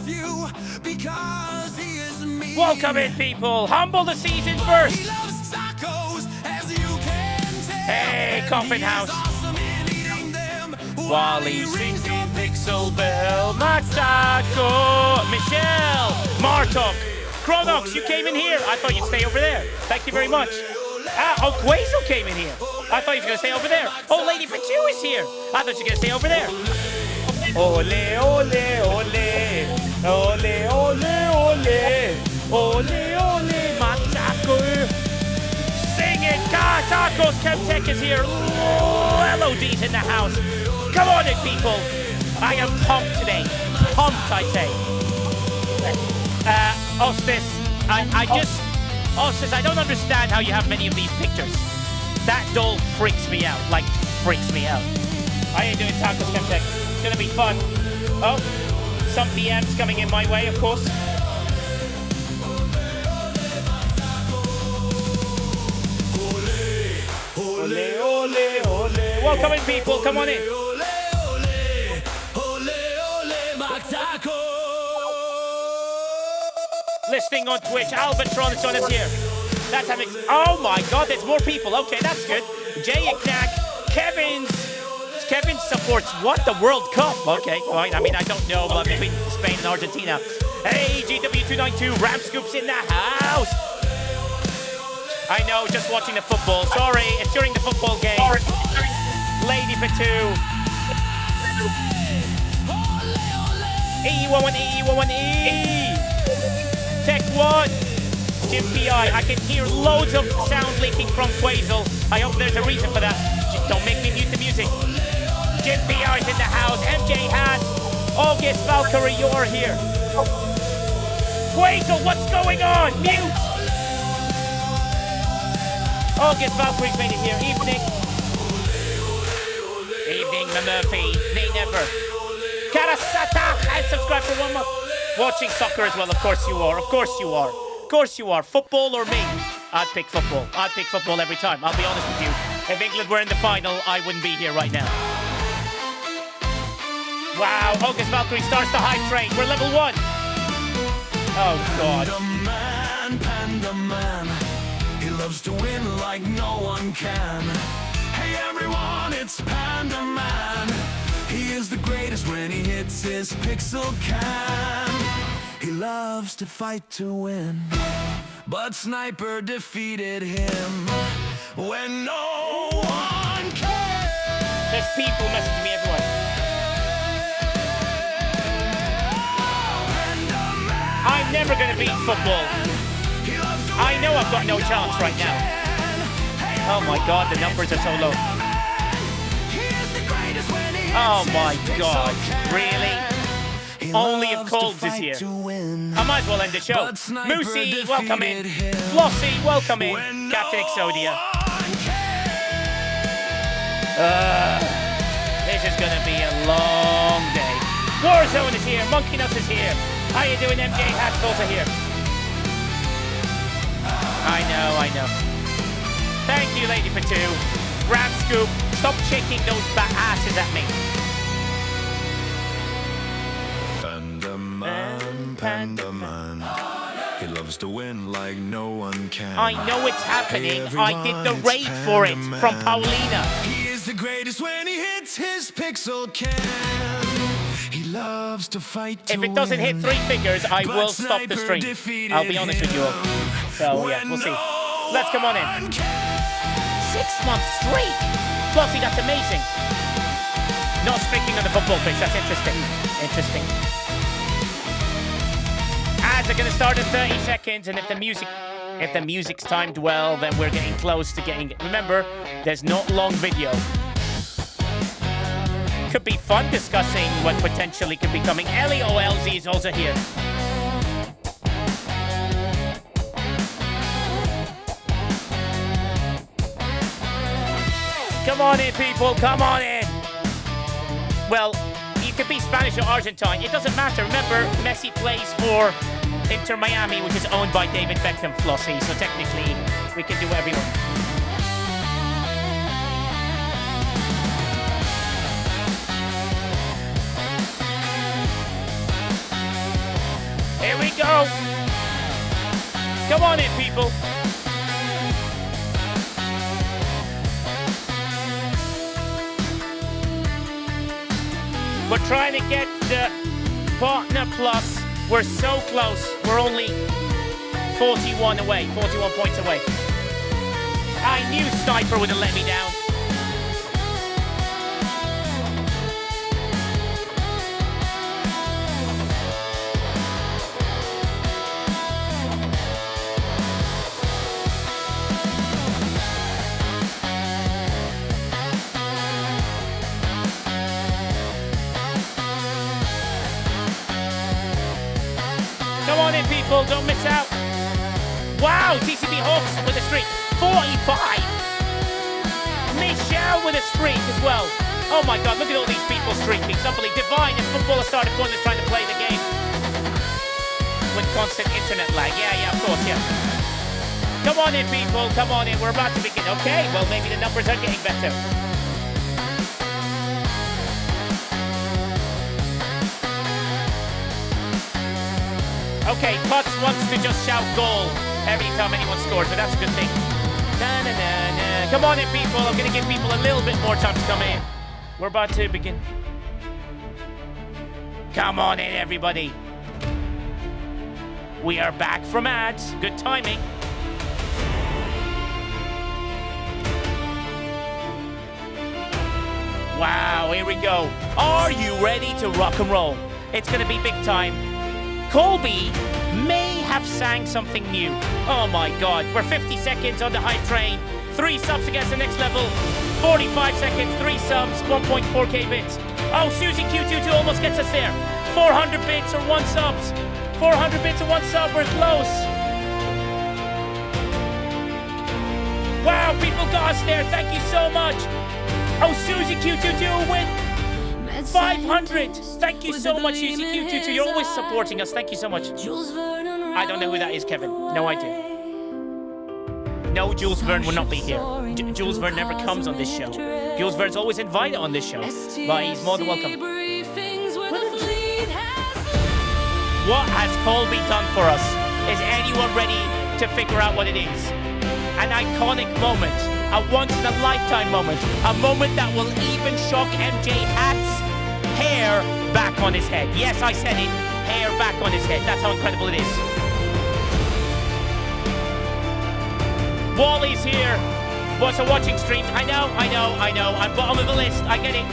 love you because he is me. Welcome in, people. Humble the season first. He loves tacos, as you can tell. Hey, And Coffin he House. is awesome in eating them While he rings your pixel bell, Matako, Michelle, Martok, Chronox, you came in here. I thought you'd stay over there. Thank you very much. Oh, Quazel came in here. I thought he was going to stay over there. Oh, Lady Patu is here. I thought you were going to stay over there. Ole, ole, ole. Ole, ole, ole. Ole, ole, Matako. Sing it. Tacos Chemtech is here. LOD's in the house. Come on in, people. I am pumped today. Pumped, I say. Ostis, Ostis, I don't understand how you have many of these pictures. That doll freaks me out. Like, freaks me out. How you doing, Tacos Chemtech? It's gonna be fun. Oh, some DMs coming in my way, of course. Ole, ole, ole. Welcome in, people. Come on in. Listening on Twitch, Albatron is on us here. That's having. Oh my God, there's more people. Okay, that's good. Jay Knack, Kevin supports what? The World Cup. Okay, fine. I mean, I don't know, but between Spain and Argentina. Hey, GW292, Ram Scoops in the house. I know, just watching the football. Sorry, it's during the football game. Lady Patu. E11E11E. Tech 1. Jim PI. I can hear loads of sound leaking from Quazel. I hope there's a reason for that. Just don't make me mute the music. Jim PI is in the house. MJ Han. August Valkyrie, you're here. Quazel, what's going on? Mute. August Valkyrie's made it here. Evening. Evening, Murphy. Nay, never. Karasata. And subscribe for 1 month. Watching soccer as well. Of course you are. Of course you are. Of course you are. Football or me? I'd pick football. I'd pick football every time. I'll be honest with you. If England were in the final, I wouldn't be here right now. Wow. August Valkyrie starts the hype train. We're level 1. Oh, God. Panda man. He loves to win like no one can. Hey everyone, it's Panda Man. He is the greatest when he hits his pixel can. He loves to fight to win, but Sniper defeated him when no one can. There's people messaging me, everyone. I'm never going to beat football. I know I've got no chance right now. Oh my God, the numbers are so low. Oh my God, really? Only if Colds is here. I might as well end the show. Moosey, welcome in. Flossie, welcome in. Captain Exodia. This is gonna be a long day. Warzone is here. Monkey Nuts is here. How you doing, MJ? Hat's also here. I know. Thank you, Lady Patu. Ram Scoop, stop shaking those asses at me. Panda Man. He loves to win like no one can. I know it's happening. I did the raid for it from Paulina. He is the greatest when he hits his pixel can. He loves to fight to If it doesn't hit 3 figures, I will stop the stream. I'll be honest with you all. So yeah, we'll see. Let's come on in. 6 months straight. Flossie, that's amazing. Not speaking on the football pitch. That's interesting. Ads are going to start in 30 seconds, and if the music's timed well, then we're getting close to getting. Remember, there's not long video. Could be fun discussing what potentially could be coming. Ellie OLZ is also here. Come on in, people. Come on in. Well, you could be Spanish or Argentine. It doesn't matter. Remember, Messi plays for Inter Miami, which is owned by David Beckham, Flossie. So technically, we can do whatever we want. go. Come on in, people. We're trying to get the Partner Plus. We're so close. We're only 41 away, 41 points away. I knew Sniper would have let me down. Come on in, people, don't miss out. Wow, TCB Hawks with a streak. 45. Michelle with a streak as well. Oh my God, look at all these people streaking. It's unbelievable. Divine and Footballer started corner trying to play the game. With constant internet lag. Yeah, of course, yeah. Come on in, people, come on in. We're about to begin. Okay, well, maybe the numbers are getting better. Okay, Potts wants to just shout goal every time anyone scores, so that's a good thing. Na-na-na-na. Come on in, people. I'm going to give people a little bit more time to come in. We're about to begin. Come on in, everybody. We are back from ads. Good timing. Wow, here we go. Are you ready to rock and roll? It's going to be big time. Colby may have sang something new. Oh my God, we're 50 seconds on the hype train. 3 subs against the next level. 45 seconds, 3 subs, 1.4k bits. Oh, Susie Q22 almost gets us there. 400 bits or 1 subs. 400 bits or 1 sub, we're close. Wow, people got us there, thank you so much. Oh, Susie Q22 with 500. Thank you so much, Susie Q22. You're always supporting us. Thank you so much. I don't know who that is, Kevin. No idea. No, Jules Verne will not be here. Jules Verne never comes on this show. Jules Verne's always invited on this show, but he's more than welcome. What has Colby done for us? Is anyone ready to figure out what it is? An iconic moment. A once-in-a-lifetime moment. A moment that will even shock MJ Hat's hair back on his head. Yes, I said it. Hair back on his head. That's how incredible it is. Wally's here. What's a watching streams? I know. I'm bottom of the list. I get it.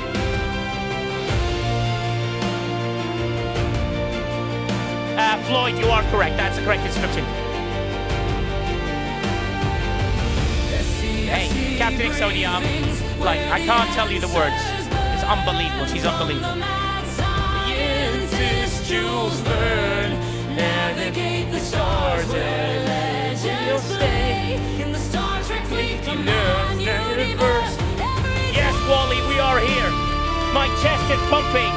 Floyd, you are correct. That's the correct description. Hey, Captain Exodia, I can't tell you the words. It's unbelievable. She's unbelievable. This Jules Verne, navigate the stars and legend will stay in the Star Trek fleet universe. Yes, Wally, we are here. My chest is pumping.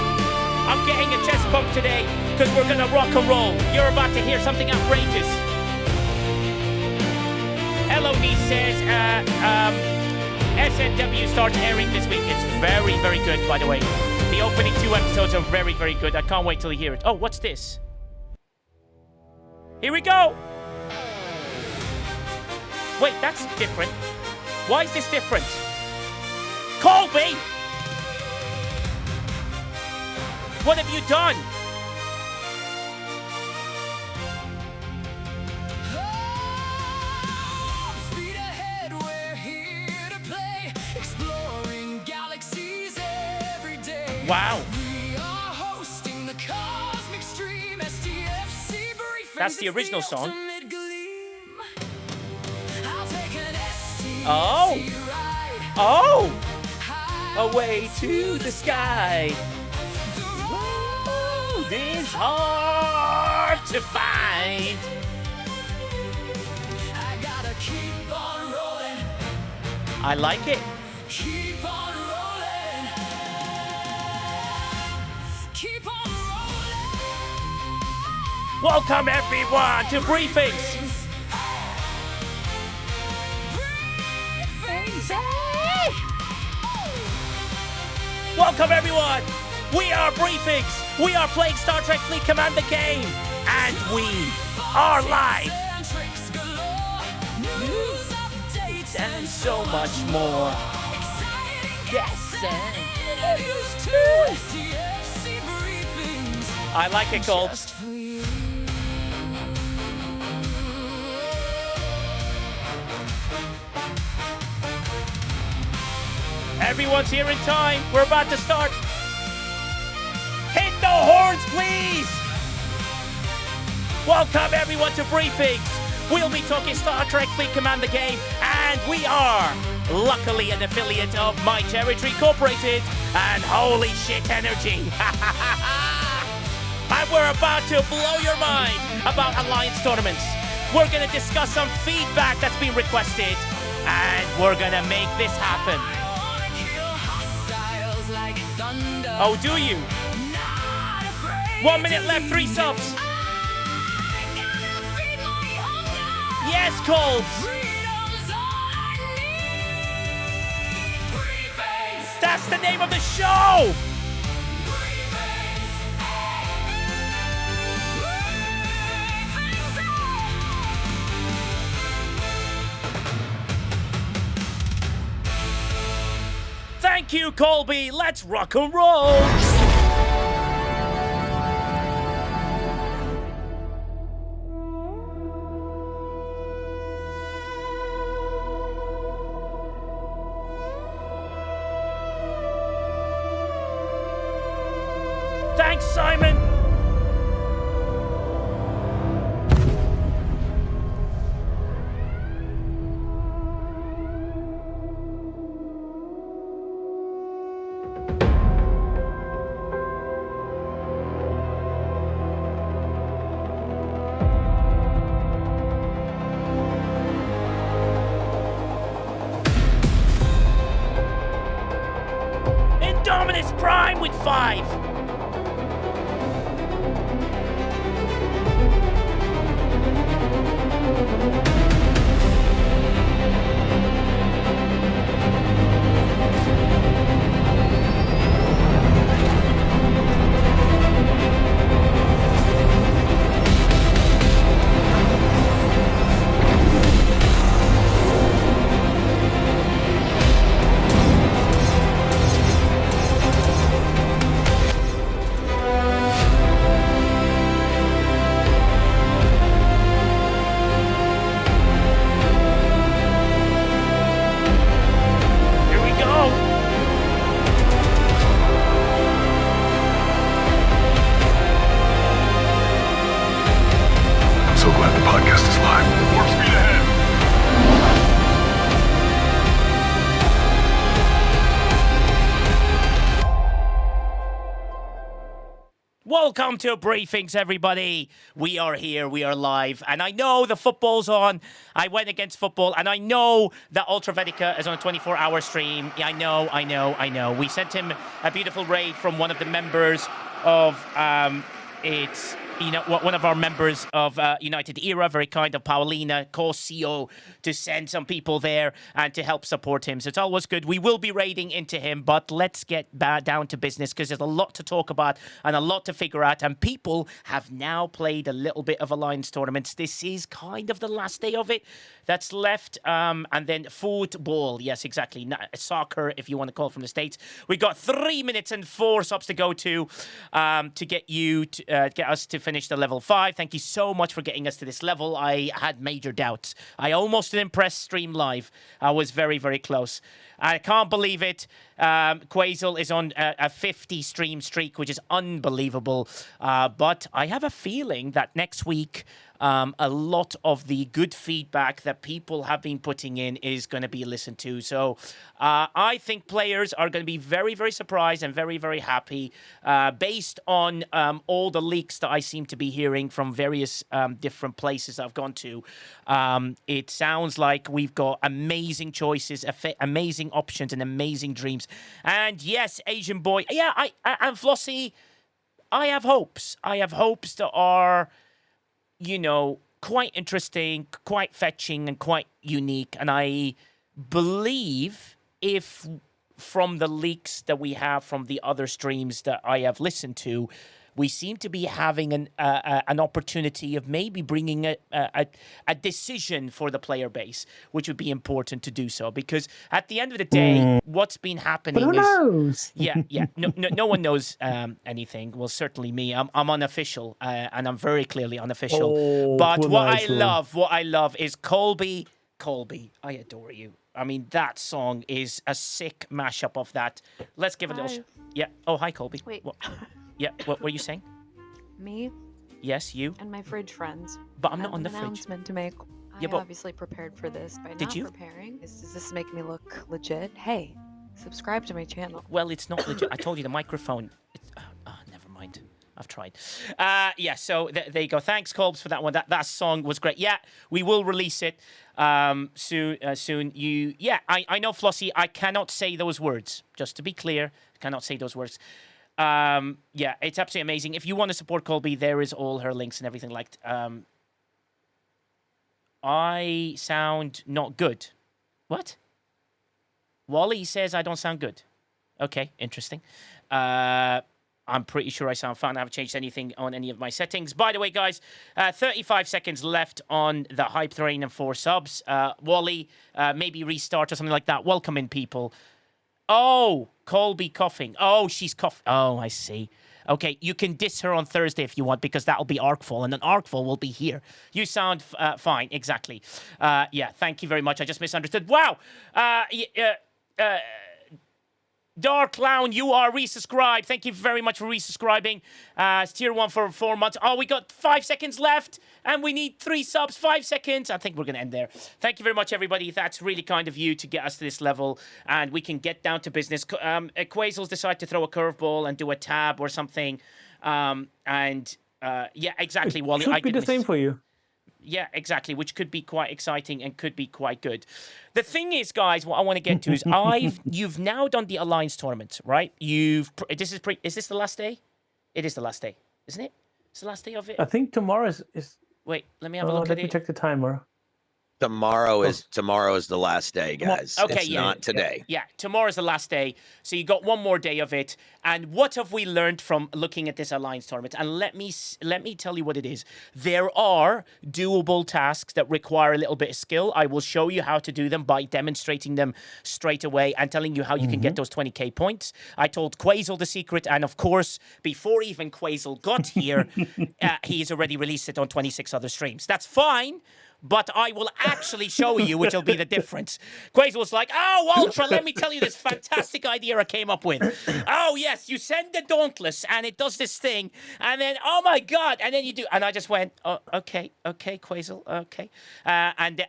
I'm getting a chest pump today because we're gonna rock and roll. You're about to hear something outrageous. LOD says SNW starts airing this week. It's very, very good, by the way. The opening 2 episodes are very, very good. I can't wait till you hear it. Oh, what's this? Here we go! Wait, that's different. Why is this different? Colby! What have you done? Wow. We are hosting the Cosmic Stream STFC Briefings. That's the original song. Oh. Away to the sky. The road is hard to find. I gotta keep on rolling. I like it. Keep on rolling. Keep on rolling. Welcome everyone to Briefings. Welcome everyone. We are Briefings. We are playing Star Trek Fleet Commander game. And we are live. And so much more. Yes, I like it, Cole. Everyone's here in time. We're about to start. Hit the horns, please. Welcome everyone to Briefings. We'll be talking Star Trek Fleet Commander game, and we are luckily an affiliate of My Territory Incorporated and Holy Shit Energy. And we're about to blow your mind about Alliance tournaments. We're going to discuss some feedback that's been requested, and we're going to make this happen. Oh, do you? 1 minute left, 3 subs. Yes, Colts. That's the name of the show. Thank you, Colby. Let's rock and roll. Thanks, Simon. Indominus Prime with 5. Welcome to Briefings, everybody. We are here, we are live, and I know the football's on. I went against football, and I know that Ultravetica is on a 24-hour stream. Yeah, I know. We sent him a beautiful raid from one of the members of one of our members of United Era, very kind of Paulina Cosio, to send some people there and to help support him. So it's always good. We will be raiding into him, but let's get down to business because there's a lot to talk about and a lot to figure out. And people have now played a little bit of Alliance tournaments. This is kind of the last day of it that's left. And then football. Yes, exactly. Soccer, if you want to call it from the States. We got 3 minutes and 4 subs to go to get you to get us to finish the level 5. Thank you so much for getting us to this level. I had major doubts. I almost didn't press stream live. I was very, very close. I can't believe it. Quasel is on a 50 stream streak, which is unbelievable. But I have a feeling that next week, a lot of the good feedback that people have been putting in is going to be listened to. So I think players are going to be very, very surprised and very, very happy based on all the leaks that I seem to be hearing from various different places I've gone to. It sounds like we've got amazing choices, amazing options, and amazing dreams. And yes, Asian boy, yeah, and Flossie, I have hopes. I have hopes that are, you know, quite interesting, quite fetching, and quite unique. And I believe if from the leaks that we have from the other streams that I have listened to, we seem to be having an opportunity of maybe bringing a decision for the player base, which would be important to do so. Because at the end of the day, what's been happening But who knows? yeah. No one knows anything. Well, certainly me. I'm unofficial, and I'm very clearly unofficial. Oh, But cool, what nice what I love is Colby. Colby, I adore you. I mean, that song is a sick mashup of that. Let's give it a little. Yeah. Oh, hi, Colby. Wait. Yeah. What were you saying? Me Yes, you. and my fridge friends. But I'm I not have on the an fridge. announcement to make. Yeah, I but- obviously prepared for this by Did not you? preparing. Does this make me look legit? Hey, subscribe to my channel. Well, it's not legit. I told you the microphone. Never mind. I've tried. Yeah, so there you go. Thanks, Colbs, for that one. That song was great. Yeah, we will release it soon. I know, Flossie, I cannot say those words. Just to be clear, I cannot say those words. Yeah, it's absolutely amazing. If you want to support Colby, there is all her links and everything like I sound not good. What? Wally says I don't sound good. Okay, interesting. I'm pretty sure I sound fine. I haven't changed anything on any of my settings. By the way, guys, 35 seconds left on the hype train and 4 subs. Wally, maybe restart or something like that. Welcome in, people. Oh, Colby coughing. Oh, she's coughing. Oh, I see. Okay, you can diss her on Thursday if you want, because that'll be Arcful, and then Arcful will be here. You sound fine, exactly. Yeah, thank you very much. I just misunderstood. Wow! Dark Clown, you are resubscribed. Thank you very much for resubscribing. It's tier 1 for 4 months. Oh, we got 5 seconds left, and we need 3 subs. 5 seconds. I think we're going to end there. Thank you very much, everybody. That's really kind of you to get us to this level, and we can get down to business. Quasels decide to throw a curveball and do a tab or something. Yeah, exactly, Wally. Should be the same for you. Yeah, exactly, which could be quite exciting and could be quite good. The thing is, guys, what I want to get to is you've now done the Alliance tournament, right? Is this the last day? It is the last day, isn't it? It's the last day of it. I think tomorrow is Wait, let me have a look at let me it. check the timer. Tomorrow is the last day, guys. Okay, it's yeah, not today. Yeah, tomorrow's the last day. So you got one more day of it. And what have we learned from looking at this Alliance tournament? And let me tell you what it is. There are doable tasks that require a little bit of skill. I will show you how to do them by demonstrating them straight away and telling you how you can get those 20k points. I told Quasel the secret, and of course, before even Quasel got here, he's already released it on 26 other streams. That's fine. But I will actually show you, which will be the difference. Quasel was like, oh, Ultra, let me tell you this fantastic idea I came up with. Oh, yes, you send the Dauntless, and it does this thing, and then, oh, my God, and then you do, and I just went, oh, okay, Quasel, okay. And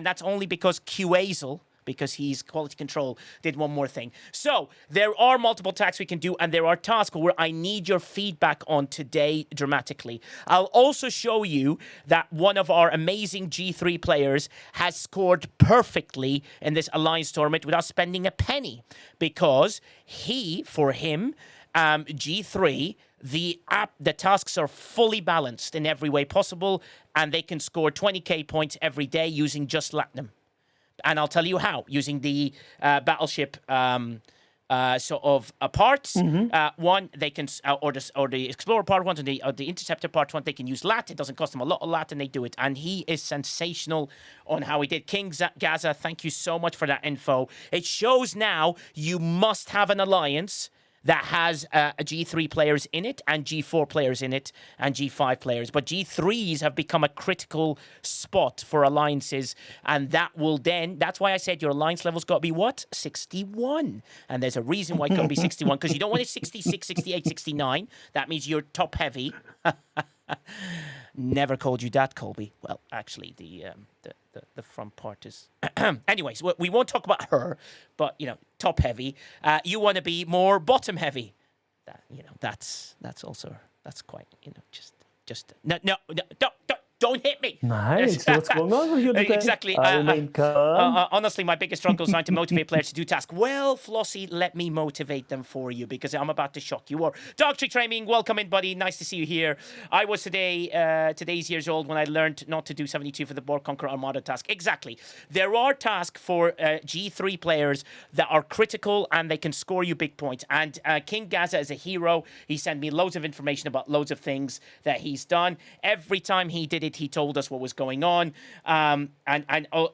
that's only because Quasel, because he's quality control, did one more thing. So there are multiple tasks we can do, and there are tasks where I need your feedback on today dramatically. I'll also show you that one of our amazing G3 players has scored perfectly in this Alliance tournament without spending a penny, because for him, G3, the tasks are fully balanced in every way possible, and they can score 20k points every day using just Latinum. And I'll tell you how, using the battleship sort of parts. One, they can, or the Explorer part one, or the Interceptor part one, they can use lat. It doesn't cost them a lot of lat, and they do it. And he is sensational on how he did. King Gaza, thank you so much for that info. It shows now you must have an alliance that has a G3 players in it, and G4 players in it, and G5 players. But G3s have become a critical spot for alliances, and that will then, that's why I said your alliance level's got to be what? 61. And there's a reason why it's got to be 61, because you don't want it 66, 68, 69. That means you're top heavy. Never called you that, Colby. Well, actually, the front part is... Anyways, we won't talk about her, but, top heavy. You want to be more bottom heavy. That's also, that's quite, just... No, don't. Don't hit me. Nice. What's going on with you today? Exactly. I remain calm. Honestly, my biggest struggle is trying to motivate players to do tasks. Well, Flossie, let me motivate them for you because I'm about to shock you. Or Dog Tree Training, welcome in, buddy. Nice to see you here. I was today's years old when I learned not to do 72 for the Borg Conquer Armada task. Exactly. There are tasks for G3 players that are critical and they can score you big points. And King Gaza is a hero. He sent me loads of information about loads of things that he's done. Every time he did it, he told us what was going on,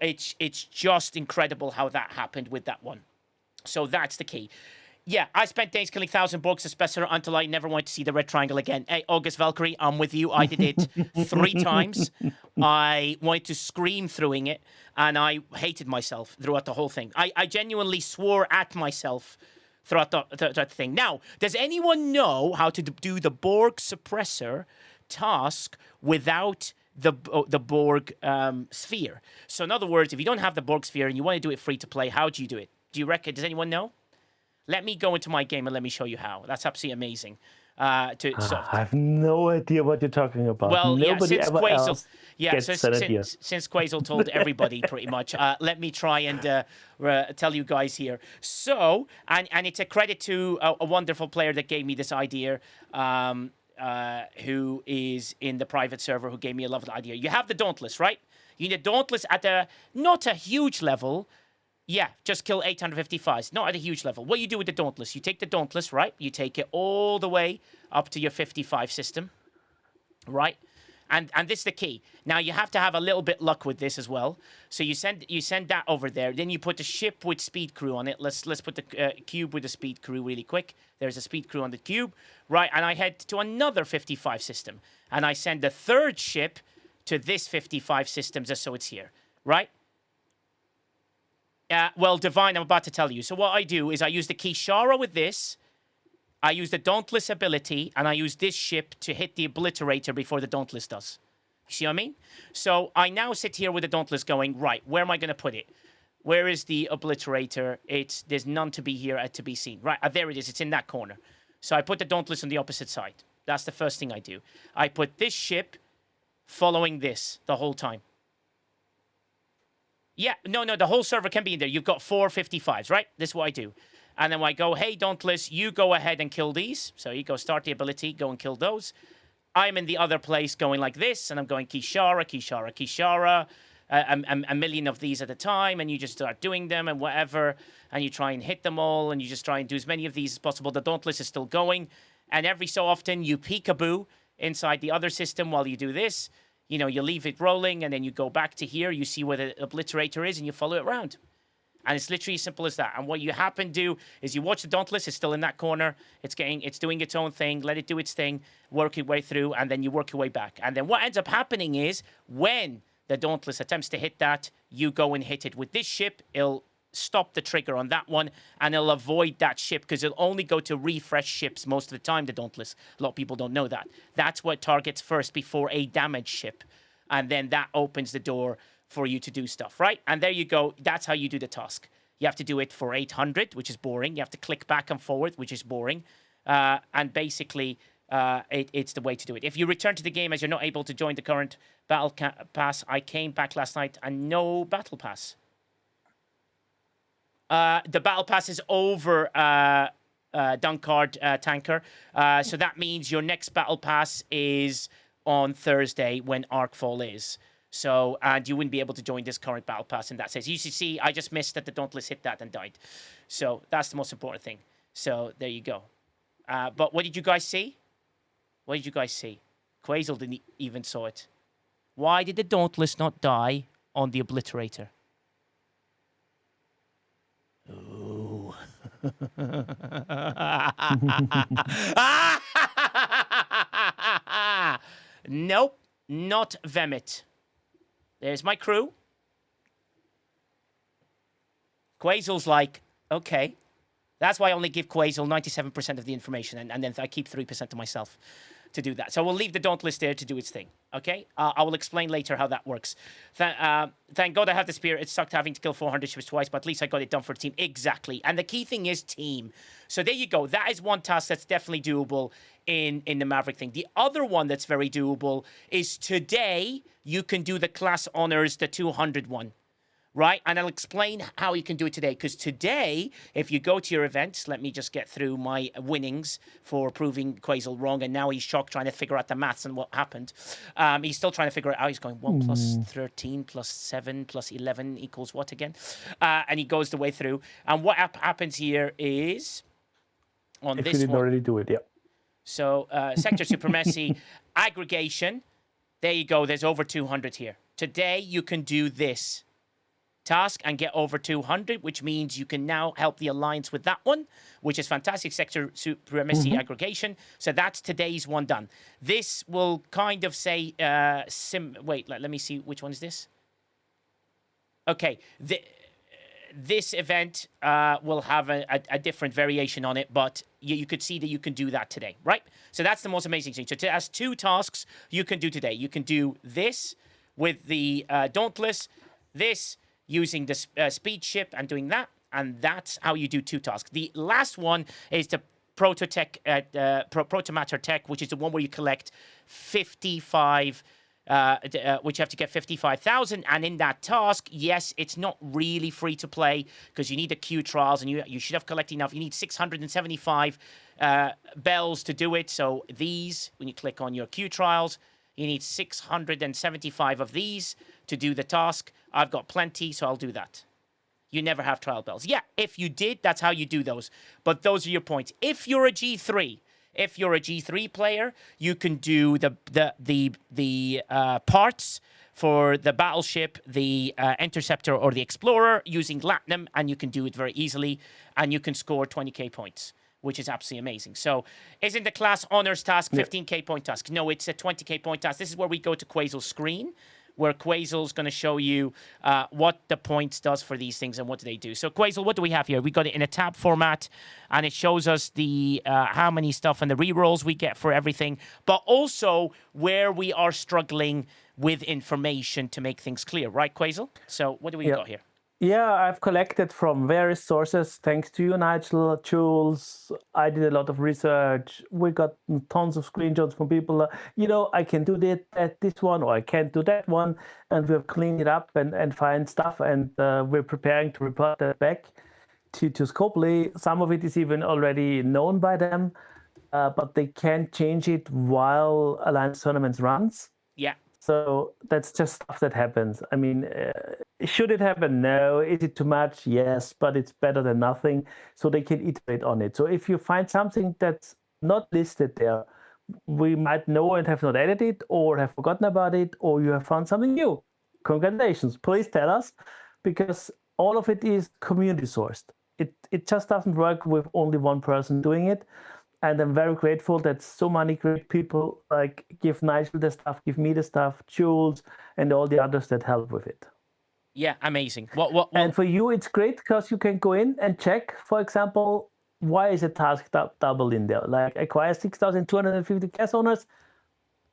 it's just incredible how that happened with that one. So that's the key. Yeah, I spent days killing 1,000 Borgs as Spessor until I never wanted to see the red triangle again. Hey, August Valkyrie, I'm with you. I did it 3 times. I wanted to scream through it, and I hated myself throughout the whole thing. I genuinely swore at myself throughout the thing. Now, does anyone know how to do the Borg suppressor task without the Borg sphere? So in other words, if you don't have the Borg sphere and you want to do it free to play, how do you do it? Do you reckon? Does anyone know? Let me go into my game and let me show you how. That's absolutely amazing. I have no idea what you're talking about. Well, Nobody since ever Quasel, else gets that idea. since Quasel told everybody pretty much, let me try and tell you guys here. So, and it's a credit to a wonderful player that gave me this idea. Who is in the private server who gave me a lovely idea. You have the Dauntless, right? You need a Dauntless at not a huge level. Yeah, just kill 855s. Not at a huge level. What you do with the Dauntless, you take the Dauntless, right? You take it all the way up to your 55 system, right? And this is the key. Now you have to have a little bit luck with this as well. So you send that over there. Then you put the ship with speed crew on it. Let's put the cube with the speed crew really quick. There's a speed crew on the cube, right? And I head to another 55 system, and I send the 3rd ship to this 55 system just so it's here, right? Well, Divine, I'm about to tell you. So what I do is I use the Kishara with this. I use the Dauntless ability, and I use this ship to hit the Obliterator before the Dauntless does. You see what I mean? So I now sit here with the Dauntless going, right, where am I going to put it? Where is the Obliterator? There's none to be here to be seen. Right, there it is. It's in that corner. So I put the Dauntless on the opposite side. That's the first thing I do. I put this ship following this the whole time. Yeah, no, the whole server can be in there. You've got 4 55s, right? This is what I do. And then I go, hey, Dauntless, you go ahead and kill these. So you go start the ability, go and kill those. I'm in the other place going like this, and I'm going Kishara, Kishara, Kishara, a million of these at a time, and you just start doing them and whatever, and you try and hit them all, and you just try and do as many of these as possible. The Dauntless is still going, and every so often you peekaboo inside the other system while you do this. You know, you leave it rolling, and then you go back to here, you see where the Obliterator is, and you follow it around. And it's literally as simple as that. And what you happen to do is you watch the Dauntless, it's still in that corner, it's doing its own thing, let it do its thing, work your way through, and then you work your way back. And then what ends up happening is when the Dauntless attempts to hit that, you go and hit it with this ship, it'll stop the trigger on that one, and it'll avoid that ship because it'll only go to refresh ships most of the time, the Dauntless. A lot of people don't know that. That's what targets first before a damaged ship. And then that opens the door for you to do stuff, right? And there you go. That's how you do the task. You have to do it for 800, which is boring. You have to click back and forward, which is boring. And basically, it's the way to do it. If you return to the game as you're not able to join the current battle pass, I came back last night and no battle pass. The battle pass is over Dunkard Tanker. So that means your next battle pass is on Thursday when Arcfall is. So, and you wouldn't be able to join this current battle pass in that sense. You see, I just missed that the Dauntless hit that and died. So that's the most important thing. So there you go. But what did you guys see? What did you guys see? Quasel didn't even saw it. Why did the Dauntless not die on the Obliterator? Ooh. Nope, not Vemit. There's my crew. Quasel's like, okay. That's why I only give Quasel 97% of the information, and then I keep 3% to myself. to do that. So we'll leave the Dauntless there to do its thing. Okay, I will explain later how that works. Thank God I have the spear. It sucked having to kill 400 ships twice, but at least I got it done for team. Exactly. And the key thing is team. So there you go. That is one task that's definitely doable in the Maverick thing. The other one that's very doable is today you can do the class honors, the 200 one. Right? And I'll explain how you can do it today. Because today, if you go to your events, let me just get through my winnings for proving Quasel wrong. And now he's shocked trying to figure out the maths and what happened. He's still trying to figure it out. He's going 1 plus 13 plus 7 plus 11 equals what again? And he goes the way through. And what happens here is on If this you didn't one. already do it, yeah. So sector supremacy, aggregation. There you go. There's over 200 here. Today, you can do this task and get over 200, which means you can now help the alliance with that one, which is fantastic. Sector supremacy aggregation. So that's today's one done. This will kind of say wait, let me see, which one is this? Okay, this event will have a different variation on it, but you could see that you can do that today, right? So that's the most amazing thing. So that's 2 tasks you can do today. You can do this with the Dauntless, this using the speed ship and doing that, and that's how you do 2 tasks. The last one is the Protomatter Tech, which is the one where you collect 55, which you have to get 55,000. And in that task, yes, it's not really free to play because you need the Q trials and you should have collected enough. You need 675 bells to do it. So these, when you click on your Q trials, you need 675 of these to do the task. I've got plenty, so I'll do that. You never have trial bells. Yeah, if you did, that's how you do those. But those are your points. If you're a G3, player, you can do the parts for the battleship, the interceptor, or the explorer using Latinum, and you can do it very easily, and you can score 20k points, which is absolutely amazing. So, isn't the class honors task 15k point task? No, it's a 20k point task. This is where we go to Quasel's screen, where Quasel's going to show you what the points does for these things and what do they do. So Quasel, what do we have here? We got it in a tab format, and it shows us the how many stuff and the rerolls we get for everything, but also where we are struggling with information to make things clear. Right, Quasel? So what do we got here? Yeah, I've collected from various sources. Thanks to you, Nigel, Jules. I did a lot of research. We got tons of screenshots from people. I can do this one, or I can't do that one. And we've cleaned it up and find stuff. And we're preparing to report that back to Scopely. Some of it is even already known by them, but they can't change it while Alliance Tournaments runs. Yeah. So that's just stuff that happens. I mean, should it happen? No. Is it too much? Yes, but it's better than nothing. So they can iterate on it. So if you find something that's not listed there, we might know and have not added it, or have forgotten about it, or you have found something new. Congratulations. Please tell us, because all of it is community sourced. It just doesn't work with only one person doing it. And I'm very grateful that so many great people give Nigel the stuff, give me the stuff, Jules, and all the others that help with it. Yeah, amazing. What? And for you, it's great because you can go in and check, for example, why is a task double in there? Like acquire 6,250 class owners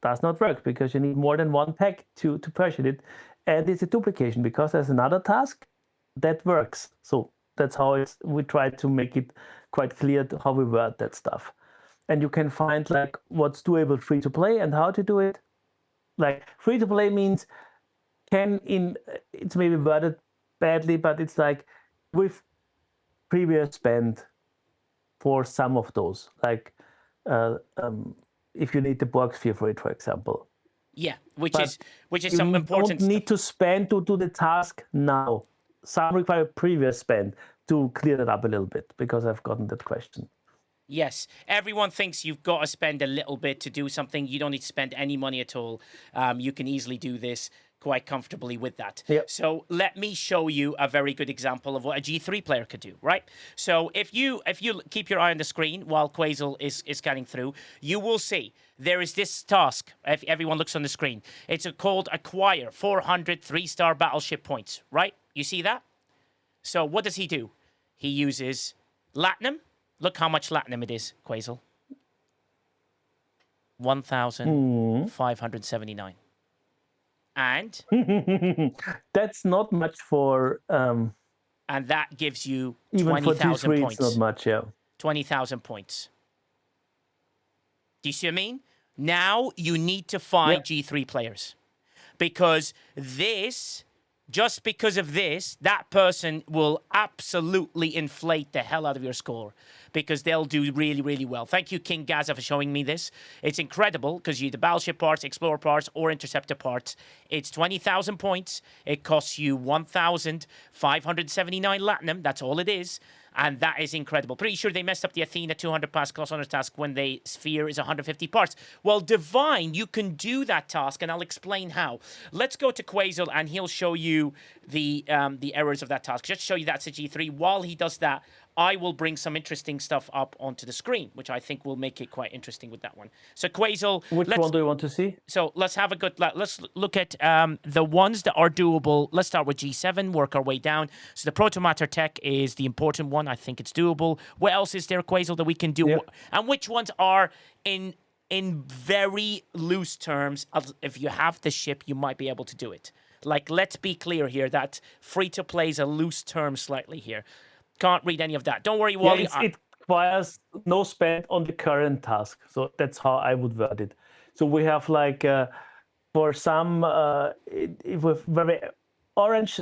does not work because you need more than one pack to purchase it. And it's a duplication because there's another task that works. So that's how we try to make it quite clear how we word that stuff. And you can find what's doable free to play and how to do it. Like free to play means it's maybe worded badly, but it's like with previous spend for some of those. Like if you need the Borg sphere for it, for example. Yeah, which is some important. You don't need to spend to do the task now. Some require previous spend to clear that up a little bit, because I've gotten that question. Yes, everyone thinks you've got to spend a little bit to do something. You don't need to spend any money at all. You can easily do this quite comfortably with that. Yep. So let me show you a very good example of what a G3 player could do, right? So if you keep your eye on the screen while Quasel is scanning through, you will see there is this task. If everyone looks on the screen, it's called Acquire 400 3-star battleship points, right? You see that? So what does he do? He uses Latinum. Look how much Latinum it is, Quasel. 1,579. And That's not much for and that gives you even for 20,000 G3. points. It's not much, yeah. 20,000 points. Do you see what I mean? Now you need to find G3 players. Because this, just because of this, that person will absolutely inflate the hell out of your score. Because they'll do really, really well. Thank you, King Gaza, for showing me this. It's incredible because you the battleship parts, explorer parts, or interceptor parts. It's 20,000 points. It costs you 1,579 Latinum. That's all it is. And that is incredible. Pretty sure they messed up the Athena 200 pass class honors task when the sphere is 150 parts. Well, Divine, you can do that task, and I'll explain how. Let's go to Quasel, and he'll show you the errors of that task. Just to show you that's a G3. While he does that, I will bring some interesting stuff up onto the screen, which I think will make it quite interesting with that one. So Quasel, Which one do you want to see? So let's have a good. Let's look at the ones that are doable. Let's start with G7. Work our way down. So the Protomatter Tech is the important one. I think it's doable. What else is there, Quasel, that we can do? Yep. And which ones are in very loose terms? If you have the ship, you might be able to do it. Like, let's be clear here that free to play is a loose term slightly here. Can't read any of that. Don't worry, Wally. It requires no spend on the current task. So that's how I would word it. So we have like for some, with very orange,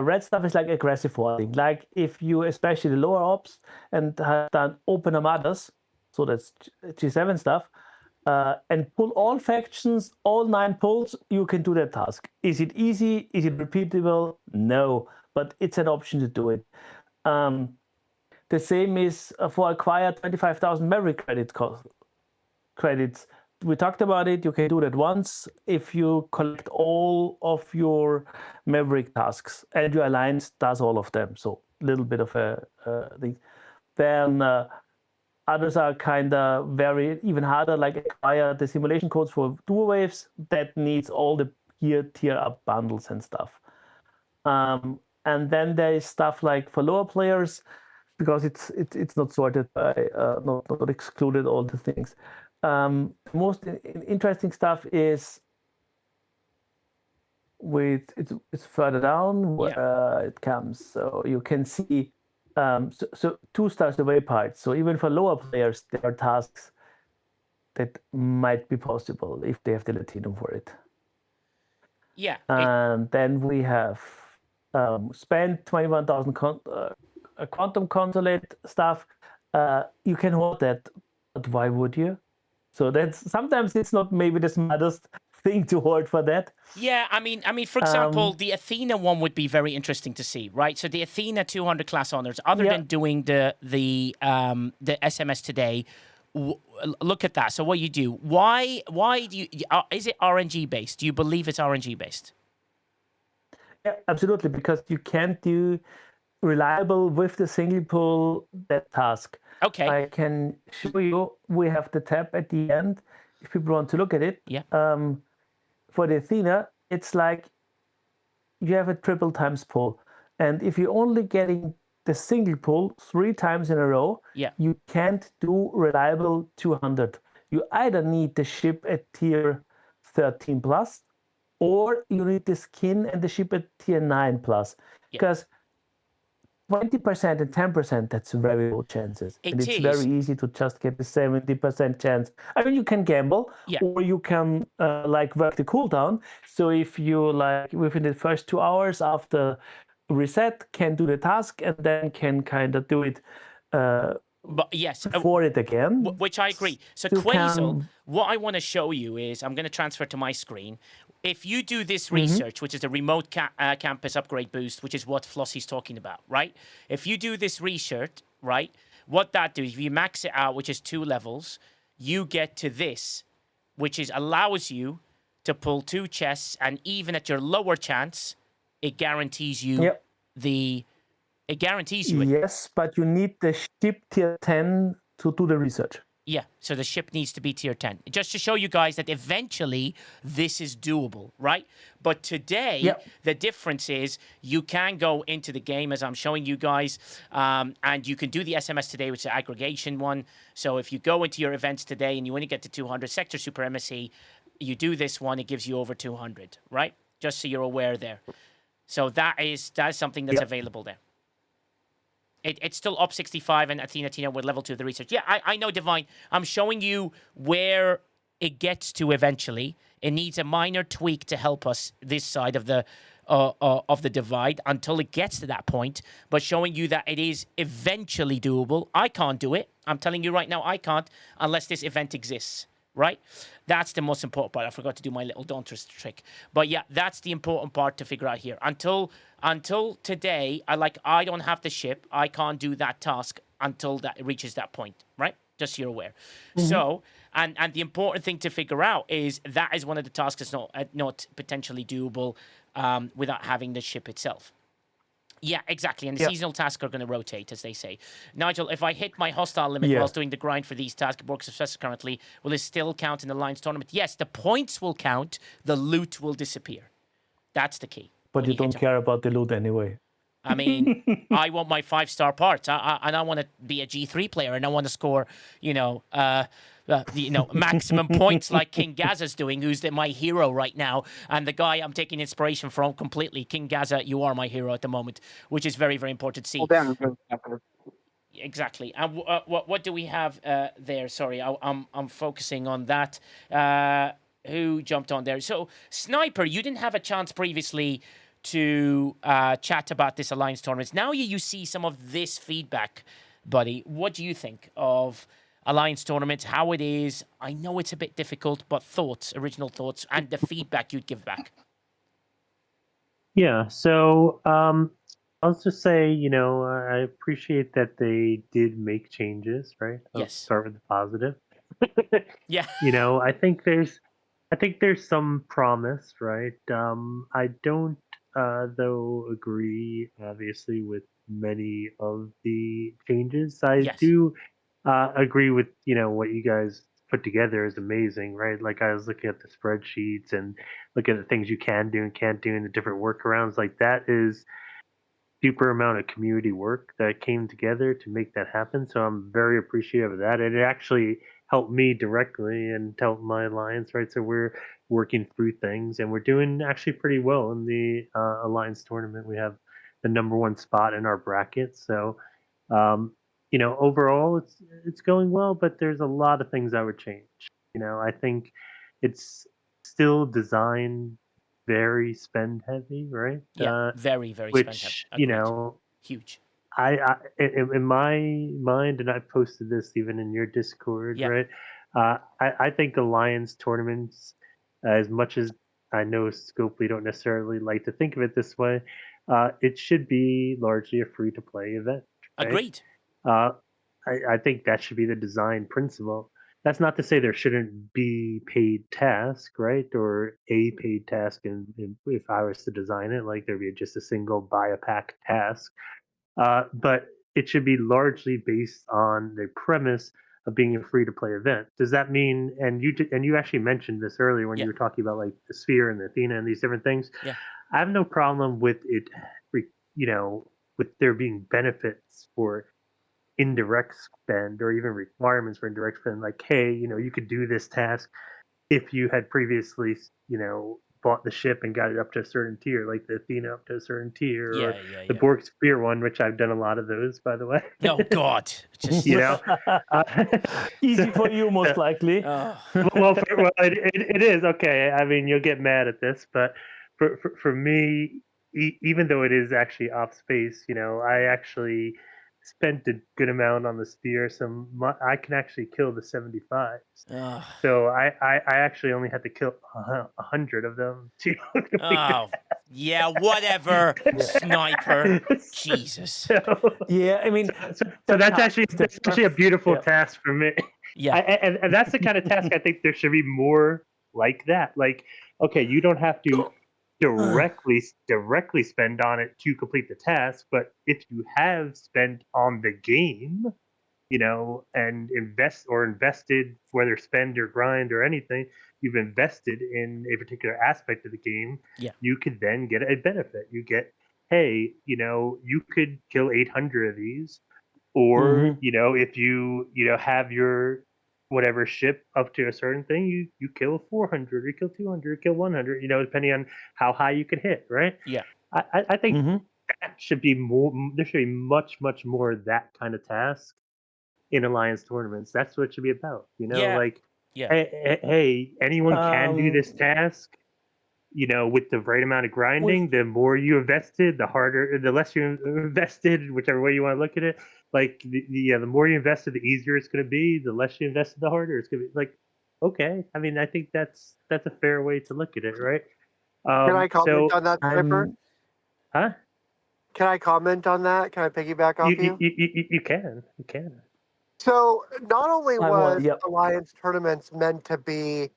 red stuff is like aggressive wording. Like if you, especially the lower ops, and have done open armadas, so that's G7 stuff, and pull all factions, all 9 pulls, you can do that task. Is it easy? Is it repeatable? No, but it's an option to do it. The same is for acquire 25,000 memory credits. We talked about it. You can do that once if you collect all of your Maverick tasks, and your alliance does all of them. So a little bit of a thing. Then others are kind of very even harder, like acquire the simulation codes for dual waves. That needs all the gear tier up bundles and stuff. And then there is stuff like for lower players, because it's not sorted by not excluded all the things. Most interesting stuff is it's further down where it comes. So you can see so 2 stars away parts. So even for lower players, there are tasks that might be possible if they have the Latino for it. Yeah. And then we have spend 21,000 quantum consulate stuff. You can hold that, but why would you? So that's sometimes it's not maybe the smartest thing to hold for that. Yeah, I mean, for example, the Athena one would be very interesting to see, right? So the Athena 200 class honors, other than doing the SMS today, look at that. So what you do? Why do you? Is it RNG based? Do you believe it's RNG based? Yeah, absolutely, because you can't do reliable with the single pull that task. Okay. I can show you. We have the tab at the end if people want to look at it. Yeah. For the Athena, it's like you have a triple times pull, and if you're only getting the single pull 3 times in a row, you can't do reliable 200. You either need the ship at tier 13 plus, or you need the skin and the ship at tier 9 plus, because 20% and 10%, that's very low chances. It's very easy to just get the 70% chance. I mean, you can gamble, or you can like work the cooldown. So if you like within the first 2 hours after reset can do the task, and then can kind of do it for it again. Which I agree. So Quasel, what I want to show you is, I'm going to transfer to my screen. If you do this research, which is the remote campus upgrade boost, which is what Flossie's talking about, right? If you do this research, right, what that does, if you max it out, which is 2 levels, you get to this, which is allows you to pull 2 chests, and even at your lower chance, it guarantees you it guarantees you it. Yes, but you need the ship tier 10 to do the research. Yeah, so the ship needs to be tier 10. Just to show you guys that eventually this is doable, right? But today, Yep. the difference is you can go into the game as I'm showing you guys, and you can do the SMS today, which is the aggregation one. So if you go into your events today and you only get to 200 sector supremacy, you do this one, it gives you over 200, right? Just so you're aware there. So that is something that's Yep. available there. It's still up 65 and Athena with level 2 of the research. Yeah, I know, Divine. I'm showing you where it gets to eventually. It needs a minor tweak to help us this side of the divide until it gets to that point, but showing you that it is eventually doable. I can't do it. I'm telling you right now, I can't unless this event exists. Right? That's the most important part. I forgot to do my little Dauntless trick. But yeah, that's the important part to figure out here. Until today, I don't have the ship. I can't do that task until that reaches that point, right? Just so you're aware. So, and the important thing to figure out is that is one of the tasks that's not potentially doable without having the ship itself. Yeah, exactly. And the seasonal tasks are going to rotate, as they say. Nigel, if I hit my hostile limit whilst doing the grind for these tasks, work success currently, will it still count in the Alliance tournament? Yes, the points will count. The loot will disappear. That's the key. But you don't care about the loot anyway. I mean, I want my 5-star parts, and I want to be a G3 player, and I want to score, maximum points like King Gaza's doing, who's my hero right now, and the guy I'm taking inspiration from completely. King Gaza, you are my hero at the moment, which is very, very important to see. Exactly. And what do we have there? Sorry, I'm focusing on that. Who jumped on there? So, Sniper, you didn't have a chance previously to chat about this Alliance tournament. Now you see some of this feedback, buddy. What do you think of Alliance tournaments, how it is? I know it's a bit difficult, but original thoughts, and the feedback you'd give back. Yeah, so I'll just say, I appreciate that they did make changes, right? I'll start with the positive. Yeah. I think there's some promise, right? I don't though agree obviously with many of the changes. I do agree with what you guys put together is amazing, right? Like I was looking at the spreadsheets and looking at the things you can do and can't do and the different workarounds. Like that is super amount of community work that came together to make that happen. So I'm very appreciative of that. And it actually helped me directly and helped my alliance, right? So we're working through things and we're doing actually pretty well in the alliance tournament. We have the #1 spot in our bracket. So, overall it's going well, but there's a lot of things I would change. I think it's still designed very spend heavy, right? Yeah, very, very which, spend heavy. Agreed. Huge. I in my mind, and I've posted this even in your Discord, right? I think Alliance tournaments, as much as I know Scopely don't necessarily like to think of it this way, it should be largely a free-to-play event. Right? Agreed. I think that should be the design principle. That's not to say there shouldn't be paid task, right? Or a paid task, and if I was to design it, like there'd be just a single buy a pack task. But it should be largely based on the premise of being a free-to-play event. Does that mean? And you actually mentioned this earlier when you were talking about like the Sphere and the Athena and these different things. Yeah. I have no problem with it, with there being benefits for indirect spend or even requirements for indirect spend. Like, hey, you could do this task if you had previously, bought the ship and got it up to a certain tier, like the Athena up to a certain tier, or the Borg Spear one, which I've done a lot of those, by the way. Oh God, just easy for you, most likely. Well, it is okay. I mean, you'll get mad at this, but for me, even though it is actually off space, I actually spent a good amount on the Spear. I can actually kill the 75s. So I actually only had to kill 100 of them. Yeah, whatever, Sniper. Jesus. So, I mean, so that's actually a beautiful task for me. Yeah, and that's the kind of task I think there should be more like that. Like, okay, you don't have to directly spend on it to complete the task, but if you have spent on the game, and invested, whether spend or grind or anything, you've invested in a particular aspect of the game. Yeah. You could then get a benefit. You get, hey, you could kill 800 of these, or Mhm. if you have your whatever ship up to a certain thing, you kill 400, you kill 200, you kill 100, depending on how high you can hit, right? Yeah. I think Mhm. that should be more. There should be much, much more of that kind of task in alliance tournaments. That's what it should be about. Yeah. Like, Yeah. hey, anyone can do this Um, task. With the right amount of with grinding, the more you invested, the less you invested, whichever way you want to look at it. Like the more you invested, the easier it's going to be. The less you invested, the harder it's going to be. Like, okay, I mean, I think that's a fair way to look at it, right? Can I comment So, on that, Sniper? I'm huh? Can I comment on that? Can I piggyback You off you, you? you you you can So not only I want was yep. Alliance tournaments meant to be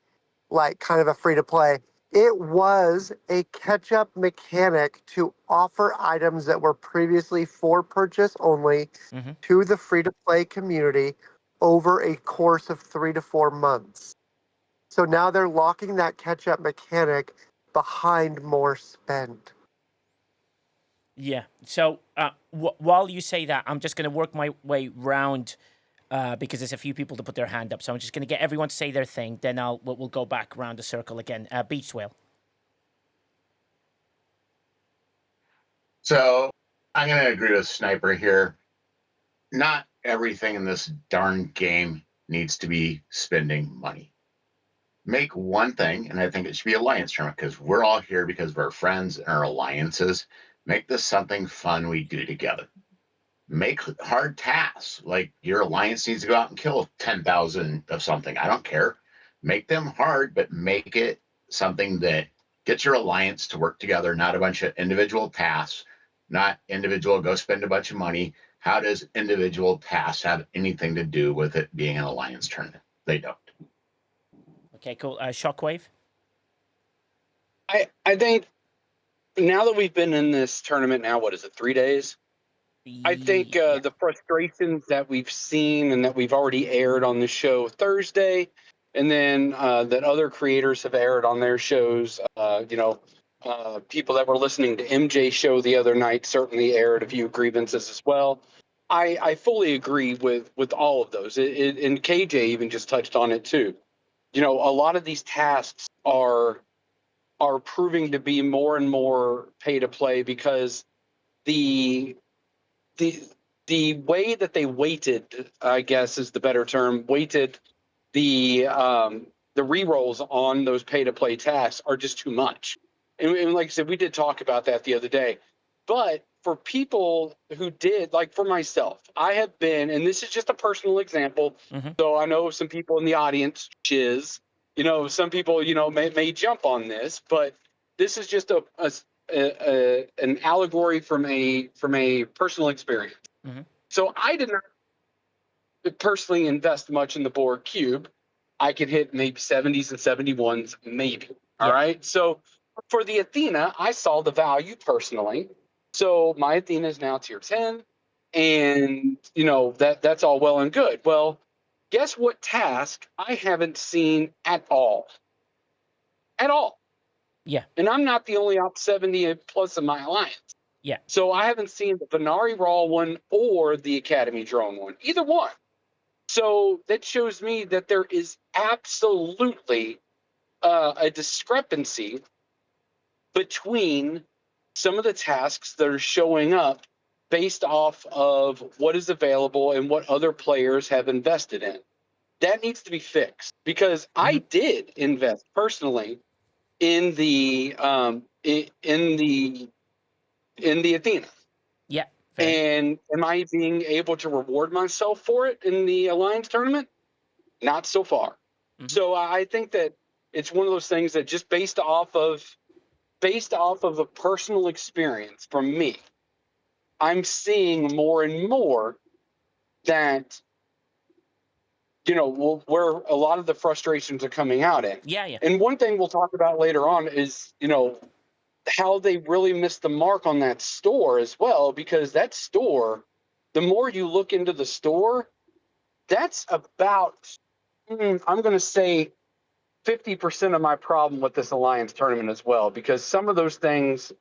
like kind of a free to play, it was a catch up mechanic to offer items that were previously for purchase only Mm-hmm. to the free to play community over a course of 3 to 4 months. So now they're locking that catch up mechanic behind more spend. Yeah. So while you say that, I'm just going to work my way round because there's a few people to put their hand up. So I'm just going to get everyone to say their thing. Then we'll go back around the circle again. Beach Whale. So I'm going to agree with Sniper here. Not everything in this darn game needs to be spending money. Make one thing, and I think it should be alliance tournament because we're all here because of our friends and our alliances. Make this something fun we do together. Make hard tasks, like your alliance needs to go out and kill 10,000 of something. I don't care. Make them hard, but make it something that gets your alliance to work together, not a bunch of individual tasks, not individual go spend a bunch of money. How does individual tasks have anything to do with it being an alliance tournament? They don't. Okay, cool. Shockwave. I think now that we've been in this tournament now, what is it, 3 days? I think Yeah. the frustrations that we've seen and that we've already aired on the show Thursday, and then that other creators have aired on their shows, people that were listening to MJ's show the other night certainly aired a few grievances as well. I fully agree with all of those. And KJ even just touched on it too. A lot of these tasks are proving to be more and more pay to play because the the way that they weighted, I guess is the better term, weighted the rerolls on those pay to play tasks are just too much. And like I said, we did talk about that the other day. But for people who did, like for myself, I have been, and this is just a personal example. Mm-hmm. So I know some people in the audience some people, may jump on this, but this is just an allegory from a personal experience. Mm-hmm. So I did not personally invest much in the board cube. I could hit maybe 70s and 71s, maybe. All Yeah. right. So for the Athena, I saw the value personally. So my Athena is now tier 10. And that's all well and good. Well, guess what task I haven't seen at all? At all. Yeah. And I'm not the only op 70 plus in my alliance. Yeah. So I haven't seen the Venari Raw one or the Academy Drone one, either one. So that shows me that there is absolutely a discrepancy between some of the tasks that are showing up based off of what is available and what other players have invested in. That needs to be fixed because I did invest personally in the Athena. Yeah. Fair. And am I being able to reward myself for it in the Alliance tournament? Not so far. Mm-hmm. So I think that it's one of those things that just based off of a personal experience from me, I'm seeing more and more that where a lot of the frustrations are coming out in. Yeah. And one thing we'll talk about later on is how they really missed the mark on that store as well, because that store, the more you look into the store, That's about, I'm going to say 50% of my problem with this Alliance tournament as well, because some of those things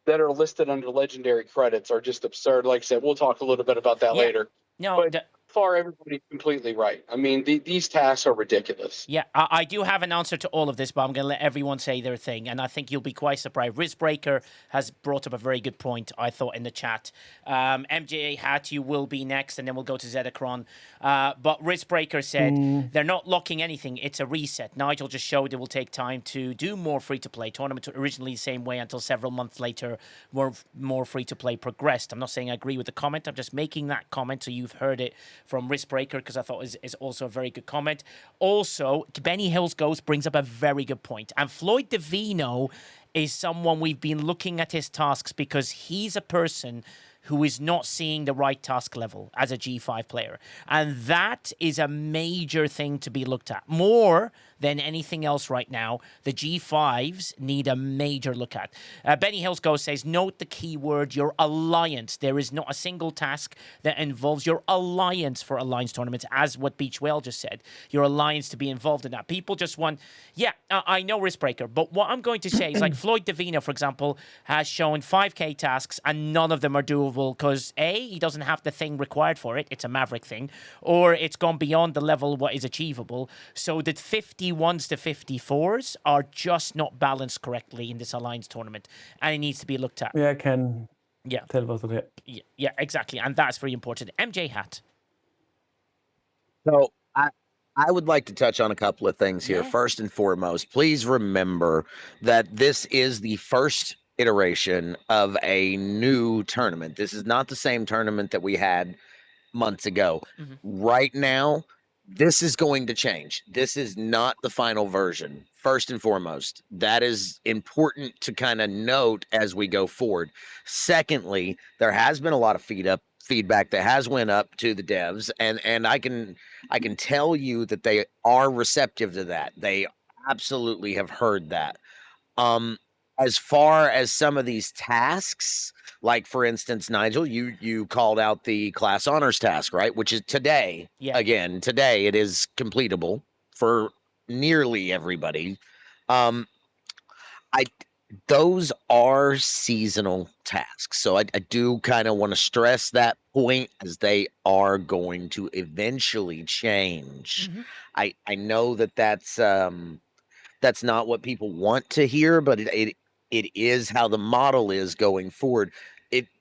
that are listed under legendary credits are just absurd. Like I said, we'll talk a little bit about that Yeah. later. No, But far, everybody's completely right. I mean, these tasks are ridiculous. yeah, I do have an answer to all of this, but I'm going to let everyone say their thing, and I think you'll be quite surprised. Rizzbreaker has brought up a very good point, I thought, in the chat. MJA Hat, you will be next, and then we'll go to Zedacron. But Rizzbreaker said they're not locking anything. It's a reset. Nigel just showed it will take time to do more free-to-play tournaments, originally the same way until several months later more free-to-play progressed. I'm not saying I agree with the comment. I'm just making that comment so you've heard it from Rizzbreaker, because I thought is also a very good comment. Also, Benny Hill's Ghost brings up a very good point. And Floyd Davino is someone we've been looking at his tasks because he's a person who is not seeing the right task level as a G5 player. And that is a major thing to be looked at. More than anything else right now, the G5s need a major look at. Benny Hills Ghost says, note the key word, your alliance. There is not a single task that involves your alliance for alliance tournaments, as what Beach Whale just said. Your alliance to be involved in that. People just want, I know Riskbreaker, but what I'm going to say is like Floyd Davino, for example, has shown 5K tasks and none of them are doable because A, he doesn't have the thing required for it. It's a Maverick thing. Or it's gone beyond the level what is achievable. So that 51s to 54s are just not balanced correctly in this alliance tournament. And it needs to be looked at. Yeah, I can tell was it. Yeah, exactly. And that's very important. MJ Hat. So I would like to touch on a couple of things here. First and foremost, please remember that this is the first iteration of a new tournament. This is not the same tournament that we had months ago. Right now, this is going to change. This is not the final version. First and foremost, that is important to kind of note as we go forward. Secondly, there has been a lot of feedback that has went up to the devs, and I can tell you that they are receptive to that. They absolutely have heard that. As far as some of these tasks, like for instance, Nigel, you called out the class honors task, right? Which is today. Yeah. Again, today it is completable for nearly everybody. Those are seasonal tasks. So I do kind of want to stress that point, as they are going to eventually change. I know that that's not what people want to hear, but it is how the model is going forward.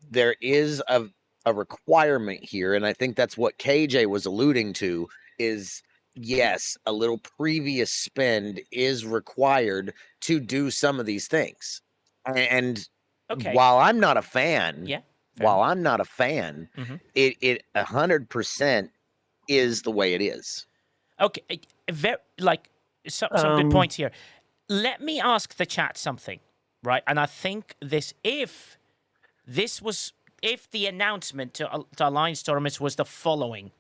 There is a requirement here, and I think that's what KJ was alluding to, is yes, a little previous spend is required to do some of these things. And while I'm not a fan, it 100% is the way it is. Okay, some good points here. Let me ask the chat something, right? And I think if the announcement to Alliance tournaments was the following,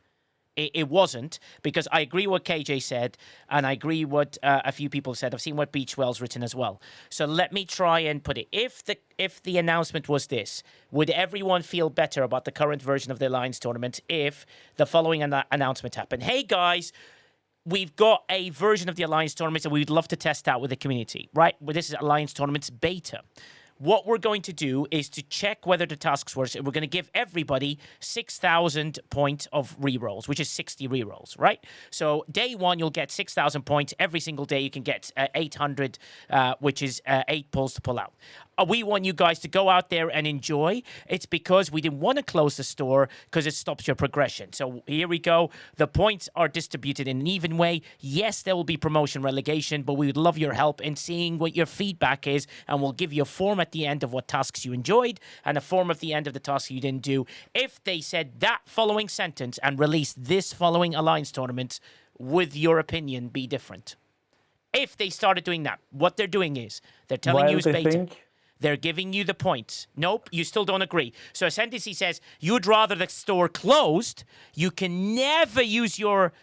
it wasn't, because I agree what KJ said, and I agree what a few people said. I've seen what Beachwell's written as well. So let me try and put it. If the announcement was this, would everyone feel better about the current version of the Alliance tournament if the following announcement happened? Hey guys, we've got a version of the Alliance tournaments and we'd love to test out with the community, right? Well, this is Alliance tournaments beta. What we're going to do is to check whether the tasks work. We're going to give everybody 6,000 points of rerolls, which is 60 rerolls, right? So day one, you'll get 6,000 points. Every single day, you can get 800, which is 8 pulls to pull out. We want you guys to go out there and enjoy. It's because we didn't want to close the store because it stops your progression. So here we go. The points are distributed in an even way. Yes, there will be promotion relegation, but we would love your help in seeing what your feedback is, and we'll give you a form at the end of what tasks you enjoyed and a form at the end of the tasks you didn't do. If they said that following sentence and released this following Alliance tournament, would your opinion be different? If they started doing that, what they're doing is they're telling you it's beta. They're giving you the points. Nope, you still don't agree. So a sentence he says, you'd rather the store closed, you can never use your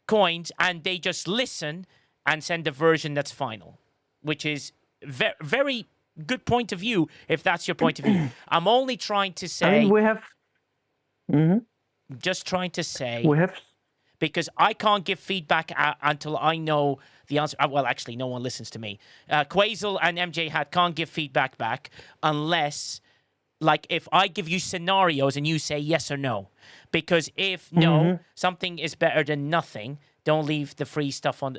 coins, and they just listen and send a version that's final, which is very good point of view, if that's your point of view. I'm only trying to say... I mean, we have... Just trying to say... We have... because I can't give feedback until I know the answer. Well, actually, no one listens to me. Quasel and MJ Hat can't give feedback back unless, like, if I give you scenarios and you say yes or no. Because if no, something is better than nothing, don't leave the free stuff on.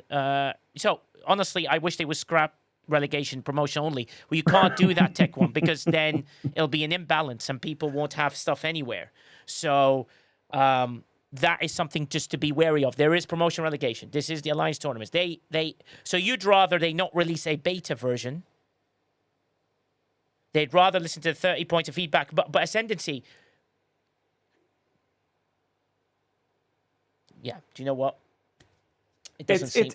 So, honestly, I wish they would scrap relegation promotion only. Well, you can't do that, Tech One, because then it'll be an imbalance and people won't have stuff anywhere. So, that is something just to be wary of. There is promotion relegation. This is the Alliance tournaments. So you'd rather they not release a beta version. They'd rather listen to the 30 points of feedback. But Ascendancy, yeah, do you know what? It doesn't seem...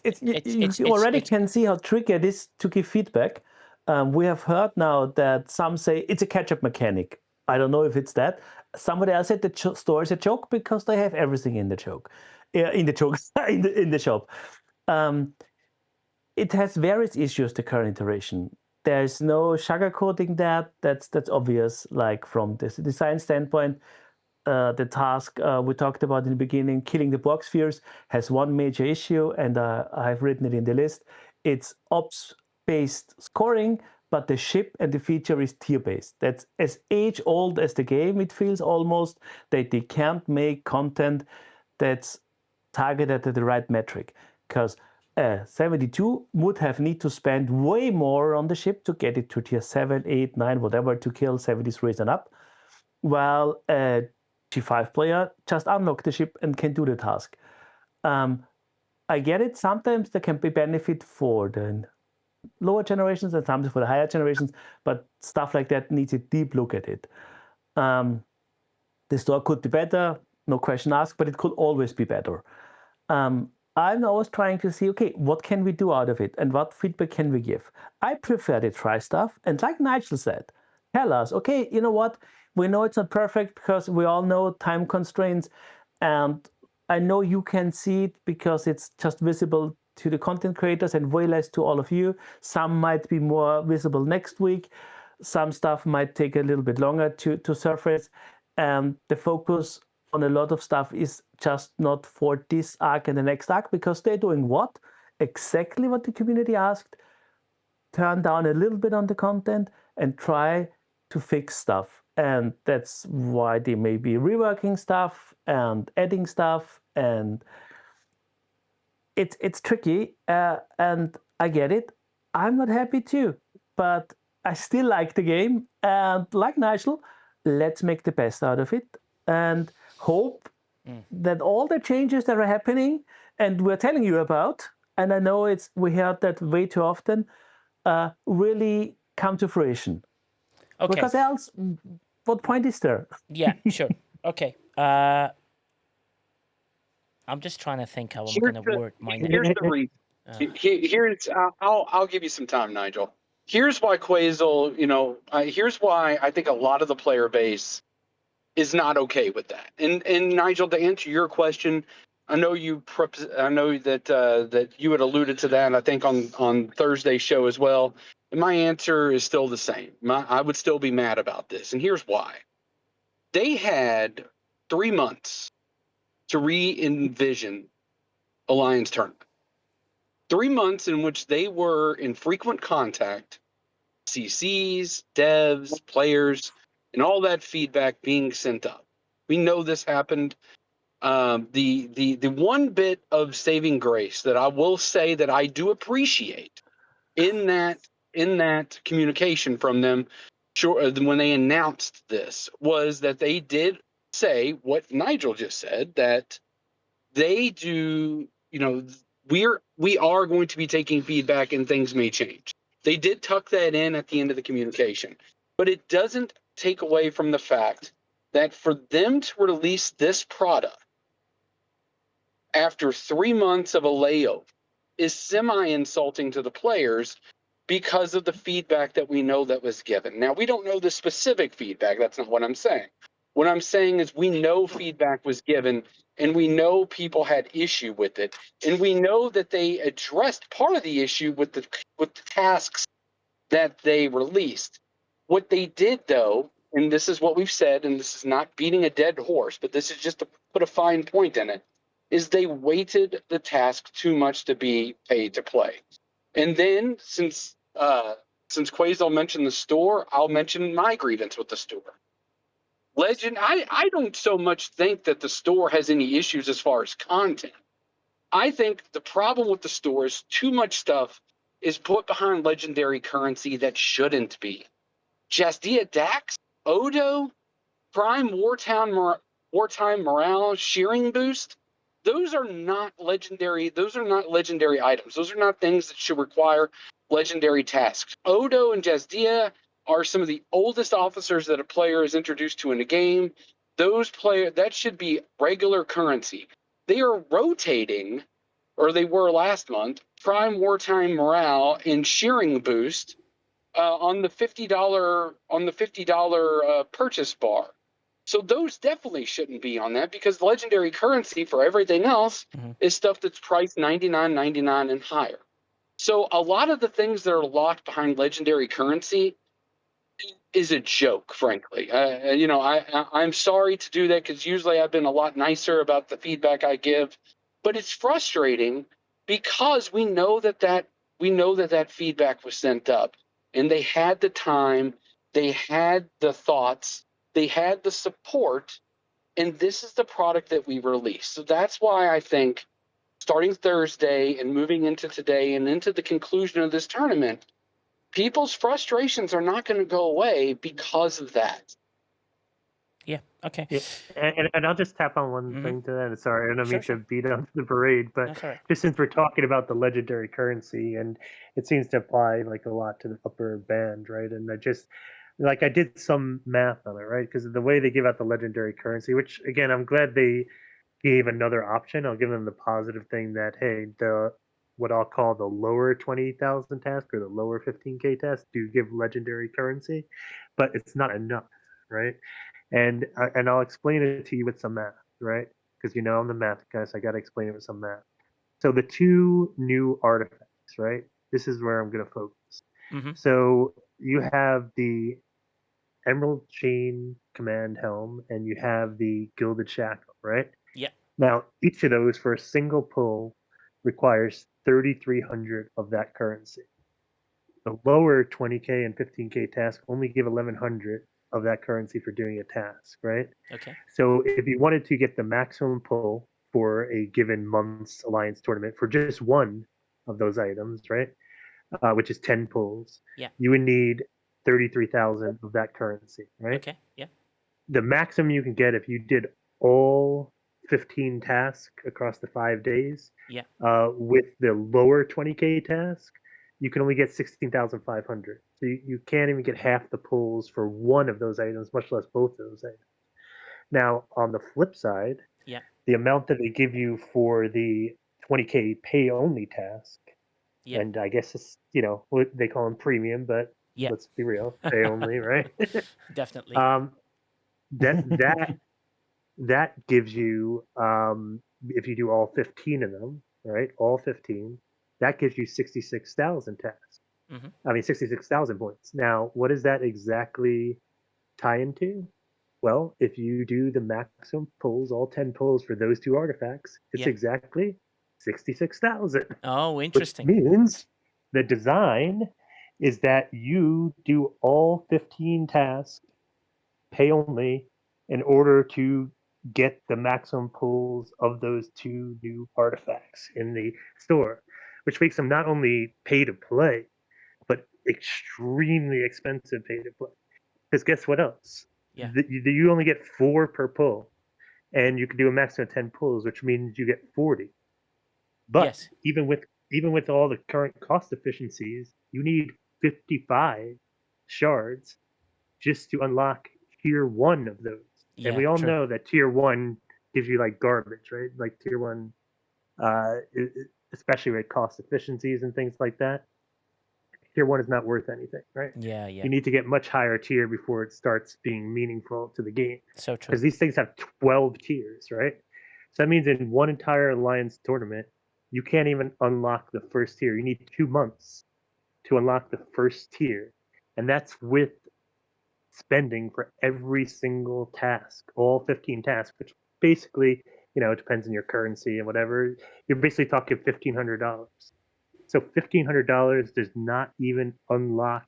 You already can see how tricky it is to give feedback. We have heard now that some say it's a catch-up mechanic. I don't know if it's that. Somebody else said the store is a joke because they have everything in the joke, in the shop. It has various issues. The current iteration. There's no sugarcoating that. That's obvious. Like from this design standpoint, the task we talked about in the beginning, killing the block spheres, has one major issue, and I've written it in the list. It's ops-based scoring, but the ship and the feature is tier-based. That's as age-old as the game, it feels almost, that they can't make content that's targeted at the right metric. Because 72 would have need to spend way more on the ship to get it to tier 7, 8, 9, whatever, to kill 73s and up. While a G5 player just unlock the ship and can do the task. I get it. Sometimes there can be benefit for the lower generations and sometimes for the higher generations, but stuff like that needs a deep look at it. The store could be better, no question asked, but it could always be better. I'm always trying to see, okay, what can we do out of it and what feedback can we give? I prefer to try stuff, and like Nigel said, tell us, okay, you know what? We know it's not perfect because we all know time constraints, and I know you can see it because it's just visible to the content creators and way less to all of you. Some might be more visible next week. Some stuff might take a little bit longer to surface, and the focus on a lot of stuff is just not for this arc and the next arc because they're doing what? Exactly what the community asked. Turn down a little bit on the content and try to fix stuff. And that's why they may be reworking stuff and adding stuff. And it's tricky. And I get it. I'm not happy too. But I still like the game. And like Nigel, let's make the best out of it. And hope that all the changes that are happening and we're telling you about, and I know we heard that way too often, really come to fruition. Okay. Because else, what point is there? Yeah, sure. Okay. I'm just trying to think how I'm going to word my Here's the reason. I'll give you some time, Nigel. Here's why Quasel, here's why I think a lot of the player base is not okay with that. And Nigel, to answer your question, I know that you had alluded to that, I think on Thursday's show as well. And my answer is still the same. I would still be mad about this. And here's why. They had 3 months to re-envision Alliance Tournament. 3 months in which they were in frequent contact, CCs, devs, players, and all that feedback being sent up. We know this happened. The one bit of saving grace that I will say that I do appreciate in that communication from them, when they announced this, was that they did say what Nigel just said, that they do, we are going to be taking feedback and things may change. They did tuck that in at the end of the communication, but it doesn't take away from the fact that for them to release this product after 3 months of a layover is semi-insulting to the players because of the feedback that we know that was given. Now, we don't know the specific feedback. That's not what I'm saying. What I'm saying is we know feedback was given, and we know people had issue with it, and we know that they addressed part of the issue with the tasks that they released. What they did, though, and this is what we've said, and this is not beating a dead horse, but this is just to put a fine point in it, is they weighted the task too much to be paid to play. And then since Quasel mentioned the store, I'll mention my grievance with the store. Legend, I don't so much think that the store has any issues as far as content. I think the problem with the store is too much stuff is put behind legendary currency that shouldn't be. Jastia Dax, Odo, Prime Wartime Morale, Shearing Boost, those are not legendary. Those are not legendary items. Those are not things that should require legendary tasks. Odo and Jasdia are some of the oldest officers that a player is introduced to in a game. That should be regular currency. They are rotating, or they were last month, Prime Wartime Morale and Shearing Boost on the $50 purchase bar. So those definitely shouldn't be on that, because legendary currency for everything else is stuff that's priced $99.99 and higher. So a lot of the things that are locked behind legendary currency is a joke, frankly. I'm sorry to do that, because usually I've been a lot nicer about the feedback I give, but it's frustrating because we know that feedback was sent up, and they had the time, they had the thoughts, they had the support, and this is the product that we released. So that's why I think starting Thursday and moving into today and into the conclusion of this tournament, people's frustrations are not going to go away because of that. Yeah. Okay. Yeah, and I'll just tap on one thing to that. Sorry, I don't mean to beat up the parade, but That's all right. just since we're talking about the legendary currency, and it seems to apply like a lot to the upper band, right? And I did some math on it, right? Because the way they give out the legendary currency, which again, I'm glad they gave another option. I'll give them the positive thing that, hey, what I'll call the lower 20,000 task or the lower 15K task do give legendary currency, but it's not enough, right? And I'll explain it to you with some math, right? Because I'm the math guy, so I got to explain it with some math. So the two new artifacts, right? This is where I'm going to focus. So you have the Emerald Chain Command Helm, and you have the Gilded Shackle, right? Yeah. Now, each of those for a single pull requires 3,300 of that currency. The lower 20K and 15K tasks only give 1,100 of that currency for doing a task, right? Okay. So if you wanted to get the maximum pull for a given month's alliance tournament for just one of those items, right, which is 10 pulls, you would need 33,000 of that currency, right? Okay. Yeah. The maximum you can get if you did all 15 tasks across the 5 days, with the lower 20K task, you can only get 16,500. So you can't even get half the pulls for one of those items, much less both of those items. Now, on the flip side, the amount that they give you for the 20K pay only task, and I guess it's, what they call them premium, but let's be real, pay only, right? Definitely. That gives you, if you do all 15 of them, right? All 15, that gives you 66,000 tasks. I mean, 66,000 points. Now, what does that exactly tie into? Well, if you do the maximum pulls, all 10 pulls for those two artifacts, it's exactly 66,000. Oh, interesting. Which means the design is that you do all 15 tasks, pay only, in order to get the maximum pulls of those two new artifacts in the store, which makes them not only pay to play, but extremely expensive pay to play. Because guess what else? You only get 4 per pull, and you can do a maximum of 10 pulls, which means you get 40. But even with all the current cost efficiencies, you need 55 shards just to unlock tier 1 of those. And we all know that tier 1 gives you like garbage, right? Like tier 1, especially with cost efficiencies and things like that. Tier 1 is not worth anything, right? Yeah. You need to get much higher tier before it starts being meaningful to the game. So true. Because these things have 12 tiers, right? So that means in one entire alliance tournament, you can't even unlock the first tier. You need 2 months to unlock the first tier. And that's with spending for every single task, all 15 tasks, which basically it depends on your currency and whatever. You're basically talking $1,500. So $1,500 does not even unlock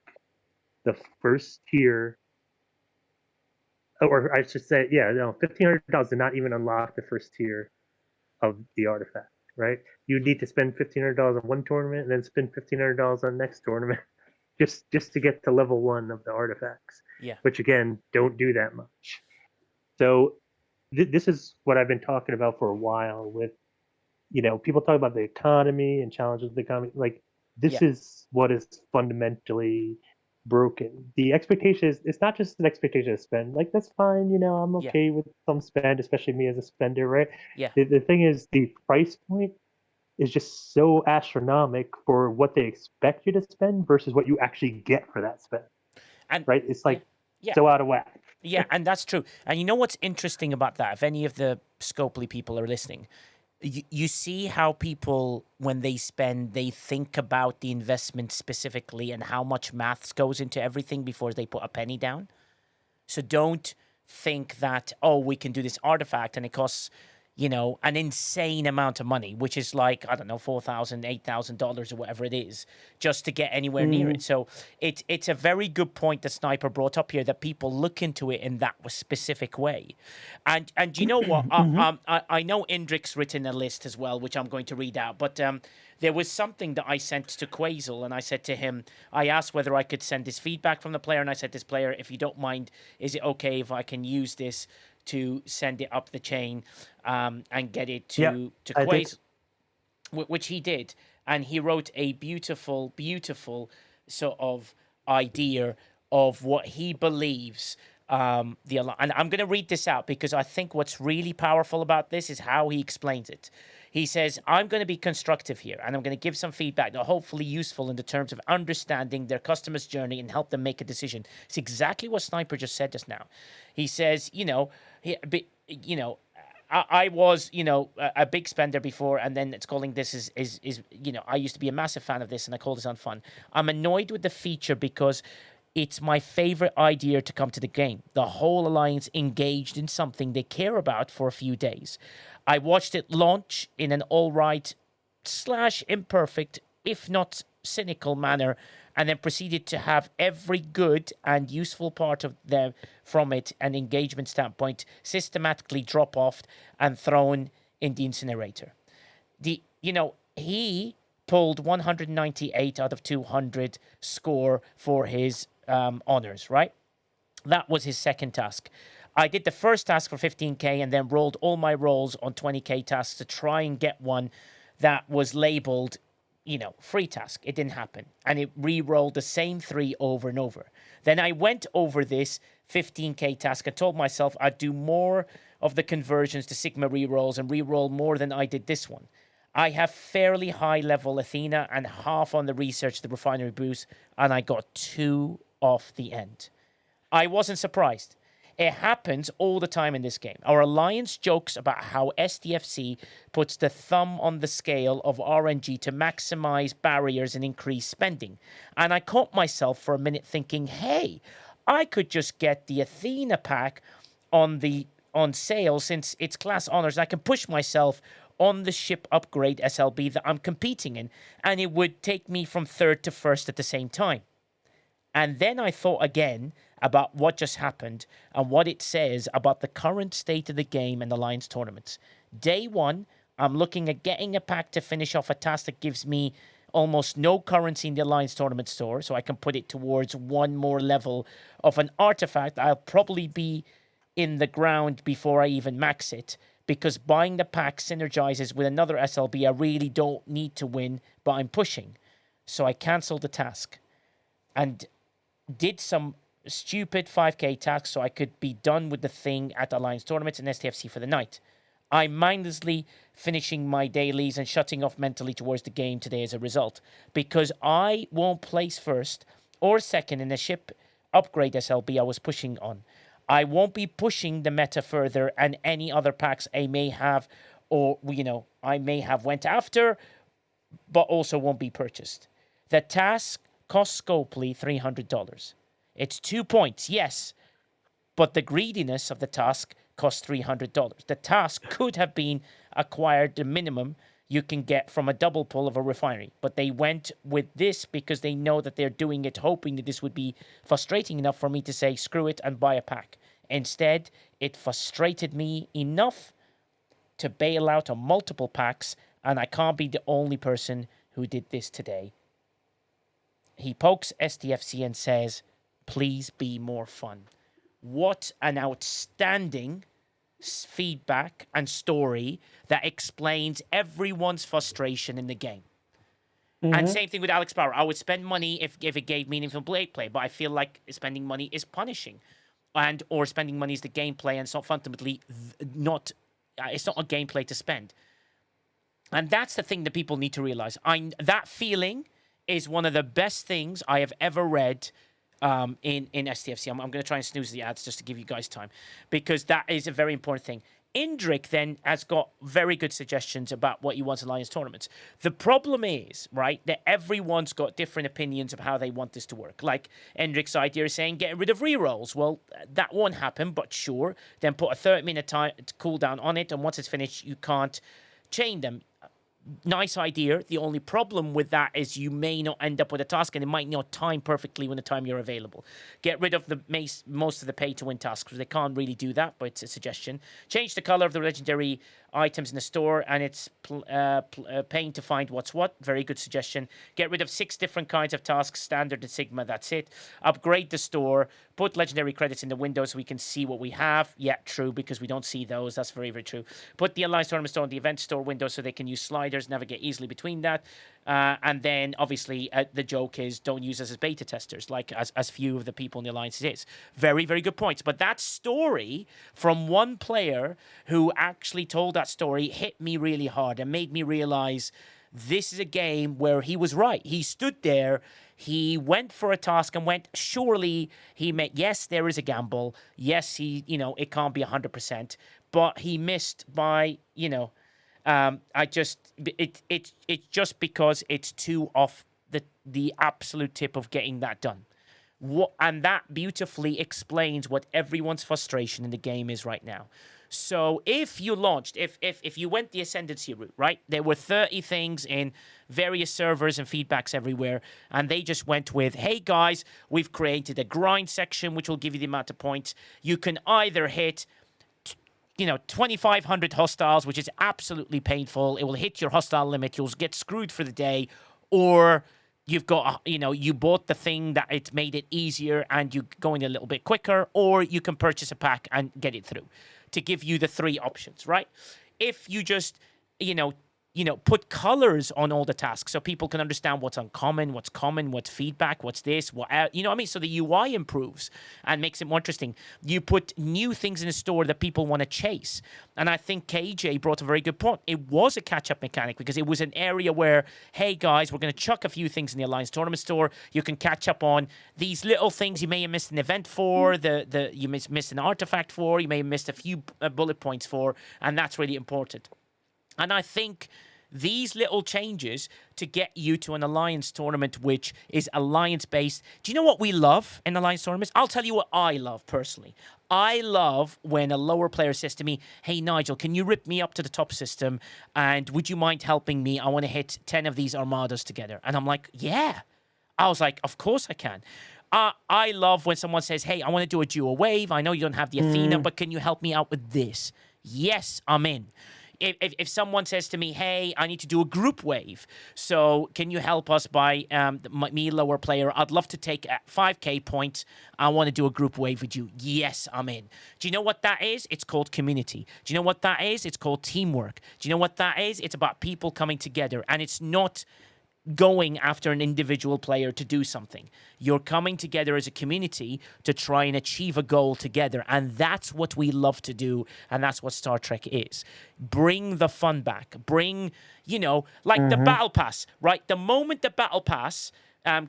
the first tier, or I should say, yeah, no, $1,500 did not even unlock the first tier of the artifact, right? You need to spend $1,500 on one tournament and then spend $1,500 on the next tournament just to get to level 1 of the artifacts. Yeah. Which again, don't do that much. So this is what I've been talking about for a while with, people talk about the economy and challenges of the economy. Like, this is what is fundamentally broken. The expectation is, it's not just an expectation to spend. Like, that's fine, I'm okay with some spend, especially me as a spender, right? Yeah. The thing is, the price point is just so astronomical for what they expect you to spend versus what you actually get for that spend. And right? It's like yeah. so out of whack. Yeah, and that's true. And you know what's interesting about that? If any of the Scopely people are listening, you see how people, when they spend, they think about the investment specifically and how much maths goes into everything before they put a penny down. So don't think that, oh, we can do this artifact and it costs, an insane amount of money, which is like, I don't know, $4,000, $8,000 or whatever it is, just to get anywhere near it. So it's a very good point that Sniper brought up here, that people look into it in that specific way. And you know what? I know Indrik's written a list as well, which I'm going to read out, but there was something that I sent to Quasel, and I said to him, I asked whether I could send this feedback from the player, and I said, this player, if you don't mind, is it okay if I can use this to send it up the chain and get it to Quasel, which he did. And he wrote a beautiful, beautiful sort of idea of what he believes and I'm going to read this out because I think what's really powerful about this is how he explains it. He says, I'm going to be constructive here, and I'm going to give some feedback that hopefully useful in the terms of understanding their customer's journey and help them make a decision. It's exactly what Sniper just said just now. He says, I was, a big spender before, and then it's calling this is I used to be a massive fan of this, and I call this unfun. I'm annoyed with the feature because it's my favorite idea to come to the game. The whole alliance engaged in something they care about for a few days. I watched it launch in an all right / imperfect, if not cynical manner, and then proceeded to have every good and useful part of them from it, an engagement standpoint, systematically drop off and thrown in the incinerator. He pulled 198 out of 200 score for his honors, right? That was his second task. I did the first task for 15k and then rolled all my rolls on 20k tasks to try and get one that was labeled, free task. It didn't happen. And it re-rolled the same 3 over and over. Then I went over this 15k task and told myself I'd do more of the conversions to Sigma re-rolls and re-roll more than I did this one. I have fairly high level Athena and half on the research, the refinery boost, and I got 2 off the end. I wasn't surprised. It happens all the time in this game. Our alliance jokes about how STFC puts the thumb on the scale of RNG to maximize barriers and increase spending. And I caught myself for a minute thinking, hey, I could just get the Athena pack on sale since it's class honors. I can push myself on the ship upgrade SLB that I'm competing in, and it would take me from 3rd to 1st at the same time. And then I thought again about what just happened and what it says about the current state of the game and Alliance tournaments. Day 1, I'm looking at getting a pack to finish off a task that gives me almost no currency in the Alliance tournament store, so I can put it towards one more level of an artifact. I'll probably be in the ground before I even max it, because buying the pack synergizes with another SLB I really don't need to win, but I'm pushing. So I cancelled the task and did some stupid 5k task so I could be done with the thing at Alliance tournaments and STFC for the night. I'm mindlessly finishing my dailies and shutting off mentally towards the game today as a result, because I won't place 1st or 2nd in the ship upgrade SLB I was pushing on. I won't be pushing the meta further, and any other packs I may have, or I may have went after, but also won't be purchased. The task cost Scopely $300. It's 2 points, yes, but the greediness of the task cost $300. The task could have been acquired the minimum you can get from a double pull of a refinery. But they went with this because they know that they're doing it hoping that this would be frustrating enough for me to say, screw it and buy a pack. Instead, it frustrated me enough to bail out on multiple packs, and I can't be the only person who did this today. He pokes STFC and says, please be more fun. What an outstanding feedback and story that explains everyone's frustration in the game. And same thing with Alex Bauer. I would spend money if it gave meaningful play, but I feel like spending money is punishing, or spending money is the gameplay, and it's not fundamentally not. It's not a gameplay to spend, and that's the thing that people need to realize. That feeling is one of the best things I have ever read. In STFC. I'm going to try and snooze the ads just to give you guys time, because that is a very important thing. Indrik then has got very good suggestions about what he wants in Alliance tournaments. The problem is, right, that everyone's got different opinions of how they want this to work. Like Indrik's idea is saying getting rid of rerolls. Well, that won't happen, but sure. Then put a 30-minute time cooldown on it, and once it's finished, you can't chain them. Nice idea. The only problem with that is you may not end up with a task, and it might not time perfectly when the time you're available. Get rid of the most of the pay-to-win tasks, because they can't really do that, but it's a suggestion. Change the color of the legendary items in the store, and it's paying to find what's what. Very good suggestion. Get rid of 6 different kinds of tasks, standard and Sigma, that's it. Upgrade the store. Put legendary credits in the window so we can see what we have. Yeah, true, because we don't see those. That's very, very true. Put the Alliance Tournament store in the event store window so they can use sliders, navigate easily between that. And then, obviously, the joke is don't use us as beta testers, like as few of the people in the Alliance is. Very, very good points. But that story from one player who actually told that story hit me really hard and made me realize this is a game where he was right. He stood there, he went for a task and went, surely he meant, yes, there is a gamble. Yes, it can't be 100%, but he missed by, it's just because it's too off the absolute tip of getting that done. And that beautifully explains what everyone's frustration in the game is right now. So if you launched, if you went the Ascendancy route, right, there were 30 things in various servers and feedbacks everywhere, and they just went with, hey guys, we've created a grind section which will give you the amount of points. You can either hit 2,500 hostiles, which is absolutely painful. It will hit your hostile limit. You'll get screwed for the day. Or you've got, you bought the thing that it made it easier and you going a little bit quicker. Or you can purchase a pack and get it through, to give you the 3 options, right? If you just, put colors on all the tasks so people can understand what's uncommon, what's common, what's feedback, what's this, what I mean? So the UI improves and makes it more interesting. You put new things in the store that people want to chase. And I think KJ brought a very good point. It was a catch-up mechanic because it was an area where, hey guys, we're going to chuck a few things in the Alliance Tournament store. You can catch up on these little things you may have missed an event for, you missed an artifact for, you may have missed a few bullet points for, and that's really important. And I think these little changes to get you to an Alliance tournament, which is Alliance-based. Do you know what we love in Alliance tournaments? I'll tell you what I love personally. I love when a lower player says to me, hey, Nigel, can you rip me up to the top system? And would you mind helping me? I want to hit 10 of these armadas together. And I'm like, yeah. I was like, of course I can. I love when someone says, hey, I want to do a dual wave. I know you don't have the Athena, but can you help me out with this? Yes, I'm in. If someone says to me, hey, I need to do a group wave, so can you help us by me, lower player? I'd love to take 5k points. I want to do a group wave with you. Yes, I'm in. Do you know what that is? It's called community. Do you know what that is? It's called teamwork. Do you know what that is? It's about people coming together, and it's not going after an individual player to do something. You're coming together as a community to try and achieve a goal together, and that's what we love to do, and that's what Star Trek is. Bring the fun back. Bring, the Battle Pass, right? The moment the Battle Pass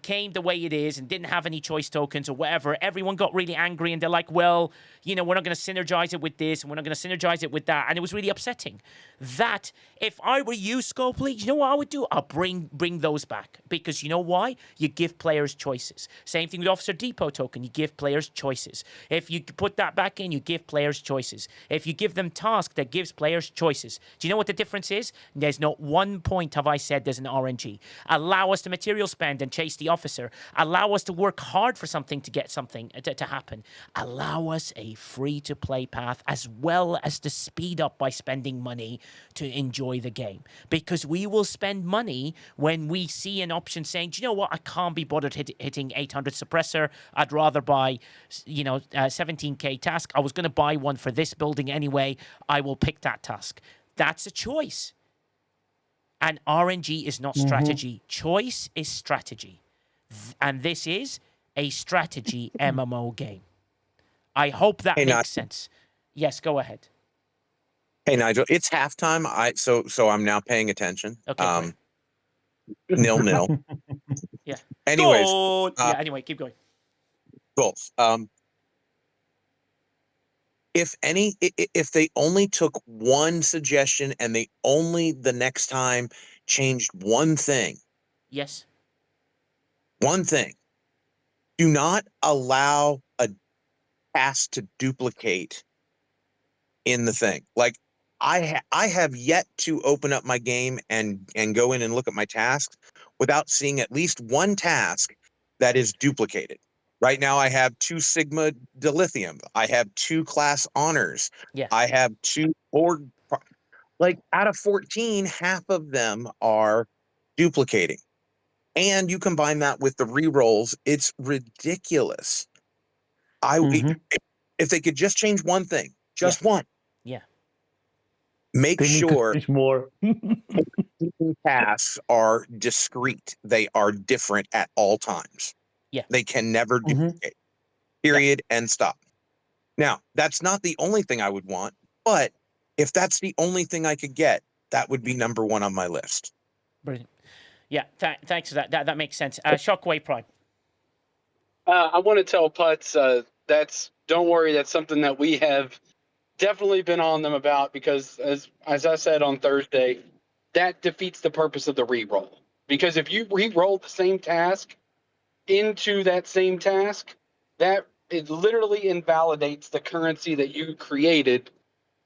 came the way it is and didn't have any choice tokens or whatever, everyone got really angry and they're like, well, you know, we're not going to synergize it with this and we're not going to synergize it with that. And it was really upsetting. That, if I were you, Scopely, you know what I would do? I'll bring those back. Because you know why? You give players choices. Same thing with Officer Depot token. You give players choices. If you put that back in, you give players choices. If you give them task that gives players choices. Do you know what the difference is? There's not one point have I said there's an RNG. Allow us to material spend and chase the officer. Allow us to work hard for something to get something to happen. Allow us a free-to-play path as well as to speed up by spending money to enjoy the game. Because we will spend money when we see an option saying, do you know what, I can't be bothered hitting 800 suppressor. I'd rather buy, 17k task. I was going to buy one for this building anyway. I will pick that task. That's a choice. And RNG is not strategy. Choice is strategy. And this is a strategy MMO game. I hope that makes sense. Yes, go ahead. Hey Nigel, it's halftime. So I'm now paying attention. Okay, great. 0-0. Yeah. Anyways, anyway, keep going. goals. If they only took one suggestion and they only the next time changed one thing, Yes. one thing, do not allow a task to duplicate in the thing. Like I have yet to open up my game and go in and look at my tasks without seeing at least one task that is duplicated. Right now, I have 2 Sigma Dilithium. I have 2 class honors. Yeah. I have 2 board. Like out of 14, half of them are duplicating. And you combine that with the rerolls, it's ridiculous. If they could just change one thing, just one. Yeah. Make They need to sure change more. tasks are discrete. They are different at all times. Yeah. They can never duplicate. Period. And stop. Now, that's not the only thing I would want, but if that's the only thing I could get, that would be number 1 on my list. Brilliant. Yeah, thanks for that. That makes sense. Shockwave Prime. I want to tell Putz don't worry, that's something that we have definitely been on them about, because as I said on Thursday, that defeats the purpose of the re-roll. Because if you re-roll the same task into that same task, that it literally invalidates the currency that you created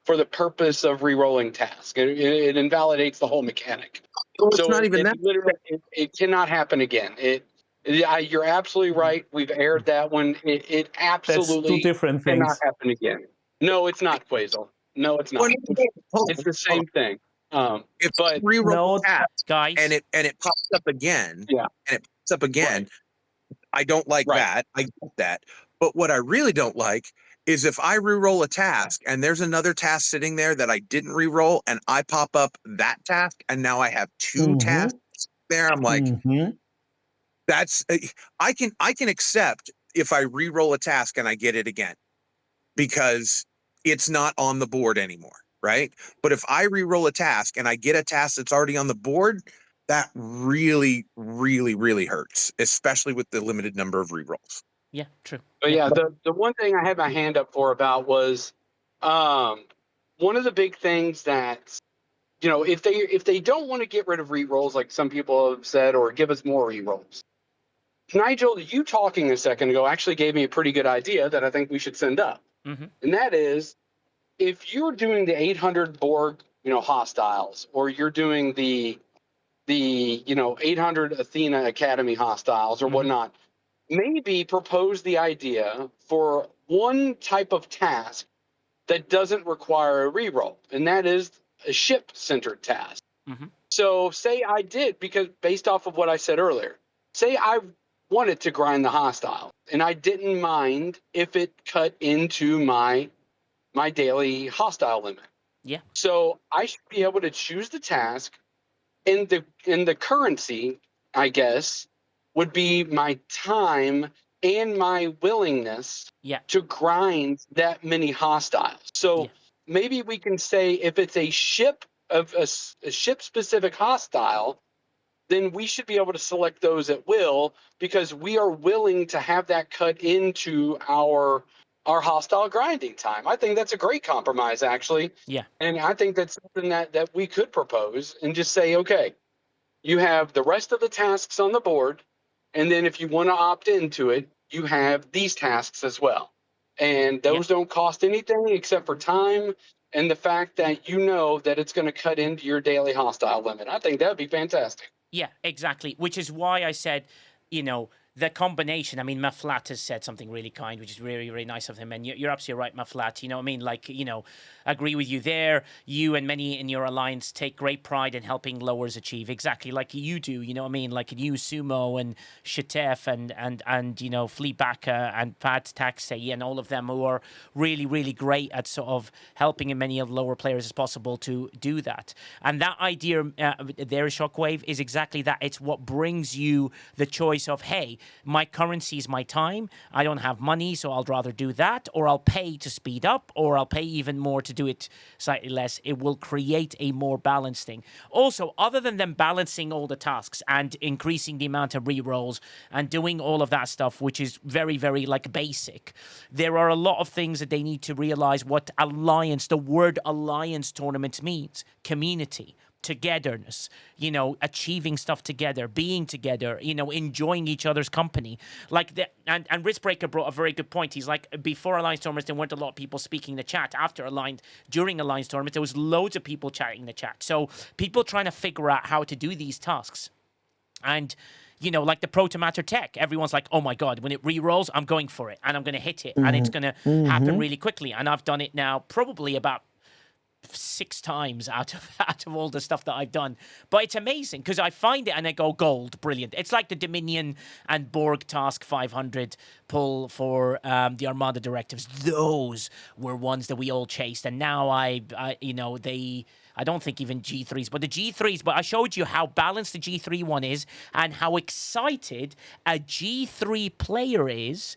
for the purpose of re-rolling task. It invalidates the whole mechanic. Well, it's So not even it that. literally it cannot happen again. You're absolutely right. We've aired that one. It That's 2 absolutely different cannot things. happen again. No, it's not, Quasar. No, it's Well, not. hold It's on, the hold same on. thing. If But reroll No, task Guys. and it pops up again, yeah, and it pops up again, right. I don't like Right. that. I get that. But what I really don't like is if I re-roll a task and there's another task sitting there that I didn't re-roll and I pop up that task and now I have 2 tasks there. I'm like, that's I can accept if I re-roll a task and I get it again because it's not on the board anymore, right? But if I re-roll a task and I get a task that's already on the board, that really, really, really hurts, especially with the limited number of re-rolls. Yeah, true. But yeah, the one thing I had my hand up for about was one of the big things that, if they don't want to get rid of re-rolls like some people have said, or give us more re-rolls. Nigel, you talking a second ago actually gave me a pretty good idea that I think we should send up. Mhm. And that is, if you're doing the 800 Borg, hostiles, or you're doing the 800 Athena Academy hostiles or whatnot, maybe propose the idea for one type of task that doesn't require a reroll, and that is a ship-centered task. So say I did, because based off of what I said earlier, say I wanted to grind the hostile, and I didn't mind if it cut into my daily hostile limit. Yeah. So I should be able to choose the task, and the currency, I guess, would be my time and my willingness to grind that many hostiles. So maybe we can say if it's a ship specific hostile, then we should be able to select those at will because we are willing to have that cut into our hostile grinding time. I think that's a great compromise, actually. Yeah. And I think that's something that we could propose and just say, okay, you have the rest of the tasks on the board, and then if you want to opt into it, you have these tasks as well. And those don't cost anything except for time and the fact that you know that it's going to cut into your daily hostile limit. I think that would be fantastic. Yeah, exactly. Which is why I said, you know, the combination. I mean, Maflat has said something really kind, which is really, really nice of him. And you're absolutely right, Maflat. You know what I mean? Like, you know, agree with you there. You and many in your alliance take great pride in helping lowers achieve exactly like you do. You know what I mean? Like you, Sumo and Shatef and you know, Fleabaka and Pat Taxi and all of them who are really, really great at sort of helping as many of the lower players as possible to do that. And that idea there, Shockwave, is exactly that. It's what brings you the choice of, hey, my currency is my time. I don't have money, so I'll rather do that, or I'll pay to speed up, or I'll pay even more to do it slightly less. It will create a more balanced thing. Also, other than them balancing all the tasks and increasing the amount of rerolls and doing all of that stuff, which is very, very like basic, there are a lot of things that they need to realize what alliance, the word alliance tournament means. Community, togetherness, you know, achieving stuff together, being together, you know, enjoying each other's company. Like the and Riskbreaker brought a very good point. He's like, before Alliance tournaments, there weren't a lot of people speaking in the chat. During Alliance tournaments, there was loads of people chatting in the chat. So people trying to figure out how to do these tasks. And you know, like the Protomatter tech, everyone's like, oh my God, when it re-rolls, I'm going for it and I'm going to hit it and it's going to happen really quickly. And I've done it now probably about 6 times out of all the stuff that I've done. But it's amazing because I find it and I go, gold, brilliant. It's like the Dominion and Borg Task 500 pull for the Armada directives. Those were ones that we all chased. And now I you know, I don't think even G3s, but the G3s, but I showed you how balanced the G3 one is and how excited a G3 player is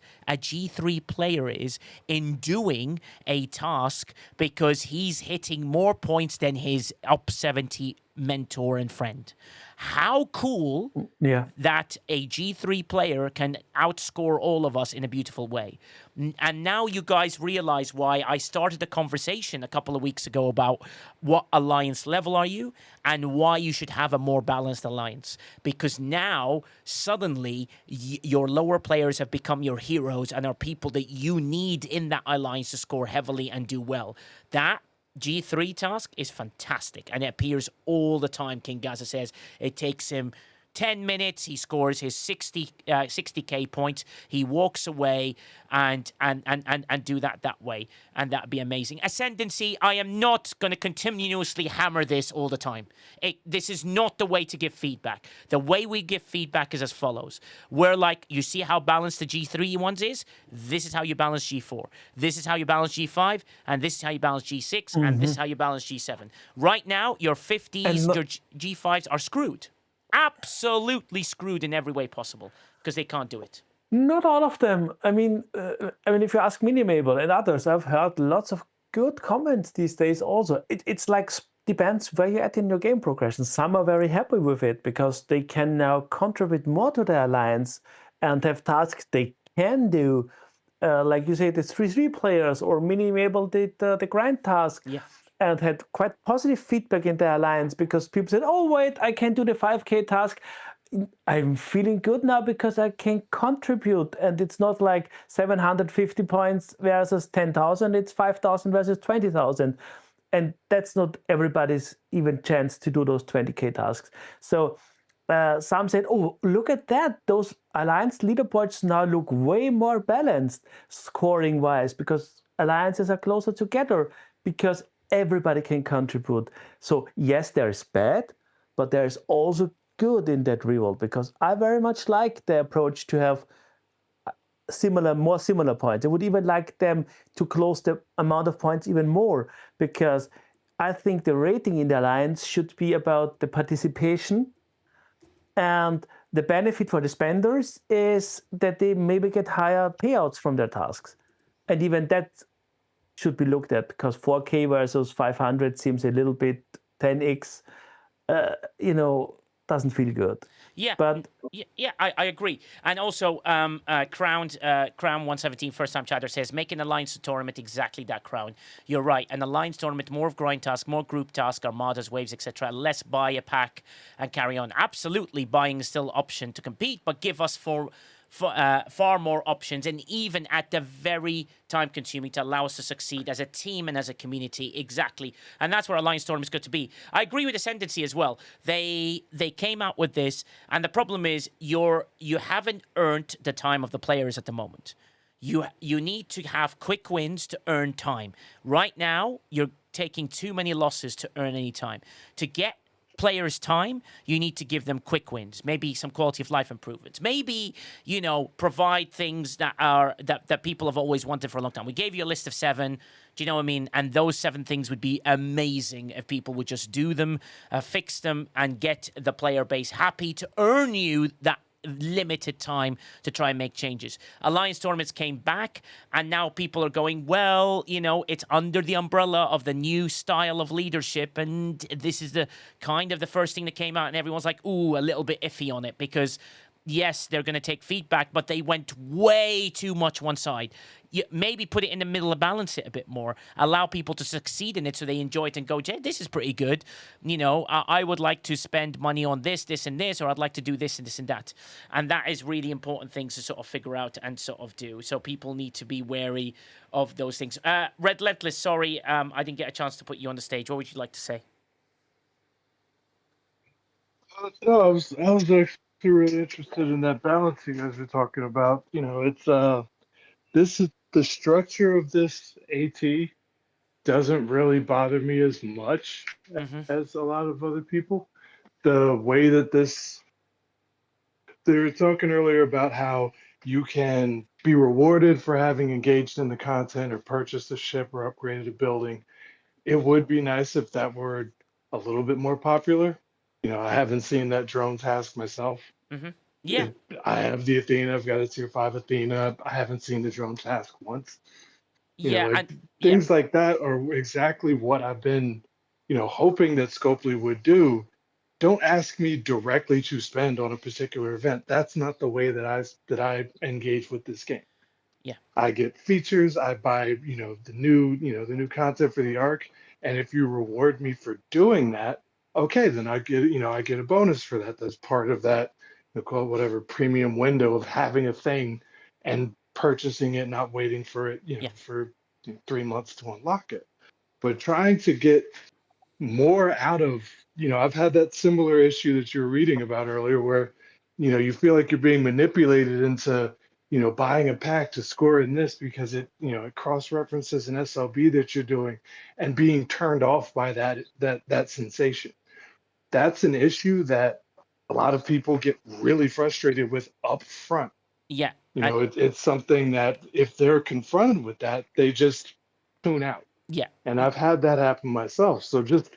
in doing a task because he's hitting more points than his up 70 mentor and friend. How cool that a G3 player can outscore all of us in a beautiful way. And now you guys realize why I started a conversation a couple of weeks ago about what alliance level are you and why you should have a more balanced alliance. Because now, suddenly, your lower players have become your heroes and are people that you need in that alliance to score heavily and do well. That G3 task is fantastic and it appears all the time. King Gaza says it takes him 10 minutes, he scores his 60k points, he walks away and do that way, and that'd be amazing. Ascendancy, I am not going to continuously hammer this all the time. This is not the way to give feedback. The way we give feedback is as follows. We're like, you see how balanced the G3 ones is? This is how you balance G4. This is how you balance G5, and this is how you balance G6, and this is how you balance G7. Right now, your 50s, your G5s are screwed. Absolutely screwed in every way possible because they can't do it. Not all of them. I mean, if you ask Minimable and others, I've heard lots of good comments these days. Also, it's like depends where you're at in your game progression. Some are very happy with it because they can now contribute more to their alliance and have tasks they can do. Like you say, the 3-3 players or Minimable did the grind task. Yeah. And had quite positive feedback in their alliance because people said, oh, wait, I can do the 5K task. I'm feeling good now because I can contribute. And it's not like 750 points versus 10,000. It's 5,000 versus 20,000. And that's not everybody's even chance to do those 20K tasks. So some said, oh, look at that. Those alliance leaderboards now look way more balanced scoring-wise because alliances are closer together because everybody can contribute. So yes, there is bad, but there is also good in that reroll because I very much like the approach to have more similar points. I would even like them to close the amount of points even more because I think the rating in the alliance should be about the participation, and the benefit for the spenders is that they maybe get higher payouts from their tasks. And even that should be looked at because 4K versus 500 seems a little bit 10x. You know, doesn't feel good. Yeah, But I agree. And also, Crown 117 first time chatter says, make an alliance tournament exactly that, Crown. You're right. An alliance tournament, more of grind task, more group task, armadas, waves, etc. Less buy a pack and carry on. Absolutely, buying is still an option to compete, but give us far more options, and even at the very time consuming to allow us to succeed as a team and as a community. Exactly. And that's where Alliance Tournament is good to be. I agree with Ascendancy as well. They came out with this, and the problem is you haven't earned the time of the players at the moment. You need to have quick wins to earn time. Right now, you're taking too many losses to earn any time. To get players time, you need to give them quick wins, maybe some quality of life improvements, maybe, provide things that people have always wanted for a long time. We gave you a list of 7, do you know what I mean? And those 7 things would be amazing if people would just do them, fix them, and get the player base happy to earn you that limited time to try and make changes. Alliance tournaments came back, and now people are going, well, it's under the umbrella of the new style of leadership, and this is the first thing that came out, and everyone's like, ooh, a little bit iffy on it, because yes, they're going to take feedback, but they went way too much one side. Maybe put it in the middle and balance it a bit more. Allow people to succeed in it so they enjoy it and go, this is pretty good. I would like to spend money on this, and this, or I'd like to do this and this and that. And that is really important things to sort of figure out and sort of do. So people need to be wary of those things. Redlentless, sorry, I didn't get a chance to put you on the stage. What would you like to say? No, I was actually really interested in that balance you guys were talking about. This is the structure of this AT doesn't really bother me as much as a lot of other people. The way that they were talking earlier about how you can be rewarded for having engaged in the content or purchased a ship or upgraded a building. It would be nice if that were a little bit more popular. I haven't seen that drone task myself. Yeah. I have the Athena. I've got a tier 5 Athena. I haven't seen the drone task once. Things like that are exactly what I've been, hoping that Scopely would do. Don't ask me directly to spend on a particular event. That's not the way that I engage with this game. Yeah. I get features. I buy, the new content for the arc. And if you reward me for doing that, okay, then I get a bonus for that. That's part of that, call it whatever, premium window of having a thing and purchasing it, not waiting for it, for 3 months to unlock it. But trying to get more out of, I've had that similar issue that you were reading about earlier where, you feel like you're being manipulated into, buying a pack to score in this because it cross-references an SLB that you're doing and being turned off by that sensation. That's an issue that a lot of people get really frustrated with up front. Yeah. It's something that if they're confronted with that, they just tune out. Yeah. And I've had that happen myself. So just,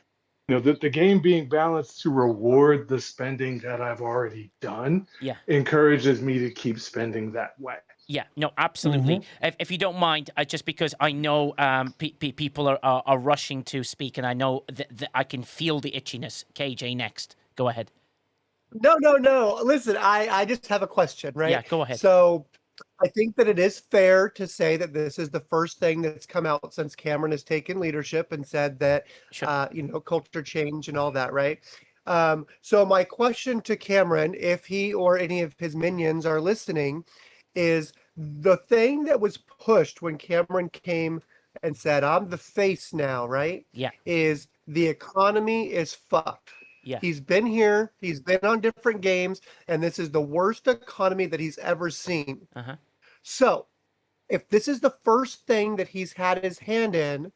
the game being balanced to reward the spending that I've already done encourages me to keep spending that way. Yeah, no, absolutely. If you don't mind, just because I know people are rushing to speak, and I know that I can feel the itchiness. KJ, next. Go ahead. No. Listen, I just have a question, right? Yeah, go ahead. So I think that it is fair to say that this is the first thing that's come out since Cameron has taken leadership and said that, culture change and all that, right? So my question to Cameron, if he or any of his minions are listening, is the thing that was pushed when Cameron came and said, I'm the face now, right? Yeah. Is the economy is fucked. Yeah. He's been here. He's been on different games, and this is the worst economy that he's ever seen. So if this is the first thing that he's had his hand in,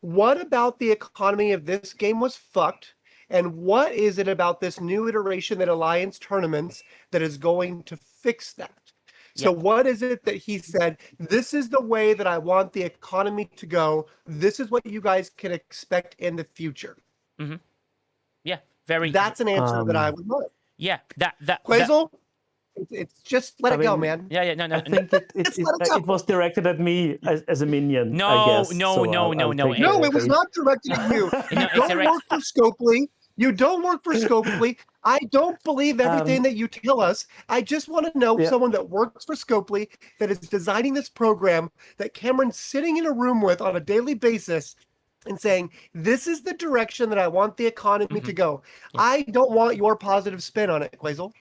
what about the economy of this game was fucked? And what is it about this new iteration that Alliance Tournaments that is going to fix that? So what is it that he said, this is the way that I want the economy to go. This is what you guys can expect in the future. Yeah, very. That's an answer that I would want. Yeah, that Quazel, it's just let it go, man. Yeah, no. I think it was directed at me as a minion. No, I guess. no. No, it was not directed at you. You don't work for Scopely. You don't work for Scopely. I don't believe everything that you tell us. I just want to know someone that works for Scopely, that is designing this program, that Cameron's sitting in a room with on a daily basis and saying, this is the direction that I want the economy to go. I don't want your positive spin on it, Quazel.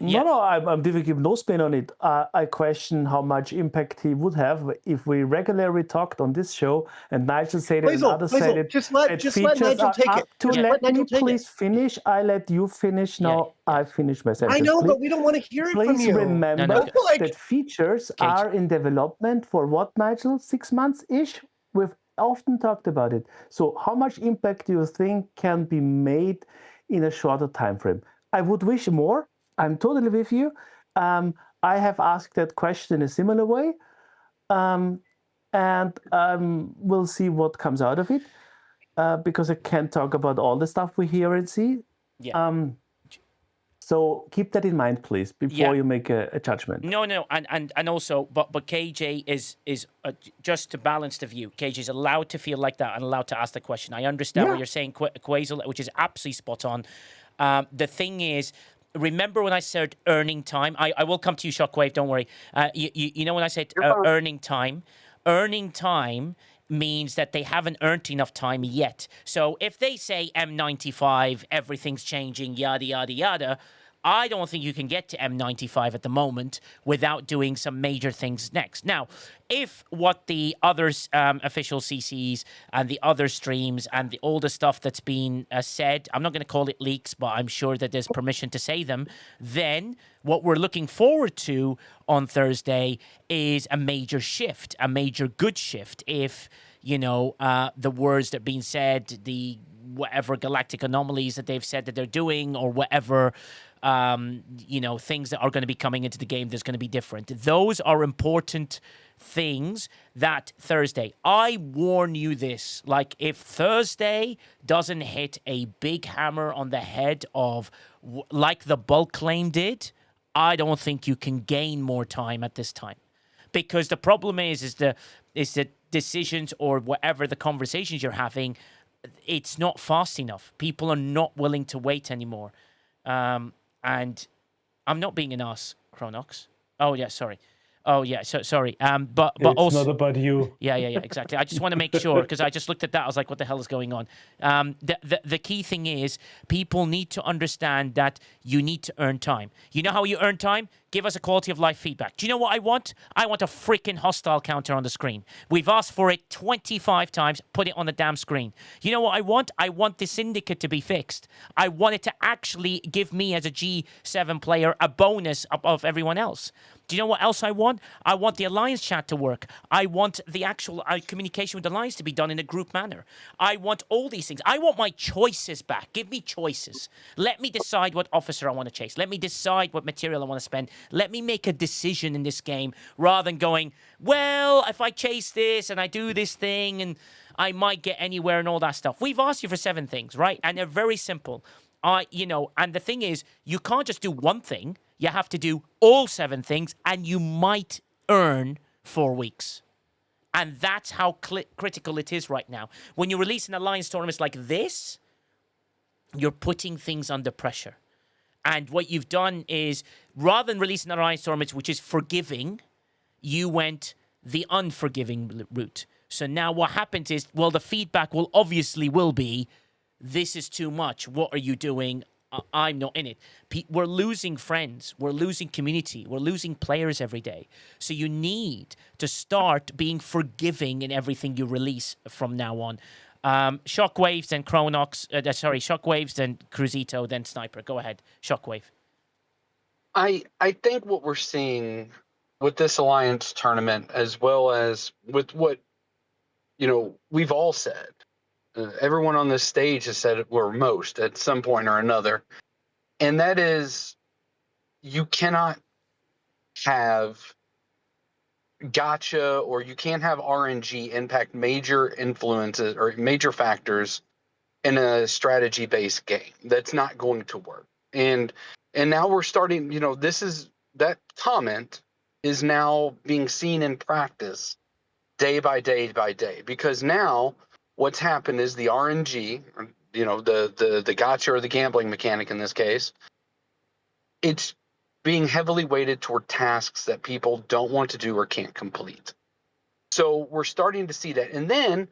No, I'm giving no spin on it. I question how much impact he would have if we regularly talked on this show and Nigel said it and others said it. Just let Nigel take it. Let me please finish. I let you finish. Now I finish my sentence. I know, but we don't want to hear it from you. Please remember that features are in development for what, Nigel? 6 months-ish? We've often talked about it. So how much impact do you think can be made in a shorter time frame? I would wish more. I'm totally with you. I have asked that question in a similar way, and we'll see what comes out of it, because I can't talk about all the stuff we hear and see. So keep that in mind, please, before you make a judgment. No, and also, but KJ is just to balance the view. KJ is allowed to feel like that and allowed to ask the question. I understand what you're saying, Quazel, which is absolutely spot on. The thing is, remember when I said earning time? I will come to you, Shockwave, don't worry. You know when I said earning time? Earning time means that they haven't earned enough time yet. So if they say M95, everything's changing, yada, yada, yada, I don't think you can get to M95 at the moment without doing some major things next. Now, if what the other official CCs and the other streams and all the stuff that's been said, I'm not going to call it leaks, but I'm sure that there's permission to say them, then what we're looking forward to on Thursday is a major shift, a major good shift. If, the words that have been said, the whatever galactic anomalies that they've said that they're doing, or whatever, things that are going to be coming into the game, there's going to be different. Those are important things that Thursday. I warn you this, like if Thursday doesn't hit a big hammer on the head of like the bulk claim did, I don't think you can gain more time at this time. Because the problem is the decisions or whatever the conversations you're having, it's not fast enough. People are not willing to wait anymore. And I'm not being an ass, Chronox. Oh, yeah, sorry. Oh, yeah, sorry. But it's also, not about you. Yeah, exactly. I just want to make sure, because I just looked at that. I was like, what the hell is going on? The key thing is people need to understand that you need to earn time. You know how you earn time? Give us a quality of life feedback. Do you know what I want? I want a freaking hostile counter on the screen. We've asked for it 25 times. Put it on the damn screen. You know what I want? I want the syndicate to be fixed. I want it to actually give me, as a G7 player, a bonus above everyone else. Do you know what else I want? I want the Alliance chat to work. I want the actual communication with the Alliance to be done in a group manner. I want all these things. I want my choices back. Give me choices. Let me decide what officer I want to chase. Let me decide what material I want to spend. Let me make a decision in this game rather than going, well, if I chase this and I do this thing and I might get anywhere and all that stuff. We've asked you for 7 things, right? And they're very simple. And the thing is, you can't just do one thing. You have to do all 7 things, and you might earn 4 weeks. And that's how critical it is right now. When you release an Alliance tournament like this, you're putting things under pressure. And what you've done is, rather than releasing an Alliance tournament, which is forgiving, you went the unforgiving route. So now what happens is, well, the feedback will be, this is too much. What are you doing? I'm not in it. We're losing friends. We're losing community. We're losing players every day. So you need to start being forgiving in everything you release from now on. Shockwaves, then Chronox. Shockwaves, then Cruzito, then Sniper. Go ahead, Shockwave. I think what we're seeing with this Alliance tournament, as well as with what we've all said. Everyone on this stage has said it, or most at some point or another, and that is, you cannot have gotcha, or you can't have RNG impact major influences or major factors in a strategy-based game. That's not going to work. And now we're starting, that comment is now being seen in practice day by day by day, because now what's happened is the RNG, the gotcha or the gambling mechanic in this case, it's being heavily weighted toward tasks that people don't want to do or can't complete. So we're starting to see that. And then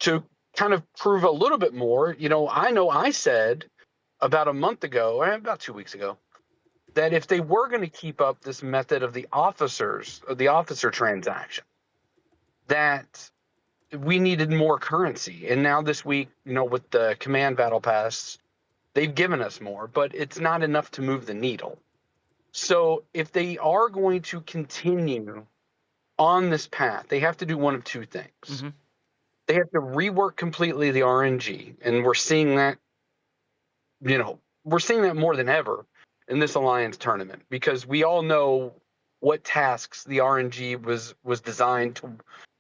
to kind of prove a little bit more, I know I said about a month ago, or about 2 weeks ago, that if they were going to keep up this method of the officer transaction, that we needed more currency. And now this week, with the command battle pass, they've given us more, but it's not enough to move the needle. So if they are going to continue on this path, they have to do one of two things. Mm-hmm. They have to rework completely the RNG, and we're seeing that, more than ever in this Alliance tournament, because we all know what tasks the RNG was designed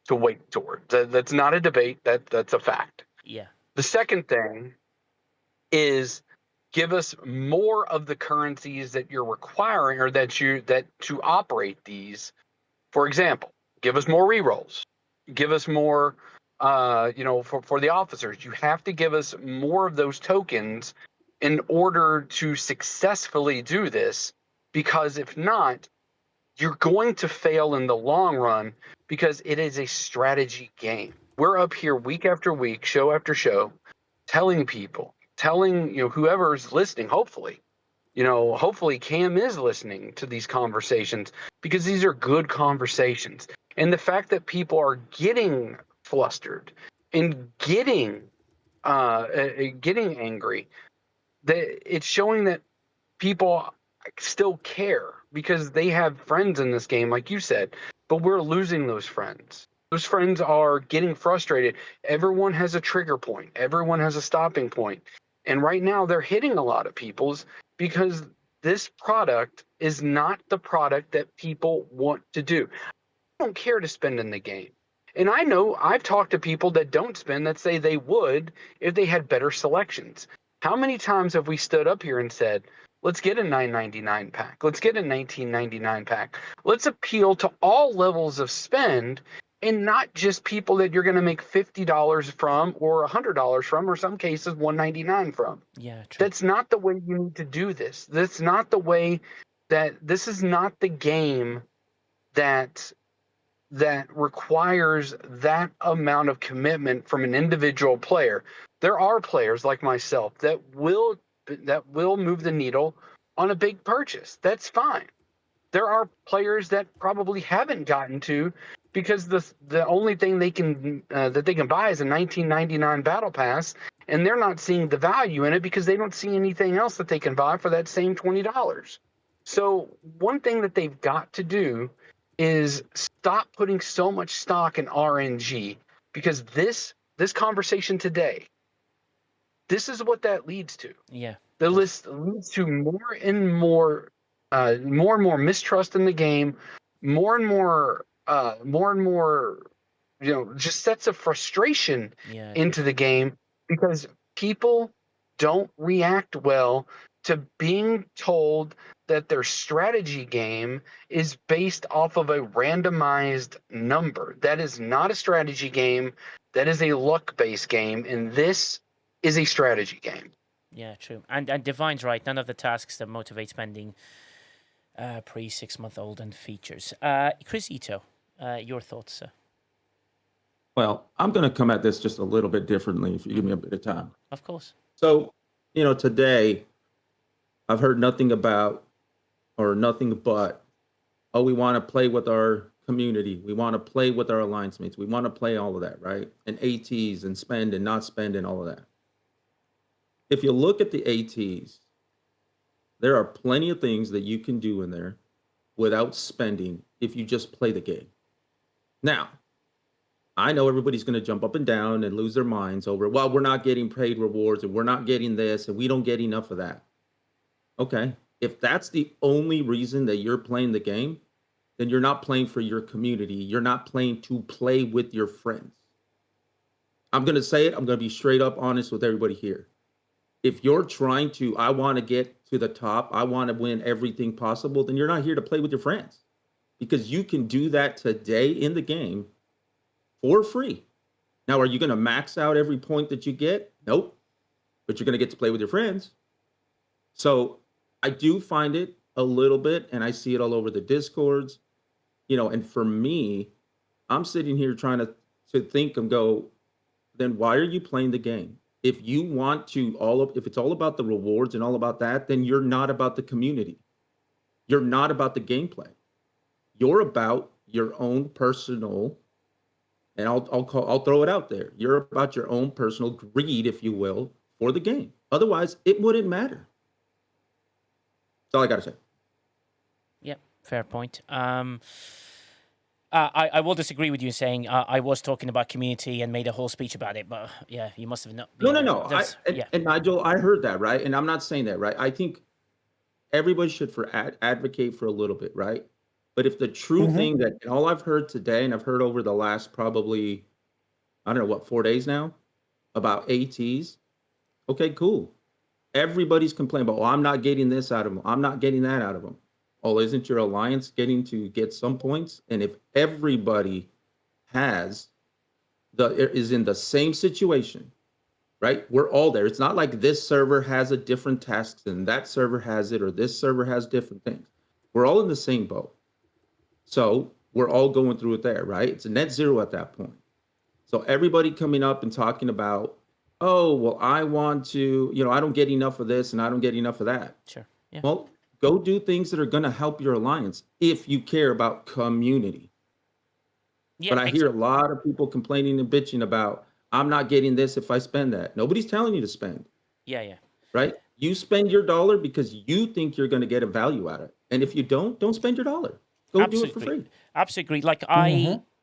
to weight toward. That's not a debate. That's a fact. Yeah. The second thing is give us more of the currencies that you're requiring, or that to operate these. For example, give us more rerolls. Give us more, for the officers. You have to give us more of those tokens in order to successfully do this, because if not, you're going to fail in the long run, because it is a strategy game. We're up here week after week, show after show, telling whoever's listening, hopefully Cam is listening to these conversations, because these are good conversations. And the fact that people are getting flustered and getting angry, that it's showing that people still care, because they have friends in this game, like you said, but we're losing those friends. Those friends are getting frustrated. Everyone has a trigger point. Everyone has a stopping point. And right now they're hitting a lot of people's, because this product is not the product that people want to do. I don't care to spend in the game. And I know I've talked to people that don't spend, that say they would if they had better selections. How many times have we stood up here and said, let's get a $9.99 pack. Let's get a $19.99 pack. Let's appeal to all levels of spend, and not just people that you're going to make $50 from, or $100 from, or some cases $199 from. Yeah, true. That's not the way you need to do this. That's not the way this is not the game that requires that amount of commitment from an individual player. There are players like myself that will move the needle on a big purchase. That's fine. There are players that probably haven't gotten to, because the only thing they can that they can buy is a $19.99 battle pass, and they're not seeing the value in it because they don't see anything else that they can buy for that same $20. So one thing that they've got to do is stop putting so much stock in RNG, because this conversation today, this is what that leads to. Yeah. The list leads to more and more mistrust in the game, more and more, just sets of frustration into the game, because people don't react well to being told that their strategy game is based off of a randomized number. That is not a strategy game. That is a luck-based game, and this is a strategy game. Yeah, true. And Divine's right. None of the tasks that motivate spending pre-6-month-old and features. Chris Ito, your thoughts, sir? Well, I'm going to come at this just a little bit differently if you give me a bit of time. Of course. So, today I've heard nothing but, oh, we want to play with our community. We want to play with our alliance mates. We want to play all of that, right? And ATs and spend and not spend and all of that. If you look at the ATs, there are plenty of things that you can do in there without spending if you just play the game. Now, I know everybody's going to jump up and down and lose their minds over, well, we're not getting paid rewards and we're not getting this and we don't get enough of that. Okay, if that's the only reason that you're playing the game, then you're not playing for your community. You're not playing to play with your friends. I'm going to say it. I'm going to be straight up honest with everybody here. If you're trying to, I want to get to the top, I want to win everything possible, then you're not here to play with your friends, because you can do that today in the game for free. Now, are you going to max out every point that you get? Nope. but you're going to get to play with your friends. So I do find it a little bit, and I see it all over the Discords, and for me, I'm sitting here trying to think and go, then why are you playing the game? If you want to if it's all about the rewards and all about that, then you're not about the community. You're not about the gameplay. You're about your own personal, and I'll throw it out there. You're about your own personal greed, if you will, for the game. Otherwise, it wouldn't matter. That's all I got to say. Yep, fair point. I will disagree with you saying I was talking about community and made a whole speech about it, but yeah, you must have not. No. And Nigel, I heard that, right? And I'm not saying that, right? I think everybody should advocate for a little bit, right? But if the true thing that, and all I've heard today, and I've heard over the last probably, I don't know, 4 days now, about ATs, okay, cool. Everybody's complaining about, I'm not getting this out of them. I'm not getting that out of them. Oh, isn't your alliance getting to get some points? And if everybody is in the same situation, right? We're all there. It's not like this server has a different tasks and that server has it, or this server has different things. We're all in the same boat. So we're all going through it there, right? It's a net zero at that point. So everybody coming up and talking about, oh, well, I want to, I don't get enough of this and I don't get enough of that. Sure. Yeah. Well, go do things that are going to help your alliance if you care about community. Yeah, but I hear a lot of people complaining and bitching about, I'm not getting this if I spend that. Nobody's telling you to spend. Yeah. Right? You spend your dollar because you think you're going to get a value out of it. And if you don't spend your dollar. Go do it for free. Absolutely. Like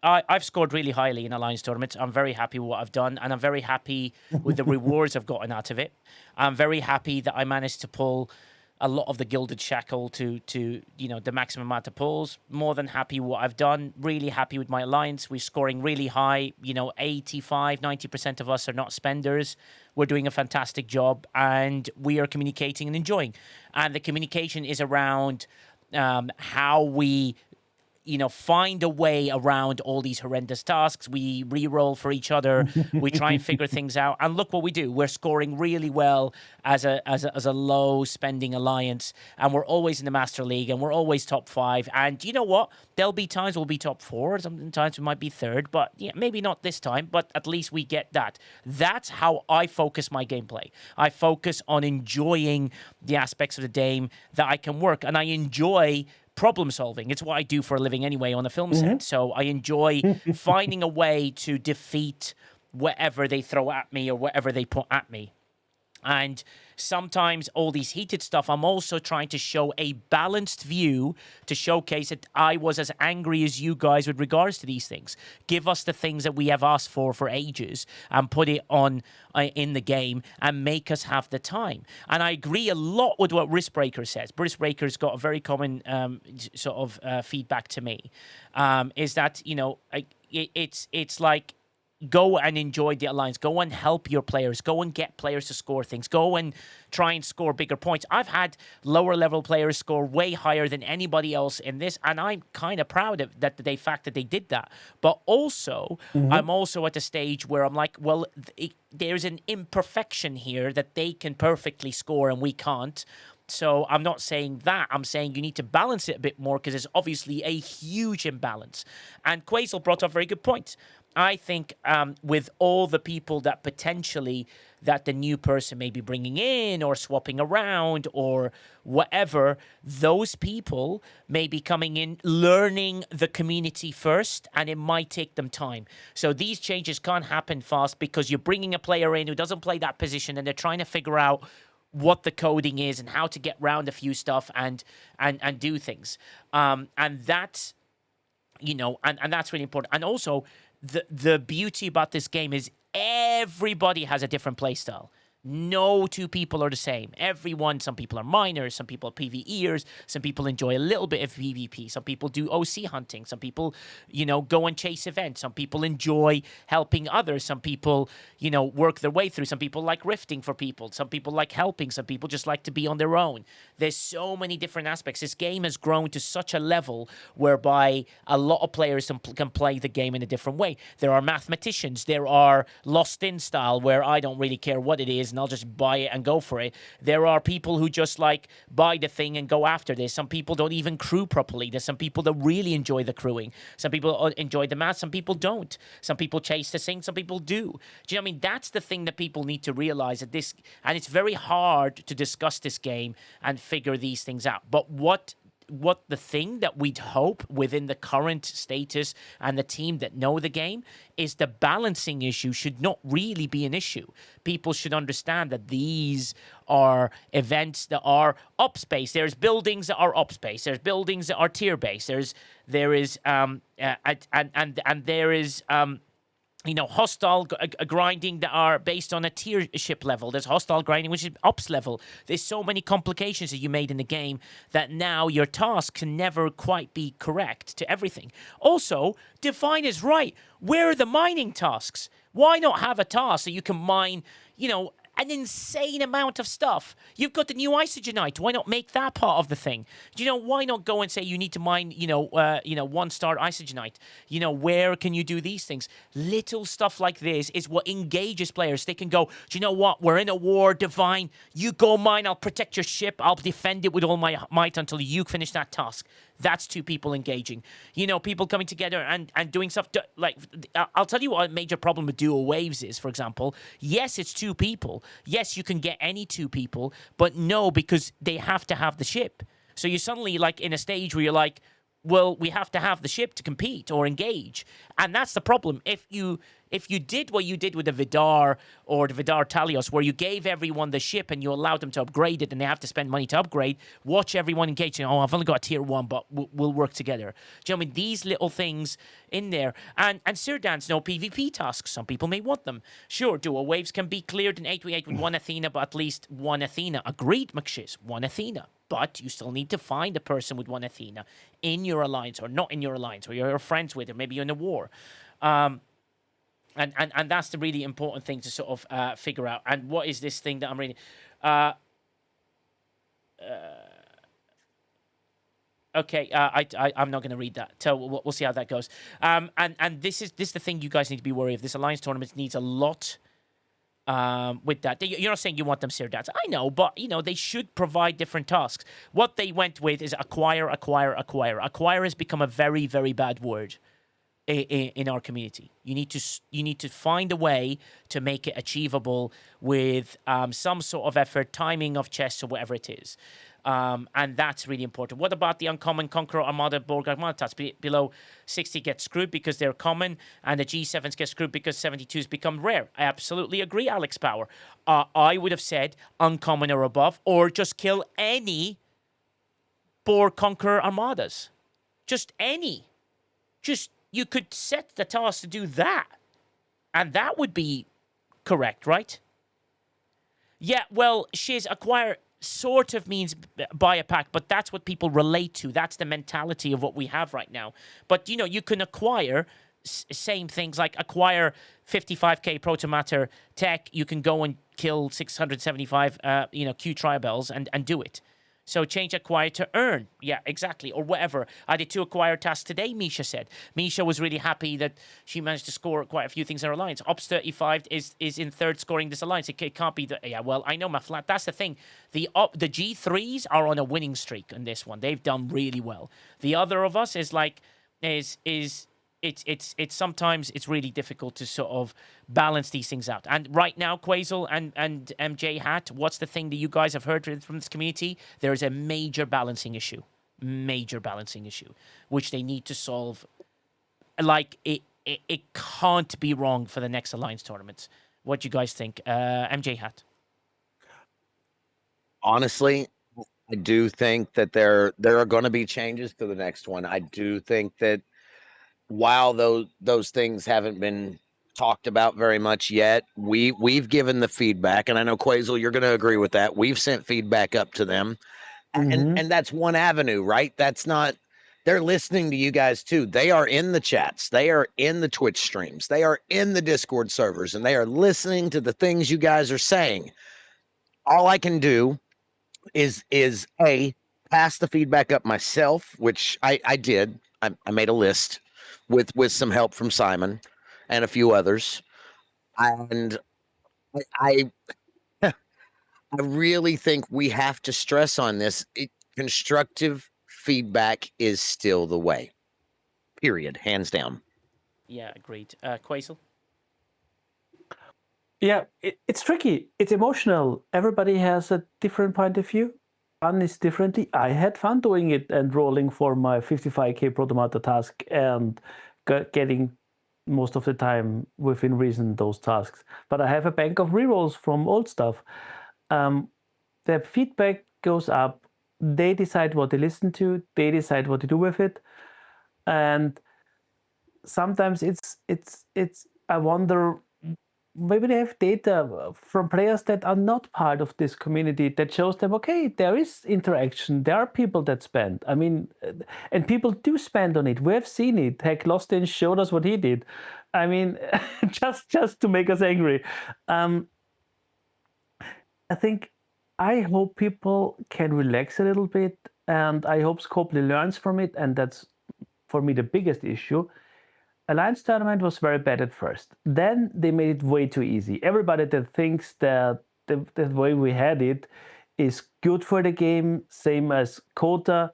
I've scored really highly in Alliance tournaments. I'm very happy with what I've done, and I'm very happy with the rewards I've gotten out of it. I'm very happy that I managed to pull a lot of the Gilded Shackle to the maximum amount of pulls. More than happy with what I've done. Really happy with my Alliance. We're scoring really high. 85, 90% of us are not spenders. We're doing a fantastic job, and we are communicating and enjoying. And the communication is around how we find a way around all these horrendous tasks. We re-roll for each other. We try and figure things out. And look what we do. We're scoring really well as a low spending alliance. And we're always in the Master League, and we're always top 5. And you know what? There'll be times we'll be top 4. Sometimes we might be 3rd, but yeah, maybe not this time, but at least we get that. That's how I focus my gameplay. I focus on enjoying the aspects of the game that I can work. And I enjoy problem solving. It's what I do for a living anyway on a film set. So I enjoy finding a way to defeat whatever they throw at me or whatever they put at me. And sometimes all these heated stuff, I'm also trying to show a balanced view to showcase that I was as angry as you guys with regards to these things. Give us the things that we have asked for ages and put it on in the game and make us have the time. And I agree a lot with what Riskbreaker says. Riskbreaker's got a very common sort of feedback to me, is that, it's like, go and enjoy the alliance. Go and help your players. Go and get players to score things. Go and try and score bigger points. I've had lower level players score way higher than anybody else in this, and I'm kind of proud of that. The fact that they did that. But also, I'm also at a stage where I'm like, well, there's an imperfection here that they can perfectly score and we can't. So I'm not saying that. I'm saying you need to balance it a bit more because there's obviously a huge imbalance. And Quasel brought up a very good point. I think with all the people that potentially that the new person may be bringing in or swapping around or whatever, those people may be coming in, learning the community first, and it might take them time. So these changes can't happen fast because you're bringing a player in who doesn't play that position and they're trying to figure out what the coding is and how to get around a few stuff and do things. And that's, and that's really important. And also, the beauty about this game is everybody has a different play style. No two people are the same. Some people are miners, some people are PvEers, some people enjoy a little bit of PvP, some people do OC hunting, some people, go and chase events, some people enjoy helping others, some people, work their way through, some people like rifting for people, some people like helping, some people just like to be on their own. There's so many different aspects. This game has grown to such a level whereby a lot of players can play the game in a different way. There are mathematicians, there are Lost In style, where I don't really care what it is, and I'll just buy it and go for it. There are people who just like buy the thing and go after this. Some people don't even crew properly. There's some people that really enjoy the crewing. Some people enjoy the math. Some people don't. Some people chase the thing. Some people do. Do you know what I mean? That's the thing that people need to realize, that this, and it's very hard to discuss this game and figure these things out. But what the thing that we'd hope within the current status and the team that know the game is the balancing issue should not really be an issue. People should understand that these are events that are up space. There's buildings that are up space. There's buildings that are tier based. There is hostile grinding that are based on a tier ship level. There's hostile grinding, which is ops level. There's so many complications that you made in the game that now your task can never quite be correct to everything. Also, Define is right. Where are the mining tasks? Why not have a task so you can mine, an insane amount of stuff? You've got the new isogenite. Why not make that part of the thing? Why not go and say you need to mine, 1-star isogenite? Where can you do these things? Little stuff like this is what engages players. They can go, do you know what? We're in a war, Divine. You go mine. I'll protect your ship. I'll defend it with all my might until you finish that task. That's two people engaging. People coming together and doing stuff. Like, I'll tell you what a major problem with dual waves is, for example. Yes, it's two people. Yes, you can get any two people, but no, because they have to have the ship. So you're suddenly like in a stage where you're like, well, we have to have the ship to compete or engage. And that's the problem. If you did what you did with the Vidar or the Vidar Talios, where you gave everyone the ship and you allowed them to upgrade it and they have to spend money to upgrade, watch everyone engage. I've only got a tier 1, but we'll work together. Do you know what I mean? These little things in there. And Sirdan's no PvP tasks. Some people may want them. Sure, dual waves can be cleared in 8v8 with one Athena, but at least one Athena. Agreed, McShiz, one Athena. But you still need to find a person with one Athena in your alliance or not in your alliance, or you're friends with, or maybe you're in a war. And that's the really important thing to sort of figure out. And what is this thing that I'm reading? Okay, I'm not going to read that. So we'll see how that goes. And this is the thing you guys need to be worried of. This alliance tournament needs a lot. With that, you're not saying you want them Sirdats. I know, but they should provide different tasks. What they went with is acquire. Acquire has become a very, very bad word in our community. You need to find a way to make it achievable with some sort of effort, timing of chests or whatever it is. And that's really important. What about the uncommon Conqueror Armada Borg Armada tasks? Below 60 get screwed because they're common, and the G7s get screwed because 72s become rare. I absolutely agree, Alex Power. I would have said uncommon or above, or just kill any Borg Conqueror Armadas. Just any. You could set the task to do that, and that would be correct, right? Yeah, well, Shiz, acquire sort of means buy a pack, but that's what people relate to. That's the mentality of what we have right now. But, you can acquire same things, like acquire 55k Protomatter tech. You can go and kill 675, Q Tribels and do it. So change acquire to earn. Yeah, exactly. Or whatever. I did 2 acquire tasks today, Misha said. Misha was really happy that she managed to score quite a few things in her alliance. Ops 35 is in third scoring this alliance. It can't be yeah, well, I know my flat. That's the thing. The G3s are on a winning streak on this one. They've done really well. The other of us is like it's sometimes it's really difficult to sort of balance these things out. And right now, Quasel and MJ Hat, what's the thing that you guys have heard from this community? There is a major balancing issue, which they need to solve. Like it can't be wrong for the next Alliance tournament. What do you guys think, MJ Hat? Honestly, I do think that there are going to be changes to the next one. I do think that while those things haven't been talked about very much yet, we've given the feedback, and I know Quasel, you're going to agree with that. We've sent feedback up to them, and that's one avenue, right? That's not. They're listening to you guys too. They are in the chats, they are in the Twitch streams, they are in the Discord servers, and they are listening to the things you guys are saying. All I can do is pass the feedback up myself, which I did. I made a list with some help from Simon and a few others. And I I really think we have to stress on this. Constructive feedback is still the way. Period. Hands down. Yeah, agreed. Quasel? Yeah, it's tricky. It's emotional. Everybody has a different point of view. Fun is differently. I had fun doing it and rolling for my 55k Protomata task and getting most of the time within reason those tasks. But I have a bank of rerolls from old stuff. The feedback goes up. They decide what they listen to. They decide what to do with it. And sometimes it's I wonder, maybe they have data from players that are not part of this community that shows them, okay, there is interaction, there are people that spend. I mean, and people do spend on it. We have seen it. Heck, Lostin showed us what he did. I mean, just to make us angry. I think, I hope people can relax a little bit, and I hope Scopely learns from it, and that's for me the biggest issue. Alliance tournament was very bad at first. Then they made it way too easy. Everybody that thinks that the way we had it is good for the game, same as Kota,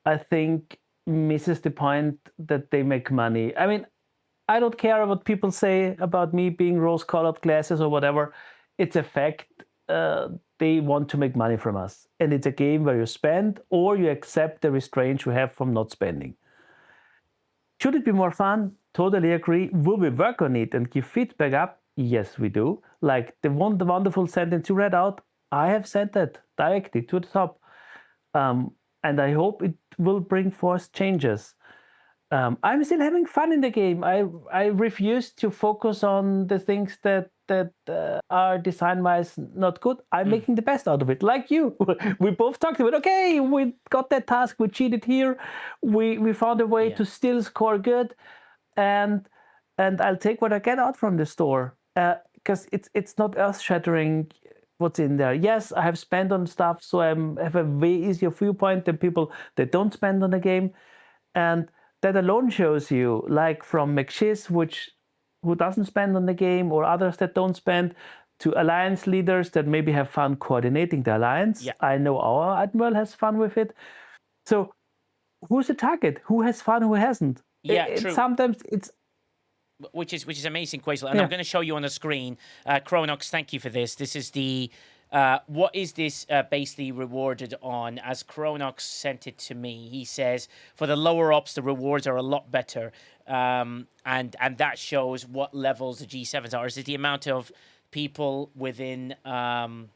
I think misses the point that they make money. I mean, I don't care what people say about me being rose-colored glasses or whatever. It's a fact. They want to make money from us. And it's a game where you spend or you accept the restraints you have from not spending. Should it be more fun? Totally agree. Will we work on it and give feedback up? Yes, we do. Like the wonderful sentence you read out, I have sent that directly to the top. And I hope it will bring forth changes. I'm still having fun in the game. I refuse to focus on the things that are design-wise not good. I'm making the best out of it, like you. We both talked about, okay, we got that task, we cheated here, we found a way to still score good, and I'll take what I get out from the store, because it's not earth-shattering what's in there. Yes, I have spent on stuff, so I have a way easier viewpoint than people that don't spend on the game, and that alone shows you, like from McShiz, who doesn't spend on the game, or others that don't spend, to alliance leaders that maybe have fun coordinating the alliance. Yeah. I know our admiral has fun with it. So who's the target? Who has fun? Who hasn't? Yeah, true. Sometimes it's which is amazing, Quasel. And I'm going to show you on the screen. Chronox, thank you for this. This is the what is this basically rewarded on? As Chronox sent it to me, he says for the lower ops the rewards are a lot better, and that shows what levels the G7s are. Is it the amount of people within there's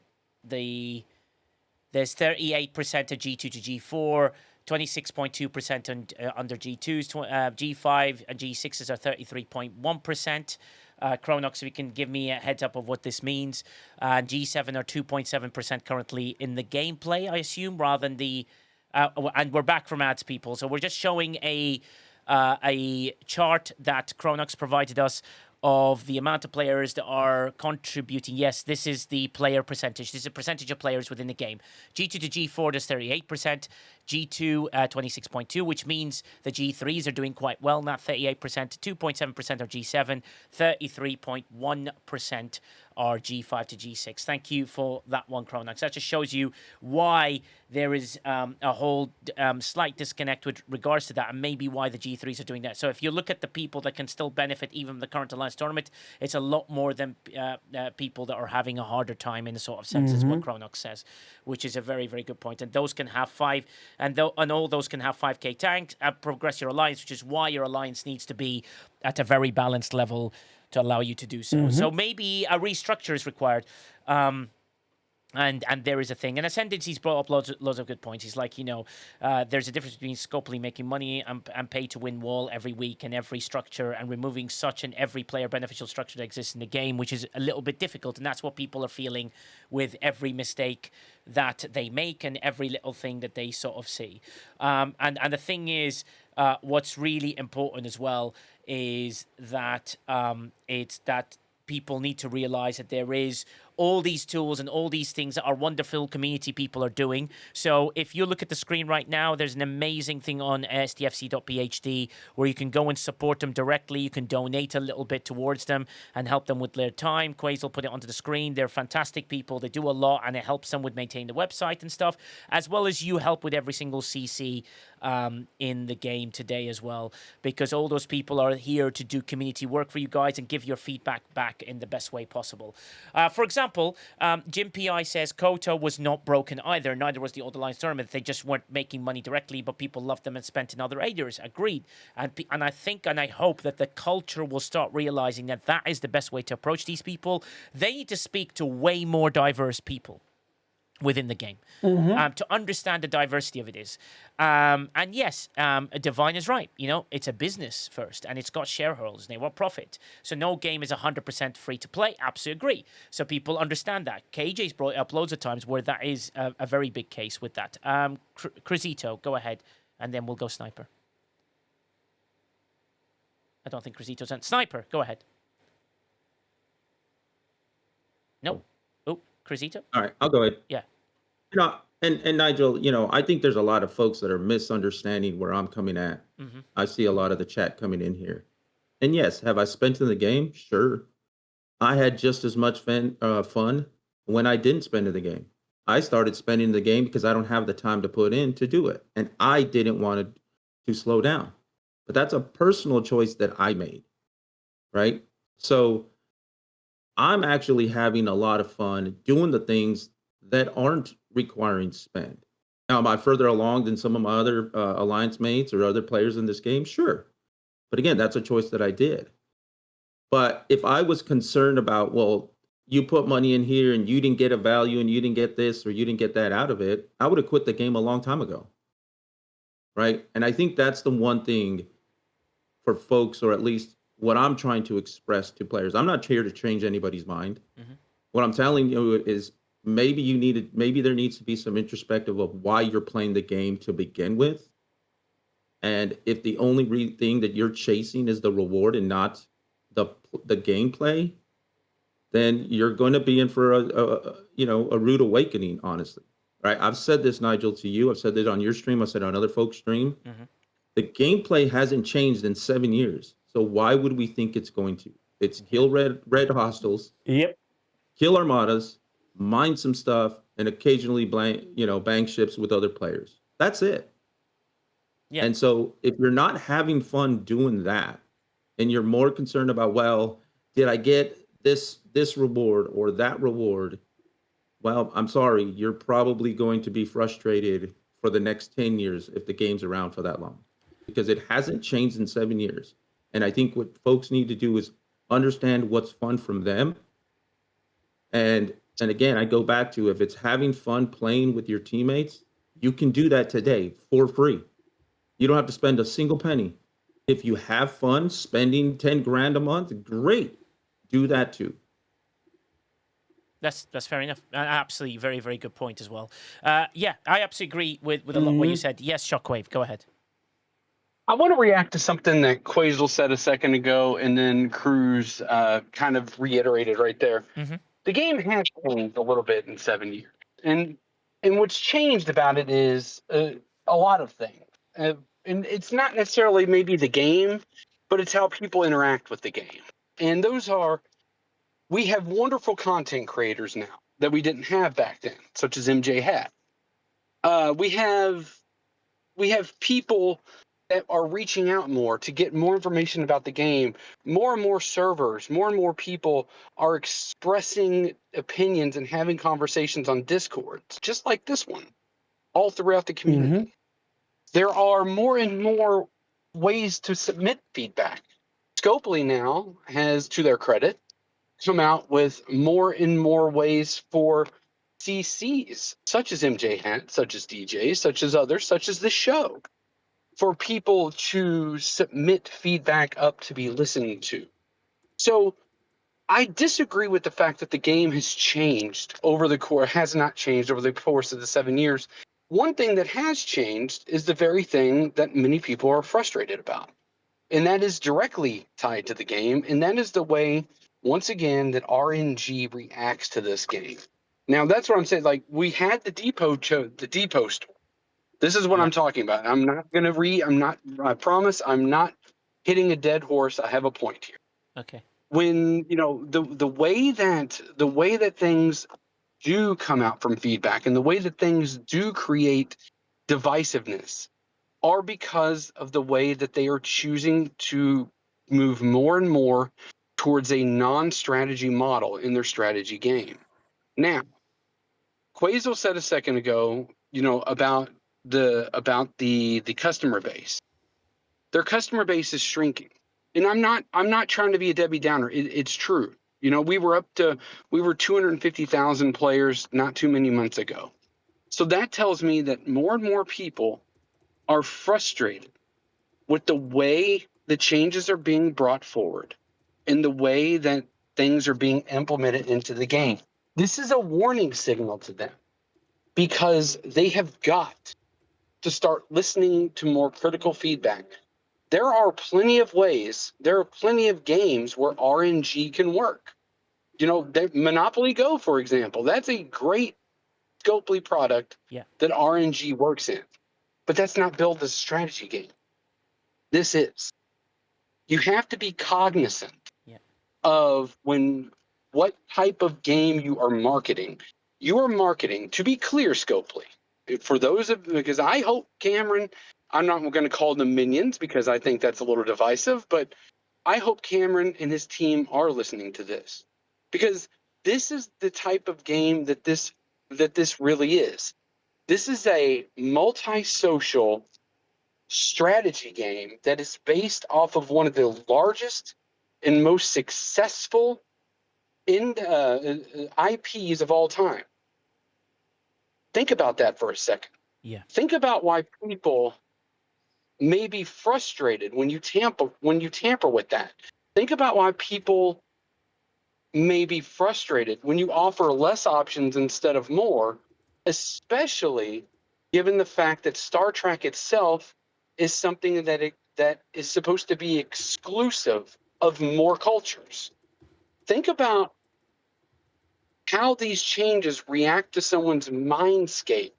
38% of G2 to G4. 26.2% under G2s, G5 and G6s are 33.1%. Chronox, if you can give me a heads up of what this means. G7 are 2.7% currently in the gameplay, I assume, rather than the... and we're back from ads, people. So we're just showing a chart that Chronox provided us of the amount of players that are contributing. Yes, this is the player percentage. This is a percentage of players within the game. G2 to G4, there's 38%. G2, 26.2%, which means the G3s are doing quite well, not 38%. 2.7% are G7. 33.1% are G5 to G6. Thank you for that one, Chronox. That just shows you why there is a whole slight disconnect with regards to that, and maybe why the G3s are doing that. So if you look at the people that can still benefit even from the current Alliance tournament, it's a lot more than people that are having a harder time in the sort of sense, is what Chronox says, which is a very, very good point. And those can have and all those can have 5k tanks and progress your alliance, which is why your alliance needs to be at a very balanced level to allow you to do so. So maybe a restructure is required. And there is a thing. And Ascendancy's brought up loads of good points. He's like, there's a difference between Scopely making money and pay to win wall every week and every structure, and removing such an every player beneficial structure that exists in the game, which is a little bit difficult. And that's what people are feeling with every mistake that they make and every little thing that they sort of see. And the thing is, what's really important as well is that it's that people need to realize that there is all these tools and all these things that our wonderful community people are doing. So if you look at the screen right now, there's an amazing thing on stfc.phd where you can go and support them directly. You can donate a little bit towards them and help them with their time. Quays will put it onto the screen. They're fantastic people. They do a lot, and it helps them with maintaining the website and stuff, as well as you help with every single CC in the game today as well, because all those people are here to do community work for you guys and give your feedback back in the best way possible. For example, Jim P.I. says Koto was not broken either. Neither was the Old Alliance tournament. They just weren't making money directly, but people loved them and spent in other areas. Agreed. And I think and I hope that the culture will start realizing that that is the best way to approach these people. They need to speak to way more diverse people within the game to understand the diversity of it is. And yes, Divine is right. You know, it's a business first, and it's got shareholders, and they want profit. So no game is 100% free to play. Absolutely agree. So people understand that. KJ's brought up loads of times where that is a very big case with that. Crisito, go ahead, and then we'll go Sniper. I don't think Crisito's on. Sniper, go ahead. No. Oh, Crisito? All right, I'll go ahead. Yeah. You know, and Nigel, you know, I think there's a lot of folks that are misunderstanding where I'm coming at. I see a lot of the chat coming in here. And yes, have I spent in the game? Sure. I had just as much fun when I didn't spend in the game. I started spending in the game because I don't have the time to put in to do it. And I didn't want to slow down. But that's a personal choice that I made, right? So I'm actually having a lot of fun doing the things that aren't requiring spend. Now, am I further along than some of my other alliance mates or other players in this game? Sure. But again, that's a choice that I did. But if I was concerned about, well, you put money in here and you didn't get a value and you didn't get this or you didn't get that out of it, I would have quit the game a long time ago. Right? And I think that's the one thing for folks, or at least what I'm trying to express to players. I'm not here to change anybody's mind. What I'm telling you is maybe there needs to be some introspective of why you're playing the game to begin with. And if the only thing that you're chasing is the reward and not the gameplay, then you're going to be in for a rude awakening, honestly. Right? I've said this, Nigel, to you. I've said it on your stream. I've said it on other folks' stream. The gameplay hasn't changed in 7 years. So why would we think it's going to? It's kill red hostiles. Yep. Kill armadas, mine some stuff, and occasionally bang ships with other players. That's it. Yeah. And so if you're not having fun doing that, and you're more concerned about, well, did I get this reward or that reward? Well, I'm sorry, you're probably going to be frustrated for the next 10 years if the game's around for that long, because it hasn't changed in 7 years. And I think what folks need to do is understand what's fun from them. And again, I go back to, if it's having fun playing with your teammates, you can do that today for free. You don't have to spend a single penny. If you have fun spending 10 grand a month, great. Do that too. That's fair enough. Absolutely, very, very good point as well. Yeah, I absolutely agree with a lot of what you said. Yes, Shockwave, go ahead. I want to react to something that Quazel said a second ago, and then Cruz kind of reiterated right there. The game has changed a little bit in 7 years, and what's changed about it is a lot of things. And it's not necessarily maybe the game, but it's how people interact with the game. And those are, we have wonderful content creators now that we didn't have back then, such as MJ had. We have people that are reaching out more to get more information about the game. More and more servers, more and more people are expressing opinions and having conversations on Discords, just like this one, all throughout the community. There are more and more ways to submit feedback. Scopely now has, to their credit, come out with more and more ways for CCs, such as MJ Hat, such as DJs, such as others, such as the show, for people to submit feedback up to be listened to. So I disagree with the fact that the game has changed over the course, has not changed over the course of the 7 years. One thing that has changed is the very thing that many people are frustrated about. And that is directly tied to the game. And that is the way once again, that RNG reacts to this game. Now, that's what I'm saying. Like, we had the depot store. This is what I'm talking about. I'm not going to I promise I'm not hitting a dead horse. I have a point here. Okay. When, the way that things do come out from feedback and the way that things do create divisiveness are because of the way that they are choosing to move more and more towards a non-strategy model in their strategy game. Now, Quasel said a second ago, about the customer base. Their customer base is shrinking. And I'm not trying to be a Debbie Downer. It's true. We were 250,000 players not too many months ago. So that tells me that more and more people are frustrated with the way the changes are being brought forward and the way that things are being implemented into the game. This is a warning signal to them because they have got to start listening to more critical feedback. There are plenty of ways, there are plenty of games where RNG can work. Monopoly Go, for example, that's a great Scopely product that RNG works in. But that's not built as a strategy game. This is. You have to be cognizant of what type of game you are marketing. You are marketing, to be clear, Scopely. Because I hope Cameron, I'm not going to call them minions because I think that's a little divisive, but I hope Cameron and his team are listening to this. Because this is the type of game that this really is. This is a multi-social strategy game that is based off of one of the largest and most successful IPs of all time. Think about that for a second. Yeah. Think about why people may be frustrated when you tamper with that. Think about why people may be frustrated when you offer less options instead of more, especially given the fact that Star Trek itself is something that is supposed to be exclusive of more cultures. Think about how these changes react to someone's mindscape.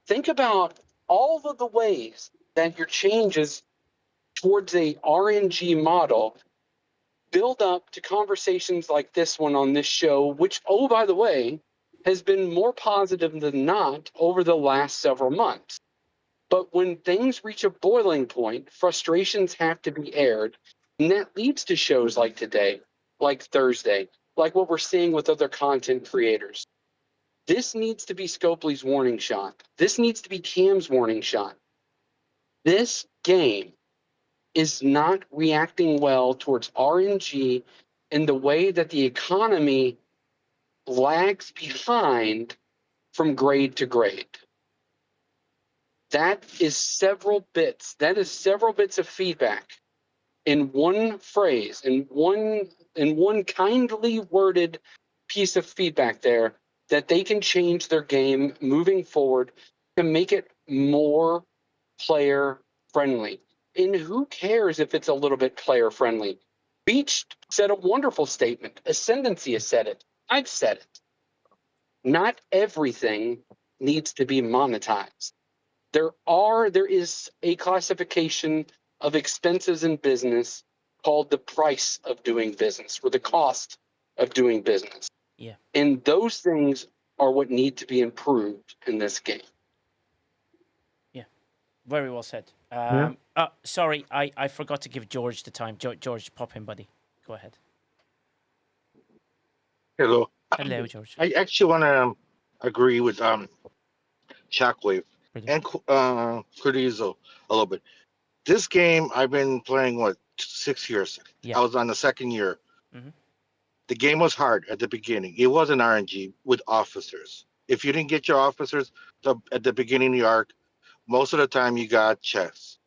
Think about all of the ways that your changes towards a RNG model build up to conversations like this one on this show, which, oh, by the way, has been more positive than not over the last several months. But when things reach a boiling point, frustrations have to be aired. And that leads to shows like today, like Thursday, like what we're seeing with other content creators. This needs to be Scopely's warning shot. This needs to be Cam's warning shot. This game is not reacting well towards RNG in the way that the economy lags behind from grade to grade. That is several bits of feedback in one phrase, in one kindly worded piece of feedback there that they can change their game moving forward to make it more player friendly. And who cares if it's a little bit player friendly? Beach said a wonderful statement. Ascendancy has said it. I've said it. Not everything needs to be monetized. There is a classification of expenses in business called the price of doing business or the cost of doing business. Yeah. And those things are what need to be improved in this game. Yeah. Very well said. Sorry, I forgot to give George the time. George, pop in, buddy. Go ahead. Hello. Hello, George. I actually want to agree with Shockwave Brilliant. and Cardizo a little bit. This game I've been playing 6 years. Yeah. I was on the second year. Mhm. The game was hard at the beginning. It wasn't RNG with officers. If you didn't get your officers at the beginning of the arc, most of the time you got chess.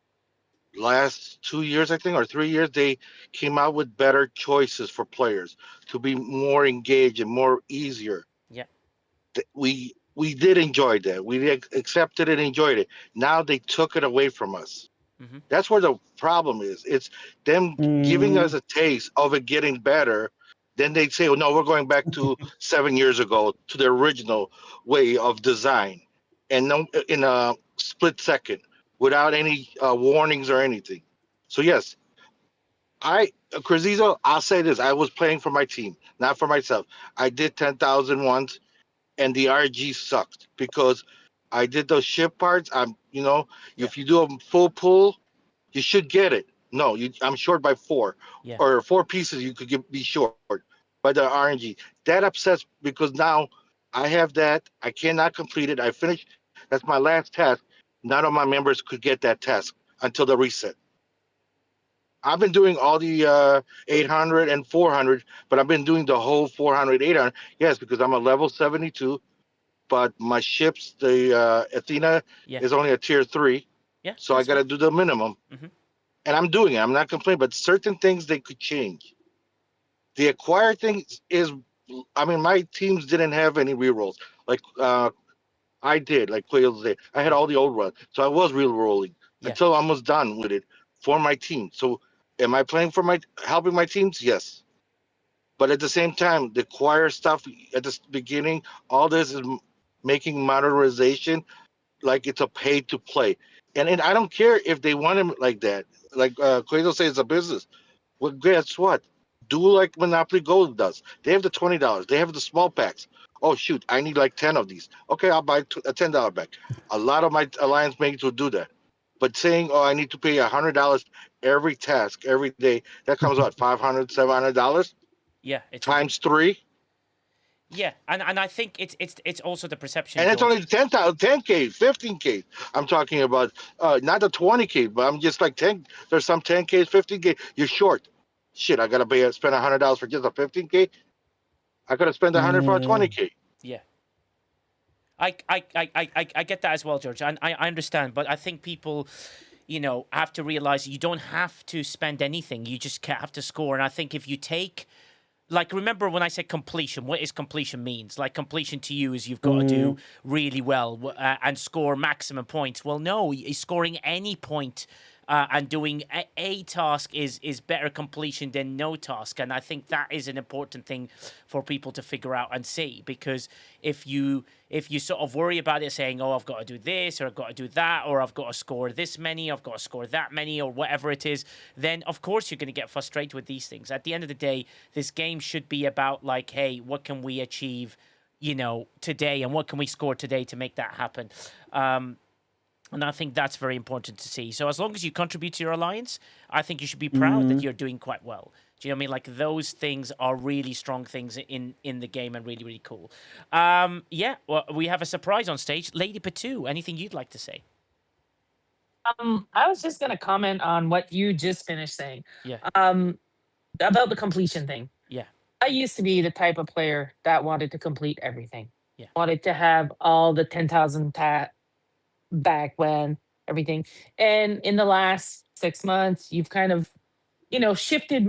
Last 2 years, I think, or 3 years, they came out with better choices for players to be more engaged and more easier. Yeah. We did enjoy that. We accepted it and enjoyed it. Now they took it away from us. Mhm. That's where the problem is. It's them giving us a taste of it getting better, Then they say, oh, no, we're going back to 7 years ago to the original way of design, and no, in a split second, without any warnings or anything. So yes, Crizizo, I'll say this: I was playing for my team, not for myself. I did 10,000 once, and the RG sucked because I did those ship parts. Yeah. If you do a full pull, you should get it. No, I'm short by four, Yeah. or 4 pieces. You could be short by the RNG. That upsets because now I have that. I cannot complete it. I finished. That's my last task. None of my members could get that task until the reset. I've been doing all the 800 and 400, but I've been doing the whole 400, 800. Yes, because I'm a level 72, but my ships, the Athena, Yeah. is only a tier 3. Yeah. So I got to do the minimum. Mhm. And I'm doing it. I'm not complaining, but certain things they could change. The acquired thing is, I mean, my teams didn't have any rerolls. Like I did, like Quails did. I had Yeah. all the old runs. So I was re-rolling Yeah. until I was done with it for my team. So am I playing for helping my teams? Yes. But at the same time, the choir stuff at the beginning, all this is making modernization like it's a pay to play. And I don't care if they want him like that. Like Quasil says, it's a business. Well, guess what? Do like Monopoly Gold does. They have the $20. They have the small packs. Oh shoot, I need like 10 of these. Okay, I'll buy a $10 pack. A lot of my alliance mates will do that. But saying, oh, I need to pay $100 every task every day, that comes out $500, $700 Yeah. It's times 3. Yeah, and I think it's also the perception, And it's George. only 10,000, 10K, 15K. I'm talking about not the 20K, but I'm just like 10. There's some 10K, 15K. You're short. Shit, I gotta spend $100 for just a 15K. I could have spent 100 for a 20K. Yeah. I get that as well, George. And I understand, but I think people, have to realize you don't have to spend anything. You just have to score. And I think if you take, like, remember when I said completion, what is completion means? Like, completion to you is you've got to do really well and score maximum points. Well, no, scoring any point and doing a task is better completion than no task. And I think that is an important thing for people to figure out and see, because if you sort of worry about it saying, oh, I've got to do this or I've got to do that, or I've got to score this many, I've got to score that many, or whatever it is, then of course you're going to get frustrated with these things. At the end of the day, this game should be about like, hey, what can we achieve, today, and what can we score today to make that happen? And I think that's very important to see. So as long as you contribute to your alliance, I think you should be proud that you're doing quite well. Do you know what I mean? Like, those things are really strong things in the game and really, really cool. Yeah, well, we have a surprise on stage. Lady Patu, anything you'd like to say? I was just gonna comment on what you just finished saying. Yeah. About the completion thing. Yeah. I used to be the type of player that wanted to complete everything. Yeah. Wanted to have all the 10,000 back when everything. And in the last 6 months, you've kind of, shifted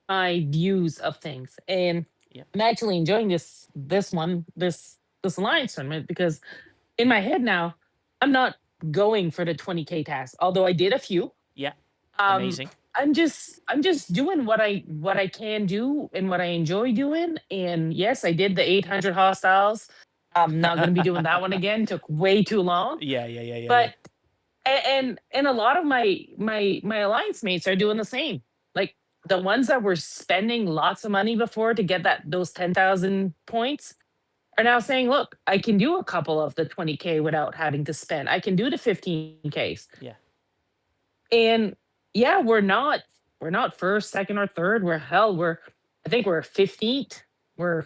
my views of things. And Yeah. I'm actually enjoying this alliance tournament, because in my head now, I'm not going for the 20K task, although I did a few. Yeah. Um, Amazing. I'm just doing what I can do and what I enjoy doing. And yes, I did the 800 hostiles. I'm not going to be doing that one again. Took way too long. Yeah. But and a lot of my alliance mates are doing the same. Like, the ones that were spending lots of money before to get those 10,000 points are now saying, look, I can do a couple of the 20K without having to spend. I can do the 15Ks. Yeah. And yeah, we're not first, second, or third. I think we're 15th. We're,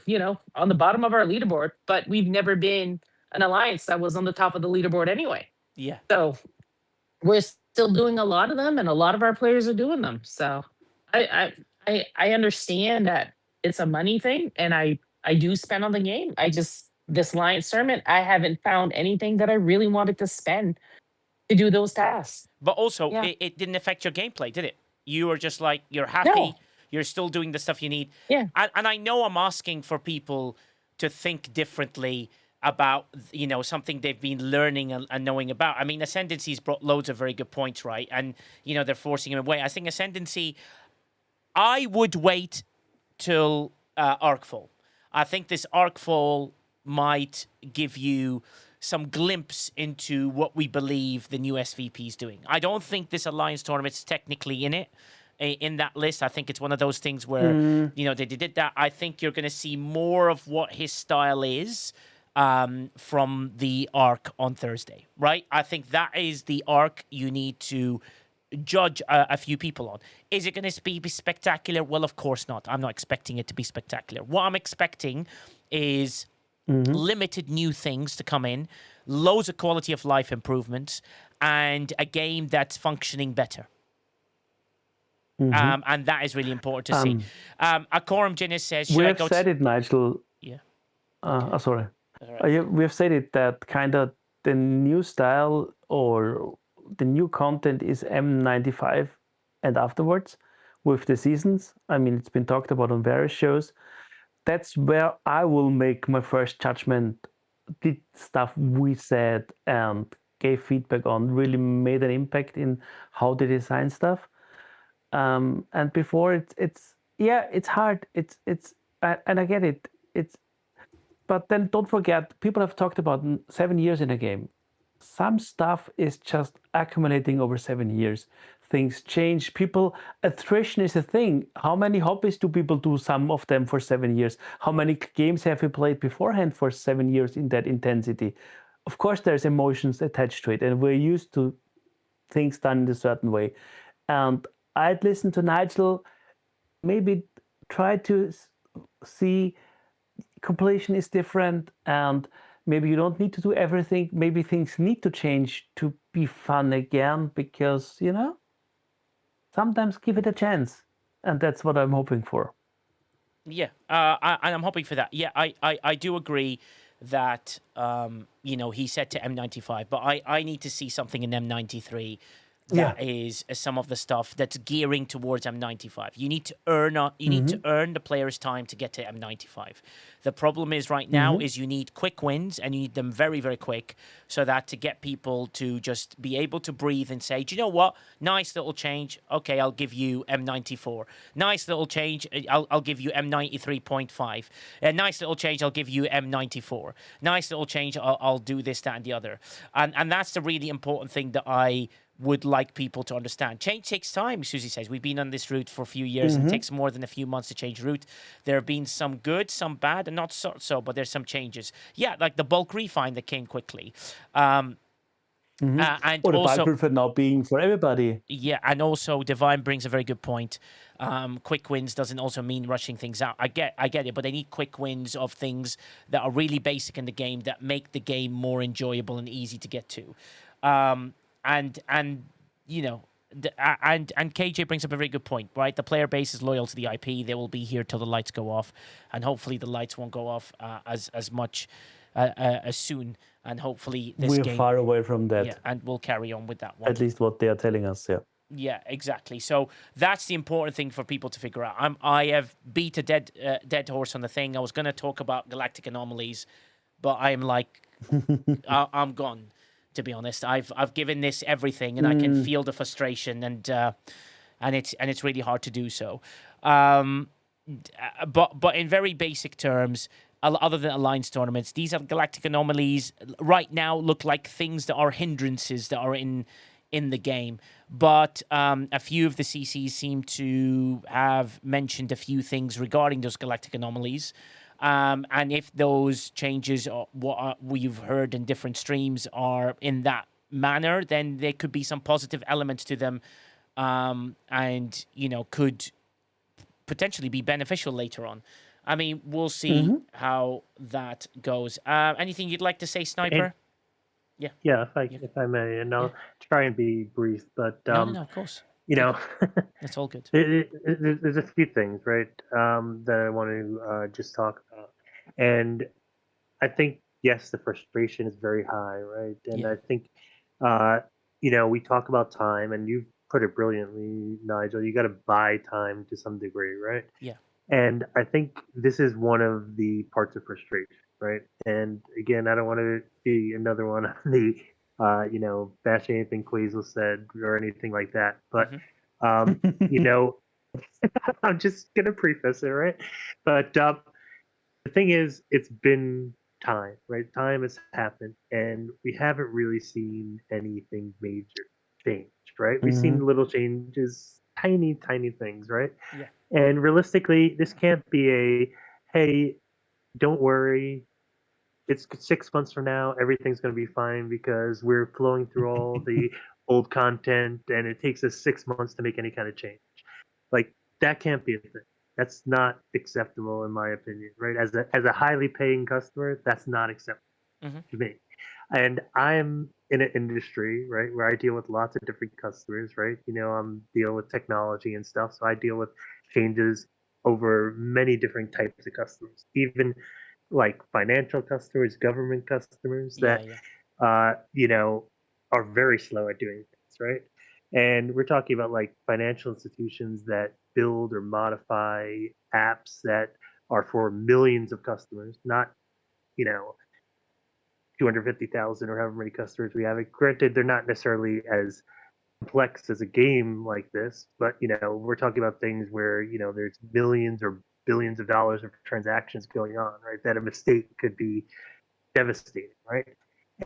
on the bottom of our leaderboard, but we've never been an alliance that was on the top of the leaderboard anyway. Yeah. So we're still doing a lot of them, and a lot of our players are doing them. So I understand that it's a money thing, and I do spend on the game. This alliance tournament, I haven't found anything that I really wanted to spend to do those tasks. But also, Yeah. it didn't affect your gameplay, did it? You were just like, you're happy. No. You're still doing the stuff you need. Yeah. And I know I'm asking for people to think differently about, something they've been learning and knowing about. I mean, Ascendancy's brought loads of very good points, right? And, they're forcing him away. I think Ascendancy, I would wait till Arcfall. I think this Arcfall might give you some glimpse into what we believe the new SVP is doing. I don't think this Alliance tournament's technically in it, in that list. I think it's one of those things where, they did that. I think you're going to see more of what his style is from the arc on Thursday, right? I think that is the arc you need to judge a few people on. Is it going to be spectacular? Well, of course not. I'm not expecting it to be spectacular. What I'm expecting is limited new things to come in, loads of quality of life improvements, and a game that's functioning better. And that is really important to see. Acorum Genis says, we have said it, Nigel. Yeah. Sorry. We have said it that kind of the new style or the new content is M95 and afterwards with the seasons. I mean, it's been talked about on various shows. That's where I will make my first judgment. Did stuff we said and gave feedback on really made an impact in how they design stuff? And before it's hard. And I get it. But then don't forget, people have talked about 7 years in a game. Some stuff is just accumulating over 7 years. Things change. Attrition is a thing. How many hobbies do people do? Some of them for 7 years. How many games have you played beforehand for 7 years in that intensity? Of course, there's emotions attached to it, and we're used to things done in a certain way. And I'd listen to Nigel, maybe try to see completion is different, and maybe you don't need to do everything. Maybe things need to change to be fun again, because, sometimes give it a chance. And that's what I'm hoping for. Yeah, I'm hoping for that. Yeah, I do agree that, he said to M95, but I need to see something in M93 that is some of the stuff that's gearing towards M95. You need to earn to earn the player's time to get to M95. The problem is right now is you need quick wins, and you need them very, very quick, so that to get people to just be able to breathe and say, do you know what? Nice little change. Okay, I'll give you M94. Nice little change. I'll give you M93.5. Nice little change. I'll give you M94. Nice little change. I'll do this, that, and the other. And that's the really important thing that I would like people to understand. Change takes time, Susie says. We've been on this route for a few years, and it takes more than a few months to change route. There have been some good, some bad, and not so, but there's some changes. Yeah, like the bulk refine that came quickly. And Or the also, bulk refine now being for everybody. Yeah, and also Divine brings a very good point. Quick wins doesn't also mean rushing things out. I get it, but they need quick wins of things that are really basic in the game that make the game more enjoyable and easy to get to. And KJ brings up a very good point, right? The player base is loyal to the IP. They will be here till the lights go off, and hopefully the lights won't go off as much as soon. And hopefully this We're game, far away from that. Yeah, and we'll carry on with that one. At least what they are telling us, yeah. Yeah, exactly. So that's the important thing for people to figure out. I have beat a dead horse on the thing. I was going to talk about galactic anomalies, but I'm like, I'm gone. To be honest, I've given this everything, and I can feel the frustration, and it's really hard to do so. But in very basic terms, other than Alliance tournaments, these are galactic anomalies right now look like things that are hindrances that are in the game. But a few of the CCs seem to have mentioned a few things regarding those galactic anomalies. And if those changes, what we've heard in different streams, are in that manner, then there could be some positive elements to them, and could potentially be beneficial later on. I mean, we'll see how that goes. Anything you'd like to say, Sniper? Yeah, if I may, and I'll try and be brief, but no, of course. That's all good. There's a few things, right, that I want to just talk about. And I think, yes, the frustration is very high, right? And I think, we talk about time, and you've put it brilliantly, Nigel. You got to buy time to some degree, right? Yeah. And I think this is one of the parts of frustration, right? And again, I don't want to be another one of the, bash anything Quasel said or anything like that. But, I'm just gonna preface it, right? But the thing is, it's been time, right? Time has happened, and we haven't really seen anything major change, right? We've Mm-hmm. seen little changes, tiny, tiny things, right? Yeah. And realistically, this can't be a, hey, don't worry, it's 6 months from now, everything's going to be fine because we're flowing through all the old content, and it takes us 6 months to make any kind of change. Like that can't be a thing. That's not acceptable in my opinion, right? As a highly paying customer, that's not acceptable Hmm. to me. And I'm in an industry, right, where I deal with lots of different customers, right? I'm dealing with technology and stuff, so I deal with changes over many different types of customers, even like financial customers, government customers Yeah, that yeah. are very slow at doing things, right? And we're talking about like financial institutions that build or modify apps that are for millions of customers, not, you know, 250,000 or however many customers we have. And granted, they're not necessarily as complex as a game like this, but we're talking about things where there's millions or billions of dollars of transactions going on, right? That a mistake could be devastating, right?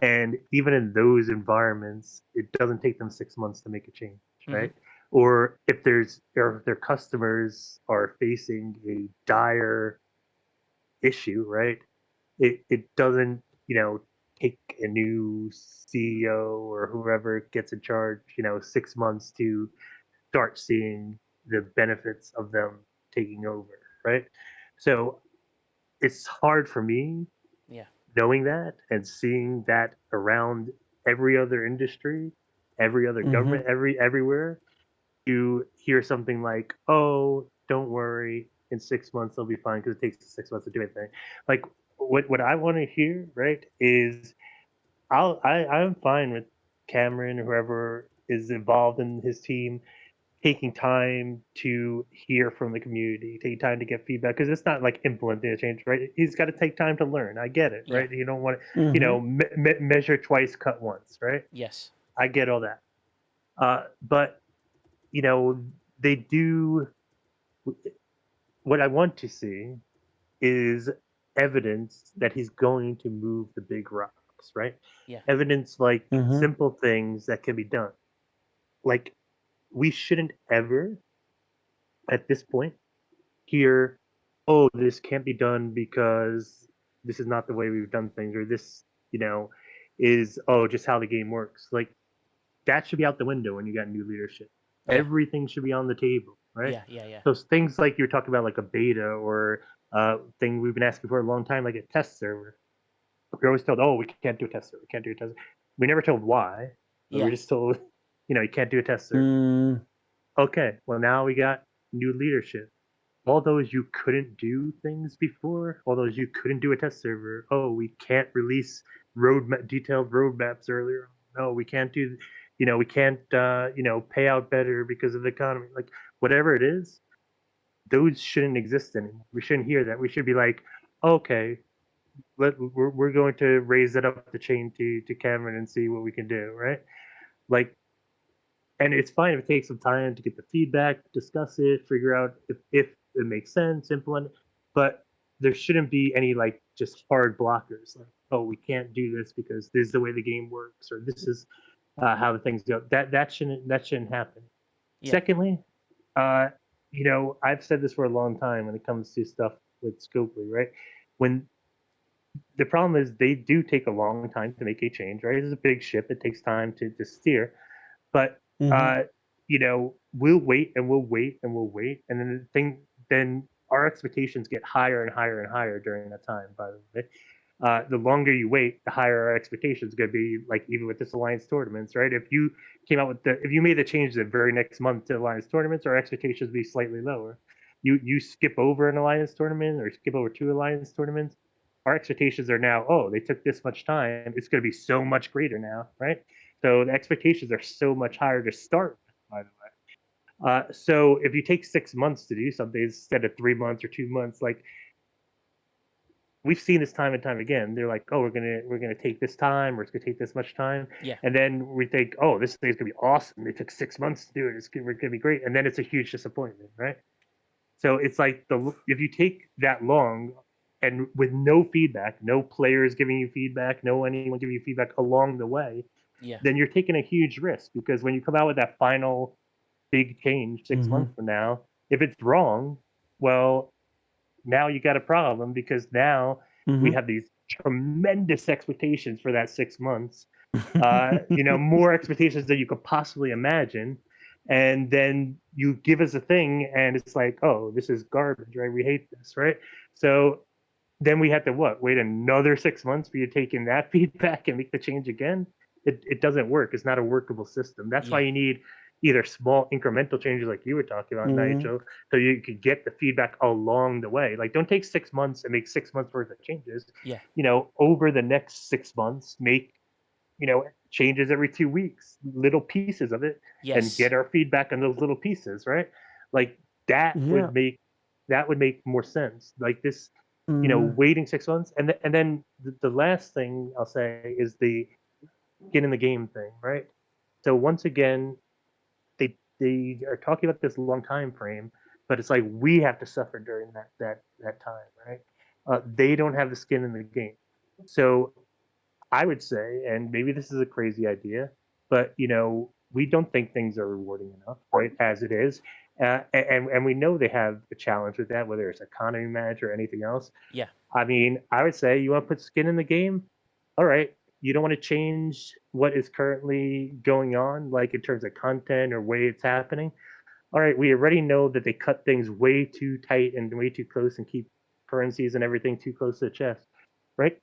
And even in those environments, it doesn't take them 6 months to make a change, Hmm. right? Or if their customers are facing a dire issue, right? It doesn't, take a new CEO or whoever gets in charge, 6 months to start seeing the benefits of them taking over, right? So it's hard for me Yeah. knowing that and seeing that around every other industry, every other Mm-hmm. government, everywhere, you hear something like, "Oh, don't worry, in 6 months they'll be fine because it takes 6 months to do anything." Like what I want to hear, right, is I'm fine with Cameron, whoever is involved in his team, taking time to hear from the community, taking time to get feedback because it's not like implementing a change, right? He's got to take time to learn. I get it, Yeah. right? You don't want to, Mm-hmm. measure twice, cut once, right? Yes. I get all that. But you know, they do. What I want to see is evidence that he's going to move the big rocks, right? Yeah. Evidence like Mm-hmm. simple things that can be done. Like we shouldn't ever, at this point, hear, "Oh, this can't be done because this is not the way we've done things," or this, is just how the game works. Like that should be out the window when you got new leadership. Yeah. Everything should be on the table, right? Yeah. Yeah. Yeah. Those things like you're talking about, like a beta or thing we've been asking for a long time, like a test server. We're always told, "Oh, we can't do a test server. We can't do a test." We never told why, but we're Yeah. just told, you can't do a test server. Mm, Okay, well now we got new leadership. All those you couldn't do things before, all those you couldn't do a test server. Oh, we can't release detailed roadmaps earlier. No, we can't do, we can't, pay out better because of the economy. Like whatever it is, those shouldn't exist anymore. We shouldn't hear that. We should be like, okay, we're going to raise it up the chain to Cameron and see what we can do, right? Like, and it's fine if it takes some time to get the feedback, discuss it, figure out if it makes sense, implement. But there shouldn't be any like just hard blockers, like, oh, we can't do this because this is the way the game works, or this is how the things go. That shouldn't happen. Yeah. Secondly, uh, I've said this for a long time when it comes to stuff with Scopely, right? When the problem is they do take a long time to make a change, right? It's a big ship; it takes time to steer. But mm-hmm. we'll wait and we'll wait and we'll wait, and then our expectations get higher and higher and higher during that time. By the way, the longer you wait, the higher our expectations going to be. Like even with this alliance tournaments, right? If you made the change the very next month to alliance tournaments, our expectations would be slightly lower. You skip over an alliance tournament or skip over two alliance tournaments, our expectations are now, oh, they took this much time, it's going to be so much greater now, right? So the expectations are so much higher to start with, by the way. So if you take 6 months to do something instead of 3 months or 2 months, like we've seen this time and time again. They're like, oh, we're gonna take this time, or it's gonna take this much time, Yeah. and then we think, oh, this thing's gonna be awesome. They took 6 months to do it. We're gonna be great, and then it's a huge disappointment, right? So it's like if you take that long and with no feedback, no players giving you feedback, no anyone giving you feedback along the way, Yeah. then you're taking a huge risk, because when you come out with that final big change 6 months from now, if it's wrong, well, now you got a problem, because now we have these tremendous expectations for that 6 months. More expectations than you could possibly imagine. And then you give us a thing, and it's like, oh, this is garbage, right? We hate this, right? So then we have to what? Wait another 6 months for you to take in that feedback and make the change again? It doesn't work. It's not a workable system. That's why Yeah. you need either small incremental changes like you were talking about, Nigel, so you could get the feedback along the way. Like, don't take 6 months and make 6 months worth of changes. Yeah. Over the next 6 months, make changes every 2 weeks, little pieces of it, and Yes. get our feedback on those little pieces, right? Like that Yeah. would make more sense. Like this, waiting 6 months, and then the last thing I'll say is the get in the game thing, right? So once again, they are talking about this long time frame, but it's like we have to suffer during that time, right? They don't have the skin in the game, so I would say, and maybe this is a crazy idea, but we don't think things are rewarding enough, right? As it is, and we know they have a challenge with that, whether it's economy manager or anything else. Yeah. I mean, I would say you want to put skin in the game. All right, you don't want to change what is currently going on, like in terms of content or way it's happening. All right, we already know that they cut things way too tight and way too close and keep currencies and everything too close to the chest, right?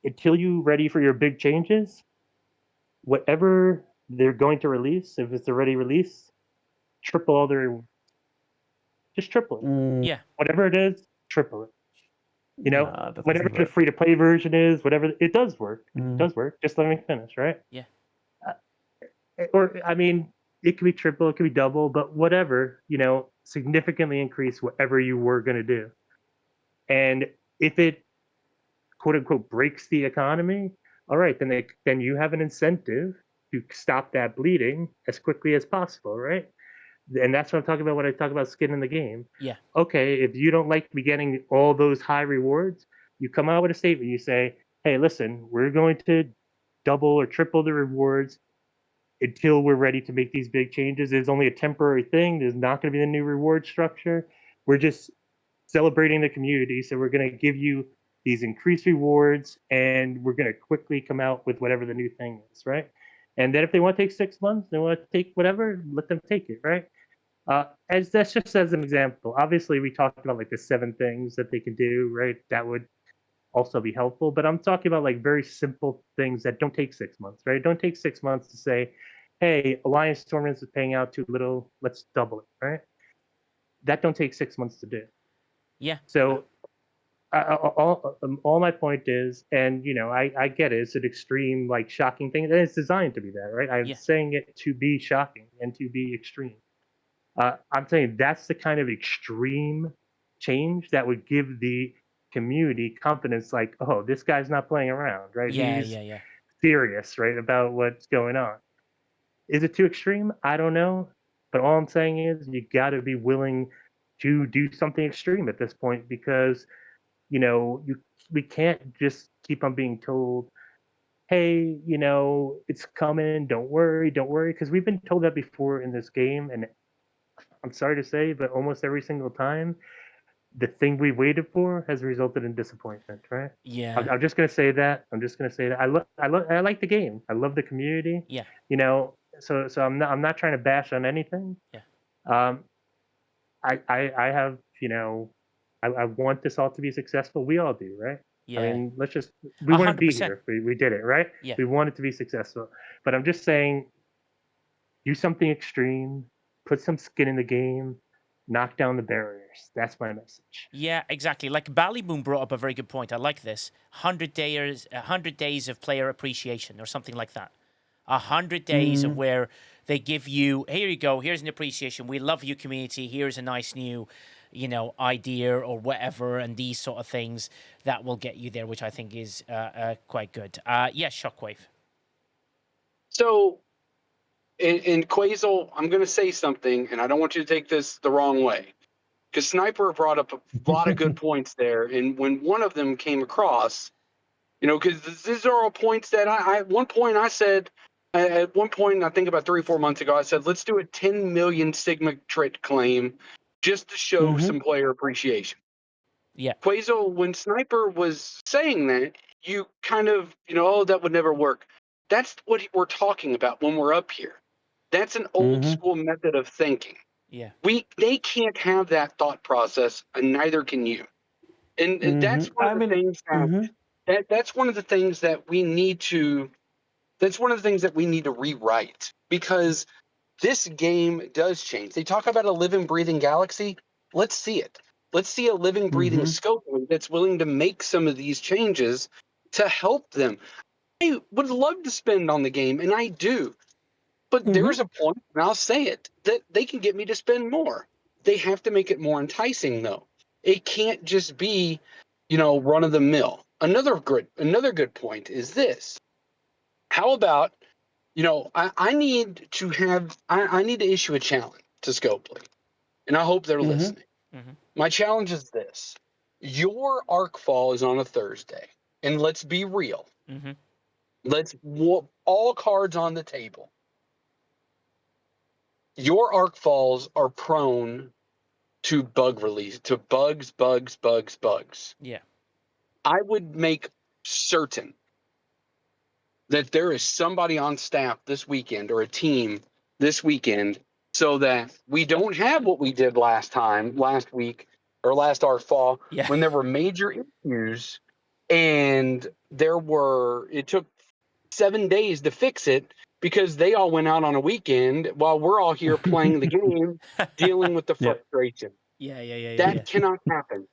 Until you ready for your big changes, whatever they're going to release, if it's already released, triple all their rewards. Just triple it. Yeah. Whatever it is, triple it. Nah, that Whatever doesn't the work. free to play version is, whatever it does work. It does work. Just let me finish, right? Yeah. Or I mean, it could be triple, it could be double, but whatever, significantly increase whatever you were going to do. And if it quote unquote breaks the economy, all right, then you have an incentive to stop that bleeding as quickly as possible, right? And that's what I'm talking about when I talk about skin in the game. Yeah. Okay, if you don't like me getting all those high rewards, you come out with a statement. You say, hey, listen, we're going to double or triple the rewards until we're ready to make these big changes. It's only a temporary thing. There's not going to be a new reward structure. We're just celebrating the community. So we're going to give you these increased rewards, and we're going to quickly come out with whatever the new thing is, right? And then if they want to take 6 months, they want to take whatever, let them take it, right? As that's just as an example. Obviously, we talked about like the 7 things that they can do, right? That would also be helpful. But I'm talking about like very simple things that don't take 6 months, right? Don't take 6 months to say, hey, Alliance Tournaments is paying out too little, let's double it, right? That don't take 6 months to do. Yeah. So all my point is, and I get it, it's an extreme, like shocking thing, and it's designed to be that, right? I'm saying it to be shocking and to be extreme. I'm saying that's the kind of extreme change that would give the community confidence, like, oh, this guy's not playing around, right? Yeah. He's Yeah. serious, right, about what's going on. Is it too extreme? I don't know. But all I'm saying is you got to be willing to do something extreme at this point, because we can't just keep on being told, hey, it's coming, don't worry, because we've been told that before in this game, and I'm sorry to say, but almost every single time, the thing we waited for has resulted in disappointment, right? Yeah. I'm just gonna say that. I like the game. I love the community. Yeah. So I'm not trying to bash on anything. Yeah. I have I want this all to be successful. We all do, right? Yeah. I mean, we wouldn't be 100%. here if we did it, right? Yeah. We want it to be successful. But I'm just saying, do something extreme, put some skin in the game, knock down the barriers. That's my message. Yeah, exactly. Like Ballyboom brought up a very good point. I like this. 100 days of player appreciation or something like that. 100 days of where they give you, here you go, here's an appreciation. We love you, community. Here's a nice new idea or whatever, and these sort of things that will get you there, which I think is quite good. Yes, Shockwave. So, in Quasel, I'm going to say something, and I don't want you to take this the wrong way, because Sniper brought up a lot of good points there. And when one of them came across, because these are all points that at one point I said, at one point, I think about 3 or 4 months ago, I said, let's do a 10 million Sigma Trit claim just to show some player appreciation. Yeah. Quasel, when Sniper was saying that, you kind of, oh, that would never work. That's what we're talking about when we're up here. That's an old school method of thinking. Yeah. They can't have that thought process, and neither can you. And that's one of the things that's one of the things that we need to rewrite, because this game does change. They talk about a living, breathing galaxy. Let's see it. Let's see a living, breathing scope that's willing to make some of these changes to help them. I would love to spend on the game, and I do. But there's a point, and I'll say it, that they can get me to spend more. They have to make it more enticing, though. It can't just be, run of the mill. Another good point is this. How about, I need to issue a challenge to Scopely, and I hope they're listening. My challenge is this. Your arc fall is on a Thursday, and let's be real. Let's all cards on the table. Your arc falls are prone to bugs. Yeah. I would make certain that there is somebody on staff this weekend, or a team this weekend, so that we don't have what we did last week, or last arc fall, when there were major issues and it took 7 days to fix it, because they all went out on a weekend while we're all here playing the game, dealing with the frustration. Yeah. That cannot happen.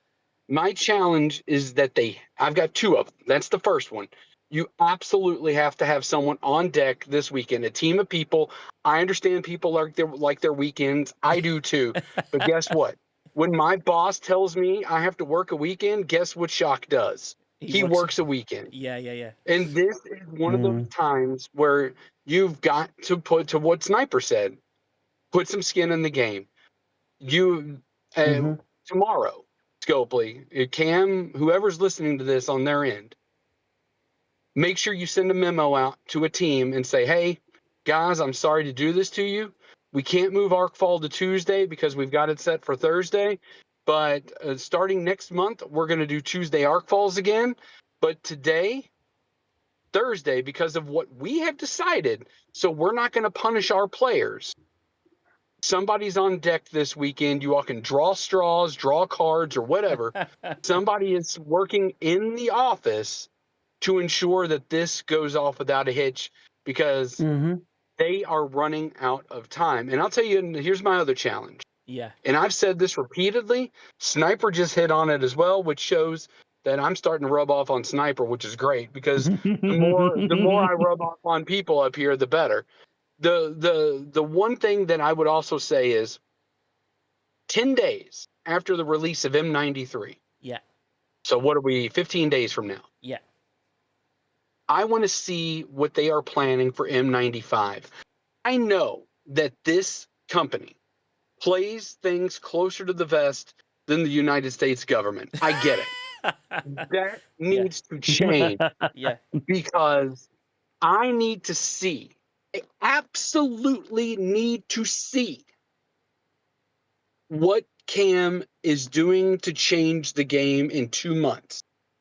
My challenge is that I've got 2 of them. That's the first one. You absolutely have to have someone on deck this weekend, a team of people. I understand people like their weekends. I do too. But guess what? When my boss tells me I have to work a weekend, guess what Shock does? He works a weekend. Yeah. And this is one of those times where you've got to put, to what Sniper said, put some skin in the game. Tomorrow, Scopely, Cam, whoever's listening to this on their end, make sure you send a memo out to a team and say, hey, guys, I'm sorry to do this to you. We can't move Arcfall to Tuesday because we've got it set for Thursday. But starting next month, we're going to do Tuesday Arcfalls again. But today, Thursday, because of what we have decided, so we're not going to punish our players. Somebody's on deck this weekend. You all can draw straws, draw cards, or whatever. Somebody is working in the office to ensure that this goes off without a hitch, because they are running out of time. And I'll tell you, here's my other challenge. Yeah. And I've said this repeatedly. Sniper just hit on it as well, which shows that I'm starting to rub off on Sniper, which is great, because the more I rub off on people up here, the better. The one thing that I would also say is 10 days after the release of M93. Yeah. So what are we, 15 days from now? Yeah. I want to see what they are planning for M95. I know that this company plays things closer to the vest than the United States government. I get it. That needs to change. Yeah. Because I need to see, I absolutely need to see what Cam is doing to change the game in 2 months.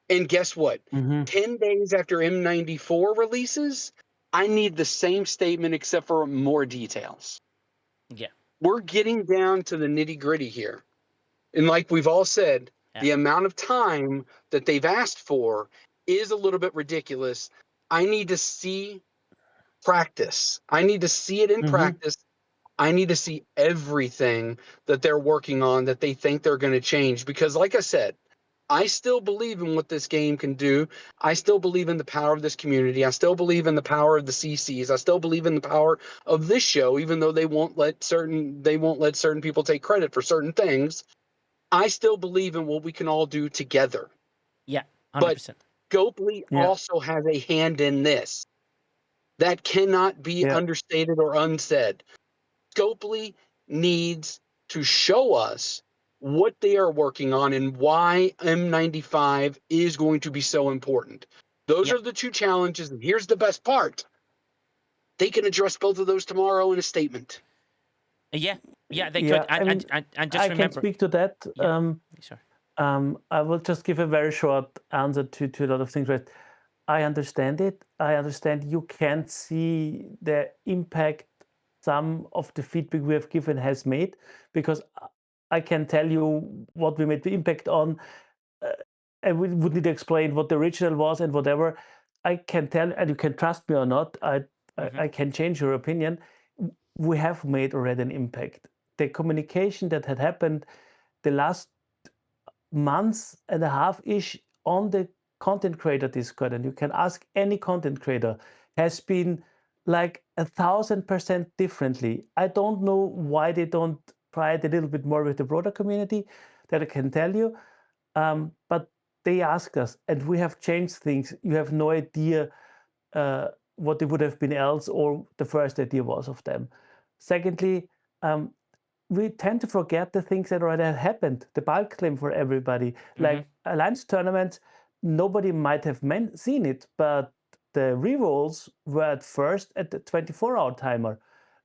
And guess what? 10 days after M94 releases, I need the same statement except for more details. Yeah. We're getting down to the nitty-gritty here. And like we've all said, the amount of time that they've asked for is a little bit ridiculous. I need to see practice. I need to see it in practice. I need to see everything that they're working on that they think they're going to change. Because like I said, I still believe in what this game can do. I still believe in the power of this community. I still believe in the power of the CCs. I still believe in the power of this show, even though they won't let certain people take credit for certain things. I still believe in what we can all do together. Yeah, But 100%. Scopely Yeah. also has a hand in this. That cannot be Yeah. understated or unsaid. Scopely needs to show us what they are working on and why M95 is going to be so important. Those Yeah. are the two challenges. And here's the best part. They can address both of those tomorrow in a statement. Yeah, they Yeah, could. I mean, And just I can remember. speak to that. Yeah, sorry. I will just give a very short answer to a lot of things. Right, I understand it. I understand you can't see the impact some of the feedback we have given has made, because I can tell you what we made the impact on. And we would need to explain what the original was and whatever. I can tell, and you can trust me or not. I can change your opinion. We have made already an impact. The communication that had happened the last months and a half ish on the content creator Discord, and you can ask any content creator, has been like 1,000% differently. I don't know why they don't try it a little bit more with the broader community, that I can tell you. But they asked us, and we have changed things. You have no idea what it would have been else, or the first idea was of them. Secondly, we tend to forget the things that already had happened. The bulk claim for everybody, like Alliance tournaments, nobody might have seen it, but the rerolls were at first at the 24-hour timer.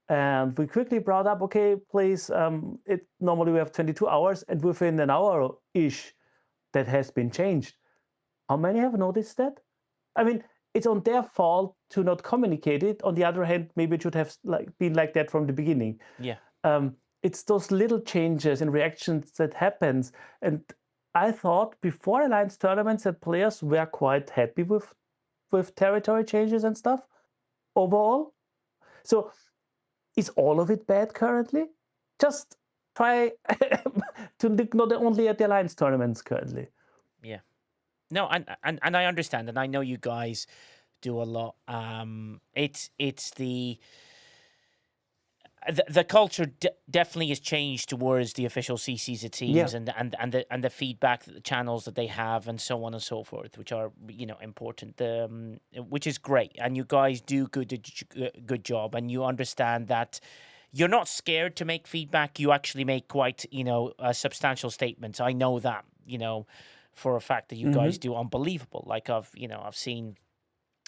And we quickly brought up, okay, please, it normally we have 22 hours, and within an hour-ish, that has been changed. How many have noticed that? I mean, it's on their fault to not communicate it. On the other hand, maybe it should have been like that from the beginning. Yeah. It's those little changes and reactions that happens. And I thought before Alliance tournaments that players were quite happy with territory changes and stuff overall. So is all of it bad currently? Just try to look not only at the Alliance tournaments currently. Yeah. No, and I understand, and I know you guys do a lot. It's the culture definitely has changed towards the official CCs of teams, and the feedback the channels that they have, and so on and so forth, which are important. Which is great, and you guys do good job, and you understand that. You're not scared to make feedback. You actually make quite, substantial statements. I know that, for a fact that you guys do unbelievable. Like I've seen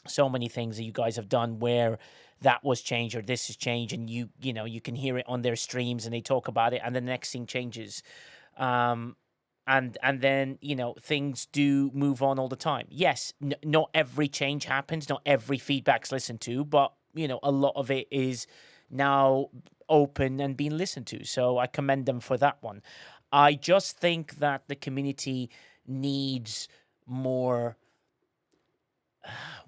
so many things that you guys have done where that was changed or this has changed, and you can hear it on their streams and they talk about it, and the next thing changes. And then things do move on all the time. Yes, not every change happens, not every feedback's listened to, but a lot of it is now open and being listened to. So I commend them for that one. I just think that the community needs more.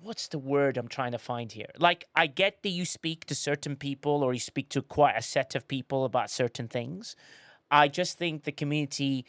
What's the word I'm trying to find here? Like, I get that you speak to certain people or you speak to quite a set of people about certain things. I just think the community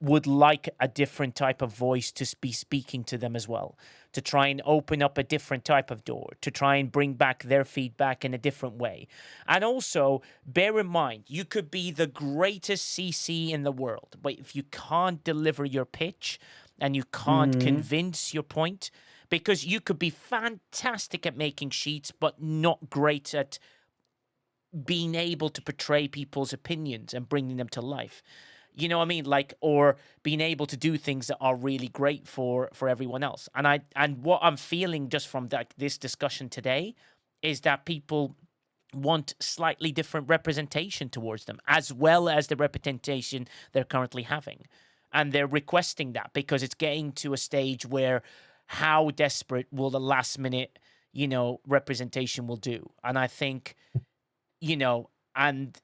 would like a different type of voice to be speaking to them as well, to try and open up a different type of door, to try and bring back their feedback in a different way. And also, bear in mind, you could be the greatest CC in the world, but if you can't deliver your pitch and you can't convince your point, because you could be fantastic at making sheets, but not great at being able to portray people's opinions and bringing them to life. You know what I mean? Like, or being able to do things that are really great for everyone else. And what I'm feeling just from this discussion today is that people want slightly different representation towards them, as well as the representation they're currently having. And they're requesting that because it's getting to a stage where how desperate will the last minute, representation will do. And I think, and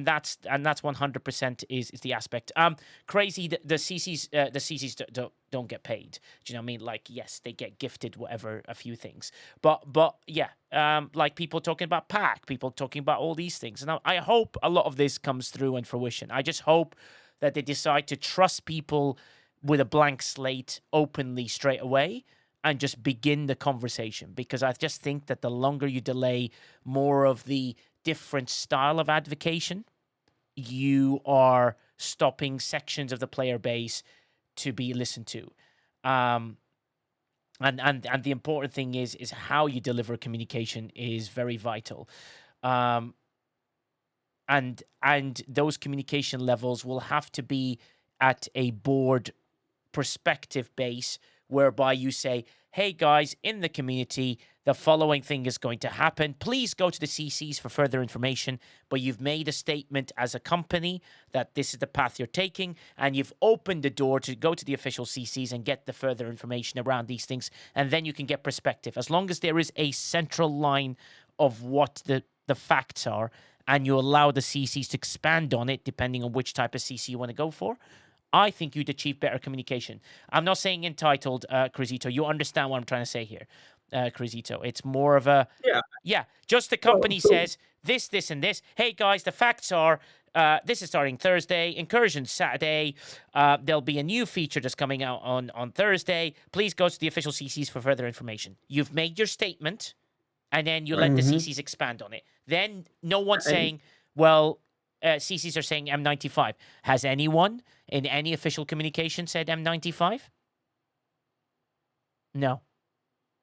that's 100% is the aspect. Crazy. The CCs don't get paid. Do you know what I mean? Like, yes, they get gifted whatever, a few things, but yeah, like people talking about pack, people talking about all these things, and I hope a lot of this comes through in fruition. I just hope that they decide to trust people with a blank slate openly straight away and just begin the conversation, because I just think that the longer you delay more of the different style of advocation, you are stopping sections of the player base to be listened to. And the important thing is how you deliver communication is very vital. And those communication levels will have to be at a board perspective base, whereby you say, hey guys, in the community, the following thing is going to happen. Please go to the CCs for further information. But you've made a statement as a company that this is the path you're taking, and you've opened the door to go to the official CCs and get the further information around these things, and then you can get perspective. As long as there is a central line of what the facts are, and you allow the CCs to expand on it depending on which type of CC you want to go for, I think you'd achieve better communication. I'm not saying entitled, Crisito. You understand what I'm trying to say here, Crisito. It's more of a... Yeah, just the company says this, this, and this. Hey, guys, the facts are this is starting Thursday, Incursion Saturday. There'll be a new feature that's coming out on Thursday. Please go to the official CCs for further information. You've made your statement, and then you let the CCs expand on it. Then no one's saying, well... CCs are saying M95. Has anyone in any official communication said M95? No.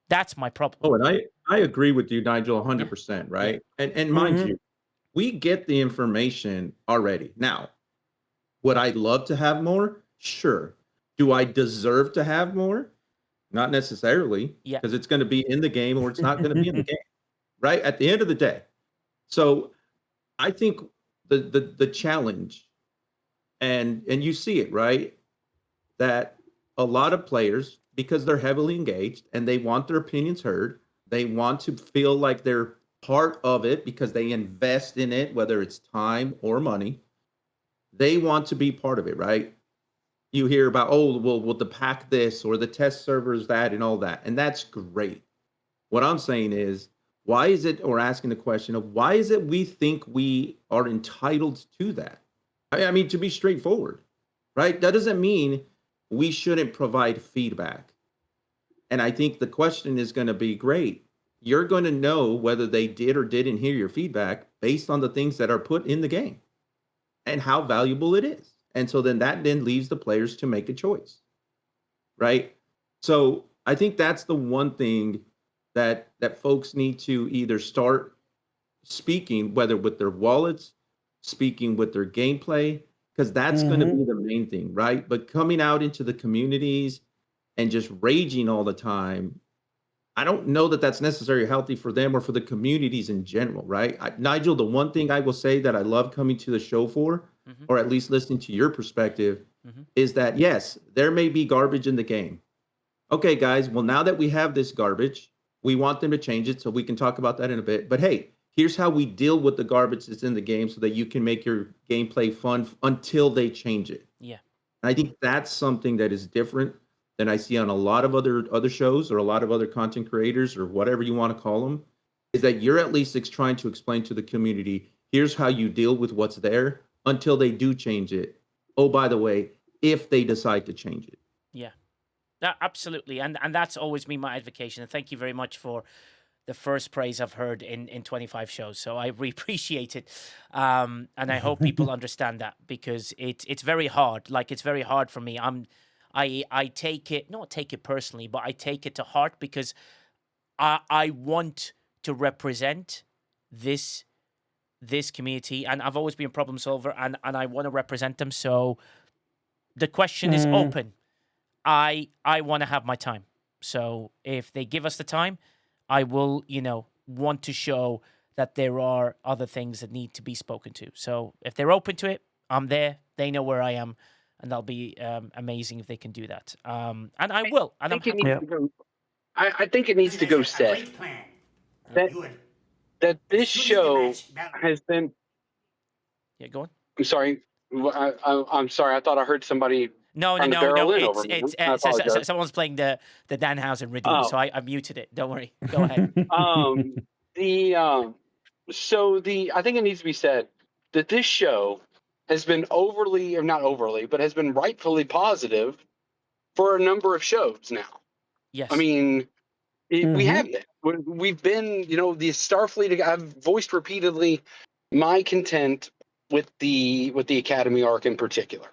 That's my problem. Oh, and I agree with you, Nigel, 100%, right? And mind you, we get the information already. Now, would I love to have more? Sure. Do I deserve to have more? Not necessarily, because it's going to be in the game or it's not going to be in the game, right? At the end of the day. So I think the challenge, and you see it, right? That a lot of players, because they're heavily engaged and they want their opinions heard, they want to feel like they're part of it because they invest in it, whether it's time or money. They want to be part of it, right? You hear about, oh, well, the pack this or the test servers that and all that. And that's great. What I'm saying is, why is it, or asking the question of why is it we think we are entitled to that? I mean, to be straightforward, right? That doesn't mean we shouldn't provide feedback. And I think the question is going to be, great. You're going to know whether they did or didn't hear your feedback based on the things that are put in the game and how valuable it is. And so then that then leaves the players to make a choice, right? So I think that's the one thing that folks need to either start speaking, whether with their wallets, speaking with their gameplay, because that's going to be the main thing, right? But coming out into the communities and just raging all the time, I don't know that that's necessarily healthy for them or for the communities in general, right? Nigel, the one thing I will say that I love coming to the show for, or at least listening to your perspective, is that, yes, there may be garbage in the game. Okay, guys, well, now that we have this garbage, we want them to change it, so we can talk about that in a bit. But hey, here's how we deal with the garbage that's in the game so that you can make your gameplay fun until they change it. Yeah. And I think that's something that is different than I see on a lot of other shows or a lot of other content creators or whatever you want to call them, is that you're at least trying to explain to the community, here's how you deal with what's there until they do change it. Oh, by the way, if they decide to change it. Yeah. No, absolutely. And that's always been my advocacy. And thank you very much for the first praise I've heard in 25 shows. So I really appreciate it. And I hope people understand that, because it's very hard. Like, it's very hard for me. I take it, not take it personally, but I take it to heart, because I want to represent this community, and I've always been a problem solver, and I want to represent them. So the question is open. I want to have my time. So if they give us the time, I will, want to show that there are other things that need to be spoken to. So if they're open to it, I'm there. They know where I am, and that'll be amazing if they can do that. And I will. And I'm happy. I think it needs to go said that this show has been. Yeah, go on. I'm sorry. I'm sorry. I thought I heard somebody. No. It's someone's playing the Danhausen Redeem, so I muted it. Don't worry. Go ahead. I think it needs to be said that this show has been has been rightfully positive for a number of shows now. Yes. I mean, we have been. We've been, the Starfleet. I've voiced repeatedly my content with the Academy arc in particular.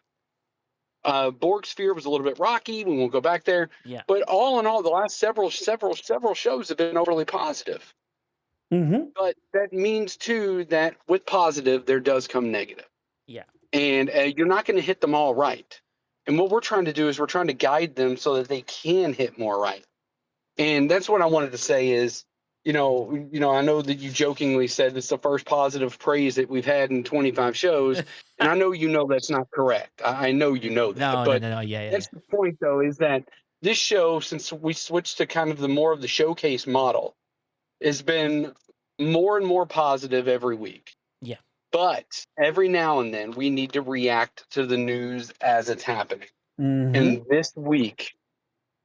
Borg Sphere was a little bit rocky. We won't go back there. Yeah. But all in all, the last several shows have been overly positive. Mm-hmm. But that means too that with positive there does come negative. Yeah. And you're not going to hit them all right. And what we're trying to do is we're trying to guide them so that they can hit more right. And that's what I wanted to say is, I know that you jokingly said it's the first positive praise that we've had in 25 shows. And I know that's not correct. I know you know that. No, but no. Yeah. that's the point, though, is that this show, since we switched to kind of the more of the showcase model, has been more and more positive every week. Yeah. But every now and then we need to react to the news as it's happening. Mm-hmm. And this week,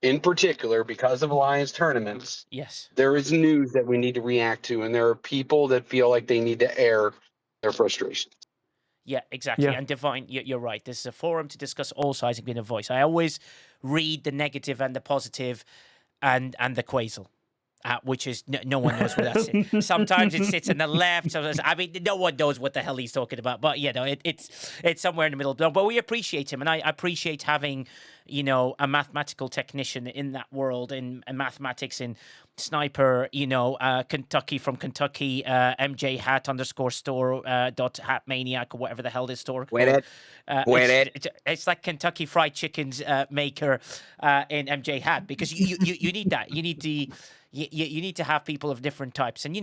in particular, because of Alliance tournaments, Yes. there is news that we need to react to, and there are people that feel like they need to air their frustrations. Yeah, exactly. Yeah. And Divine, you're right. This is a forum to discuss all sides and being a voice. I always read the negative and the positive and the quasal. Which is no one knows where that sits. Sometimes it sits on the left. Sometimes, no one knows what the hell he's talking about. But it's somewhere in the middle. But we appreciate him, and I appreciate having a mathematical technician in that world in mathematics in Sniper. Kentucky from Kentucky, MJ Hat _ dot Hat Maniac or whatever the hell this store. Quit it. It's like Kentucky Fried Chicken's maker in MJ Hat, because you need that. You need you need to have people of different types, and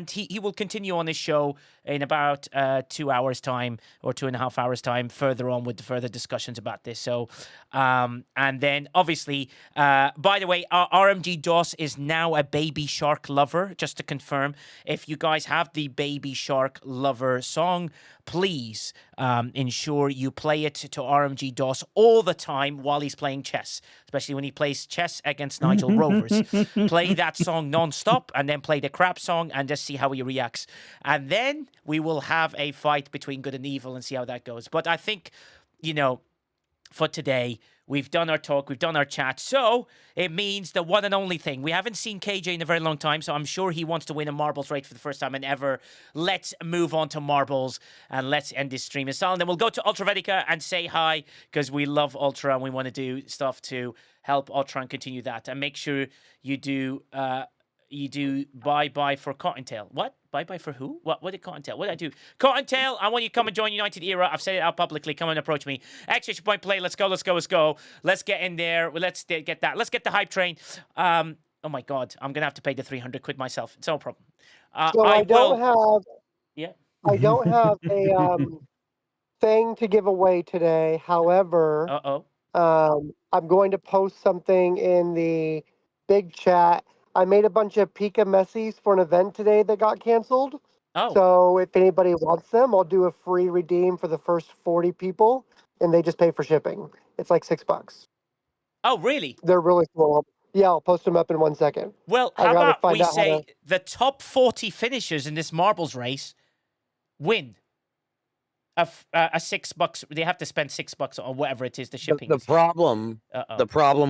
he will continue on his show in about 2 hours time or 2.5 hours time further on with the further discussions about this. So and then obviously by the way, our RMG DOS is now a Baby Shark Lover, just to confirm. If you guys have the Baby Shark Lover song, please ensure you play it to RMG DOS all the time while he's playing chess, especially when he plays chess against Nigel Rovers. Play that song non-stop and then play the crap song and just see how he reacts. And then we will have a fight between good and evil and see how that goes. But I think, for today, we've done our talk, we've done our chat. So it means the one and only thing. We haven't seen KJ in a very long time, so I'm sure he wants to win a marbles race for the first time and ever. Let's move on to marbles and let's end this stream. And then we'll go to Ultravetica and say hi, because we love Ultra and we want to do stuff to help Ultra and continue that. And make sure you do bye-bye for Cottontail. What? Bye-bye for who? What did Cottontail? What did I do? Cottontail, I want you to come and join United Era. I've said it out publicly. Come and approach me. Exclamation point play. Let's go. Let's get in there. Let's get that. Let's get the hype train. Oh my God. I'm going to have to pay the 300 quid myself. It's no problem. So I don't have a thing to give away today. However, I'm going to post something in the big chat. I made a bunch of Pika Messies for an event today that got canceled. Oh. So if anybody wants them, I'll do a free redeem for the first 40 people, and they just pay for shipping. It's like $6. Oh, really? They're really cool. Yeah, I'll post them up in 1 second. Well, how about we say the top 40 finishers in this marbles race win a $6. They have to spend $6 or whatever it is, the shipping. The problem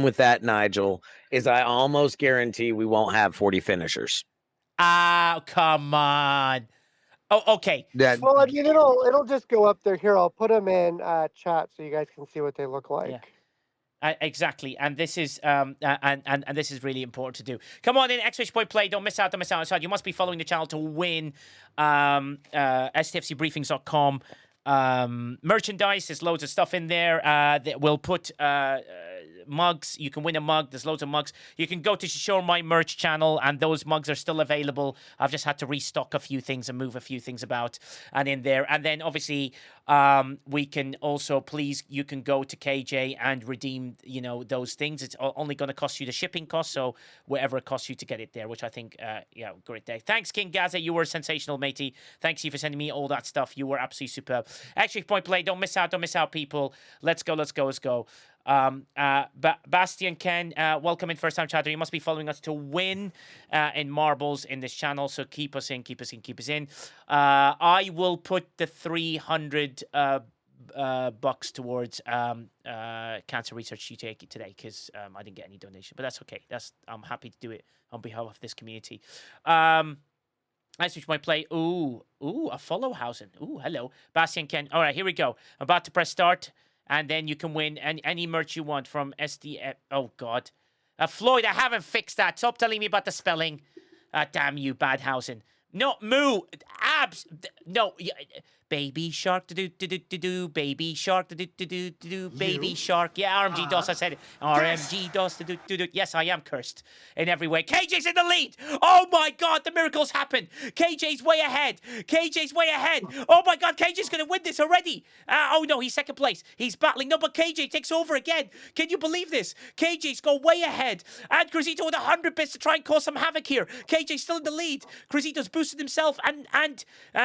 with that, Nigel, is I almost guarantee we won't have 40 finishers. Ah, come on. Oh, okay. Well, I mean, it'll just go up there. Here, I'll put them in chat so you guys can see what they look like. Yeah. Exactly, and this is and this is really important to do. Come on in, exclamation point play. Don't miss out. You must be following the channel to win STFCbriefings.com merchandise. There's loads of stuff in there. We'll put mugs. You can win a mug. There's loads of mugs. You can go to Show My Merch channel, and those mugs are still available. I've just had to restock a few things and move a few things about and in there. And then obviously we can also, please, you can go to KJ and redeem those things. It's only going to cost you the shipping cost, so whatever it costs you to get it there, which I think great day. Thanks, King Gaza. You were sensational, matey. Thanks you for sending me all that stuff. You were absolutely superb. Actually, point play. Don't miss out, people. Let's go. Bastian Ken, welcome in, first time chatter. You must be following us to win in marbles in this channel, so keep us in. I will put the 300 bucks towards cancer research today because I didn't get any donation, but that's okay. I'm happy to do it on behalf of this community. I switch my play. Ooh, a follow housing. Ooh, hello. Bastian Ken. All right, here we go. I'm about to press start, and then you can win any merch you want from SDF. Oh, God. Floyd, I haven't fixed that. Stop telling me about the spelling. Damn you, bad housing. No, moo. Abs. No. Baby shark, do, baby shark, do, baby shark. Yeah, RMG DOS, I said it. RMG DOS, do. Yes, I am cursed in every way. KJ's in the lead. Oh my God, the miracle's happened. KJ's way ahead. KJ's way ahead. Oh my God, KJ's going to win this already. Oh no, he's second place. He's battling. No, but KJ takes over again. Can you believe this? KJ's gone way ahead. And Cruzito with 100 bits to try and cause some havoc here. KJ's still in the lead. Cruzito's boosted himself, and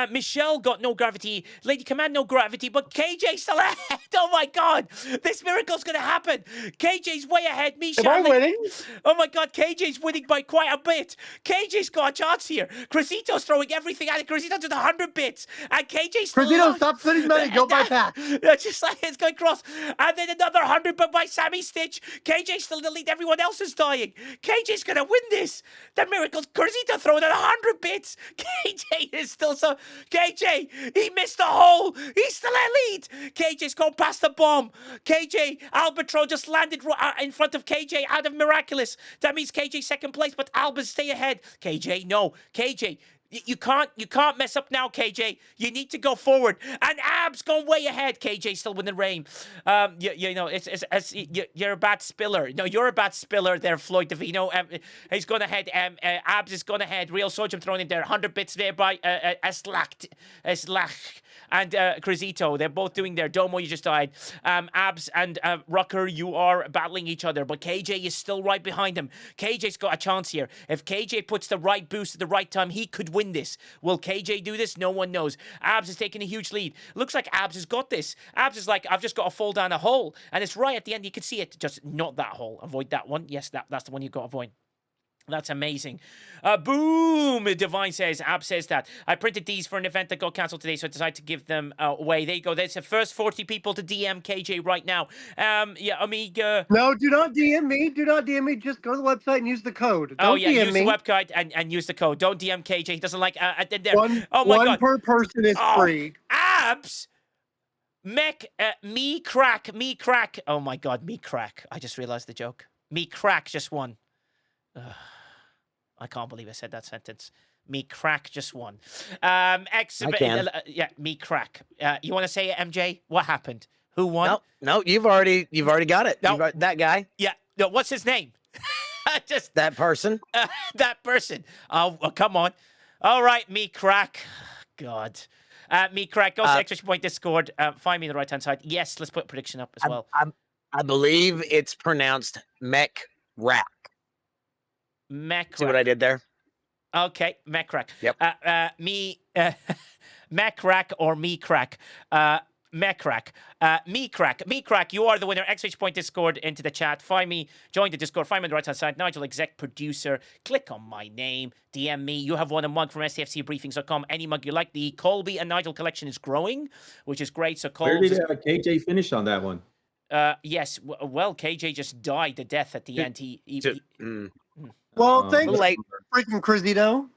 Michelle got no gravity. Lady Command, no gravity, but KJ's still ahead. Oh my God, this miracle's gonna happen. KJ's way ahead. Michelle, Am I winning? Oh my God, KJ's winning by quite a bit. KJ's got a chance here. Cruzito's throwing everything at it. Cruzito to the 100 bits, and KJ's still Cruzito, alive. stop spending money. Go buy packs. Just like it's going cross, and then another 100 but by Sammy Stitch. KJ's still in the lead. Everyone else is dying. KJ's gonna win this. The miracles. Cruzito throwing at 100 bits. KJ is still so. KJ, he missed the hole. He's still in lead. KJ's gone past the bomb. KJ, Albatro just landed in front of KJ out of miraculous. That means KJ second place, but Albert stay ahead. KJ, no. KJ, you can't mess up now, KJ. You need to go forward. And Ab's gone way ahead. KJ still winning rain. You know, you're a bad spiller. No, you're a bad spiller there, Floyd Davino. He's gone ahead. Abs is gone ahead. Real Sojum thrown in there. 100 bits there by Eslach and Cruzito. They're both doing their Domo. You just died. Abs and Rucker, you are battling each other, but KJ is still right behind him. KJ's got a chance here. If KJ puts the right boost at the right time, he could win this. Will KJ do this? No one knows. Abs is taking a huge lead. Looks like Abs has got this. Abs is like, I've just got to fall down a hole, and it's right at the end. You can see it. Just not that hole. Avoid that one. Yes, that's the one you've got to avoid. That's amazing. Boom! Divine says, Ab says that. I printed these for an event that got cancelled today, so I decided to give them away. There you go. There's the first 40 people to DM KJ right now. Yeah, Amiga. No, do not DM me. Do not DM me. Just go to the website and use the code. Don't use DM me. the website and use the code. Don't DM KJ. He doesn't like... One God. per person is free. Abs! Me crack. Oh my God, me crack. I just realized the joke. Me crack just won. I can't believe I said that sentence. Me crack just won. I can. Yeah, me crack. You want to say it, MJ? What happened? Who won? No, you've already got it. No. That guy. Yeah. No, what's his name? Just that person. That person. Oh, come on. All right, me crack. God. Me crack. Go to exclamation point Discord. Find me on the right hand side. Yes, let's put a prediction up as well. I believe it's pronounced mech rack. Mech. See what I did there? Okay, mech crack. Yep. Mech crack or me crack. Mech crack. Me crack. You are the winner. Exclamation point Discord into the chat. Find me. Join the Discord. Find me on the right hand side. Nigel, exec producer. Click on my name. DM me. You have won a mug from STFCbriefings.com. Any mug you like. The Colby and Nigel collection is growing, which is great. So Where did KJ finish on that one? Yes. Well, KJ just died the death at the end. Well, thanks, late. freaking Cruzito.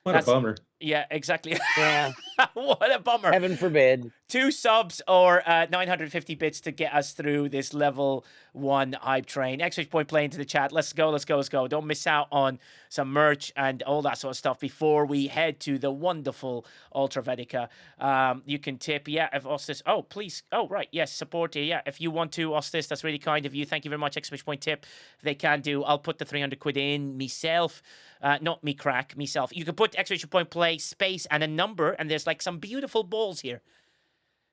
What a bummer. Yeah, exactly. Yeah. What a bummer. Heaven forbid. 2 subs or 950 bits to get us through this level 1 hype train. Exchange point play into the chat. Let's go. Don't miss out on some merch and all that sort of stuff before we head to the wonderful Ultra Vedica. You can tip, if Ostis. Oh, please. Oh, right. Yes, support. Yeah, if you want to, Ostis, that's really kind of you. Thank you very much. Exchange point tip. If they can do, I'll put the 300 quid in myself. Not me crack, myself. You can put exclamation point play, space, and a number, and there's like some beautiful balls here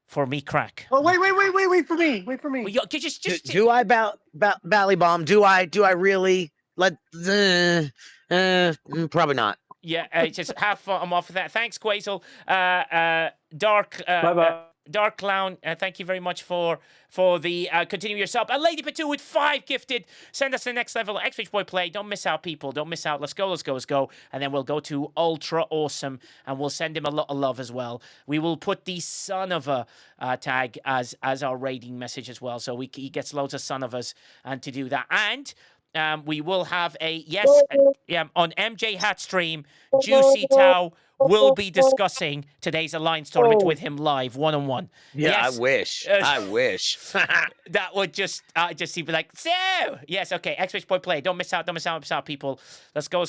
for me crack. Oh, wait for me. Wait for me. Well, just do I Bally Bomb? Do I really let? Probably not. Yeah, just have fun. I'm off of that. Thanks, Quasel. Dark. Bye-bye. Dark Clown, thank you very much for the continue your sub. Lady Patu with 5 gifted. Send us the next level. XH Boy play. Don't miss out, people. Don't miss out. Let's go. And then we'll go to Ultra Awesome and we'll send him a lot of love as well. We will put the son of a tag as our rating message as well. So he gets loads of son of us and to do that. And We will have a on MJ Hat stream. Juicy Tao will be discussing today's Alliance tournament with him live, one-on-one. Yeah, Yes. I wish. I wish. That would just be like, so yes, okay. Exclamation point play. Don't miss out. Don't miss out, people. Let's go.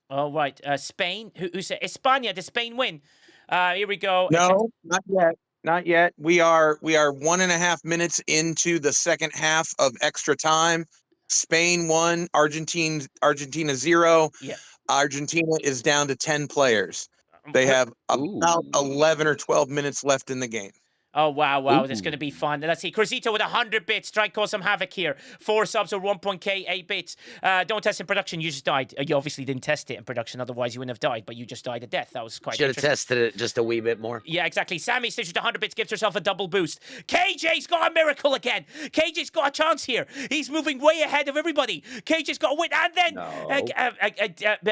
All right. Spain. Who said España? Did Spain win? Here we go. No, not yet. Not yet. We are 1.5 minutes into the second half of extra time. Spain 1, Argentina 0. Yeah. Argentina is down to 10 players. They have about 11 or 12 minutes left in the game. Oh, wow. That's going to be fun. Let's see. Cruzito with 100 bits. Try cause some havoc here. 4 subs or 1.k, 8 bits. Don't test in production. You just died. You obviously didn't test it in production. Otherwise, you wouldn't have died. But you just died a death. That was quite Should have interesting. tested it just a wee bit more. Yeah, exactly. Sammy Stitch with 100 bits gives herself a double boost. KJ's got a miracle again. KJ's got a chance here. He's moving way ahead of everybody. KJ's got a win. And then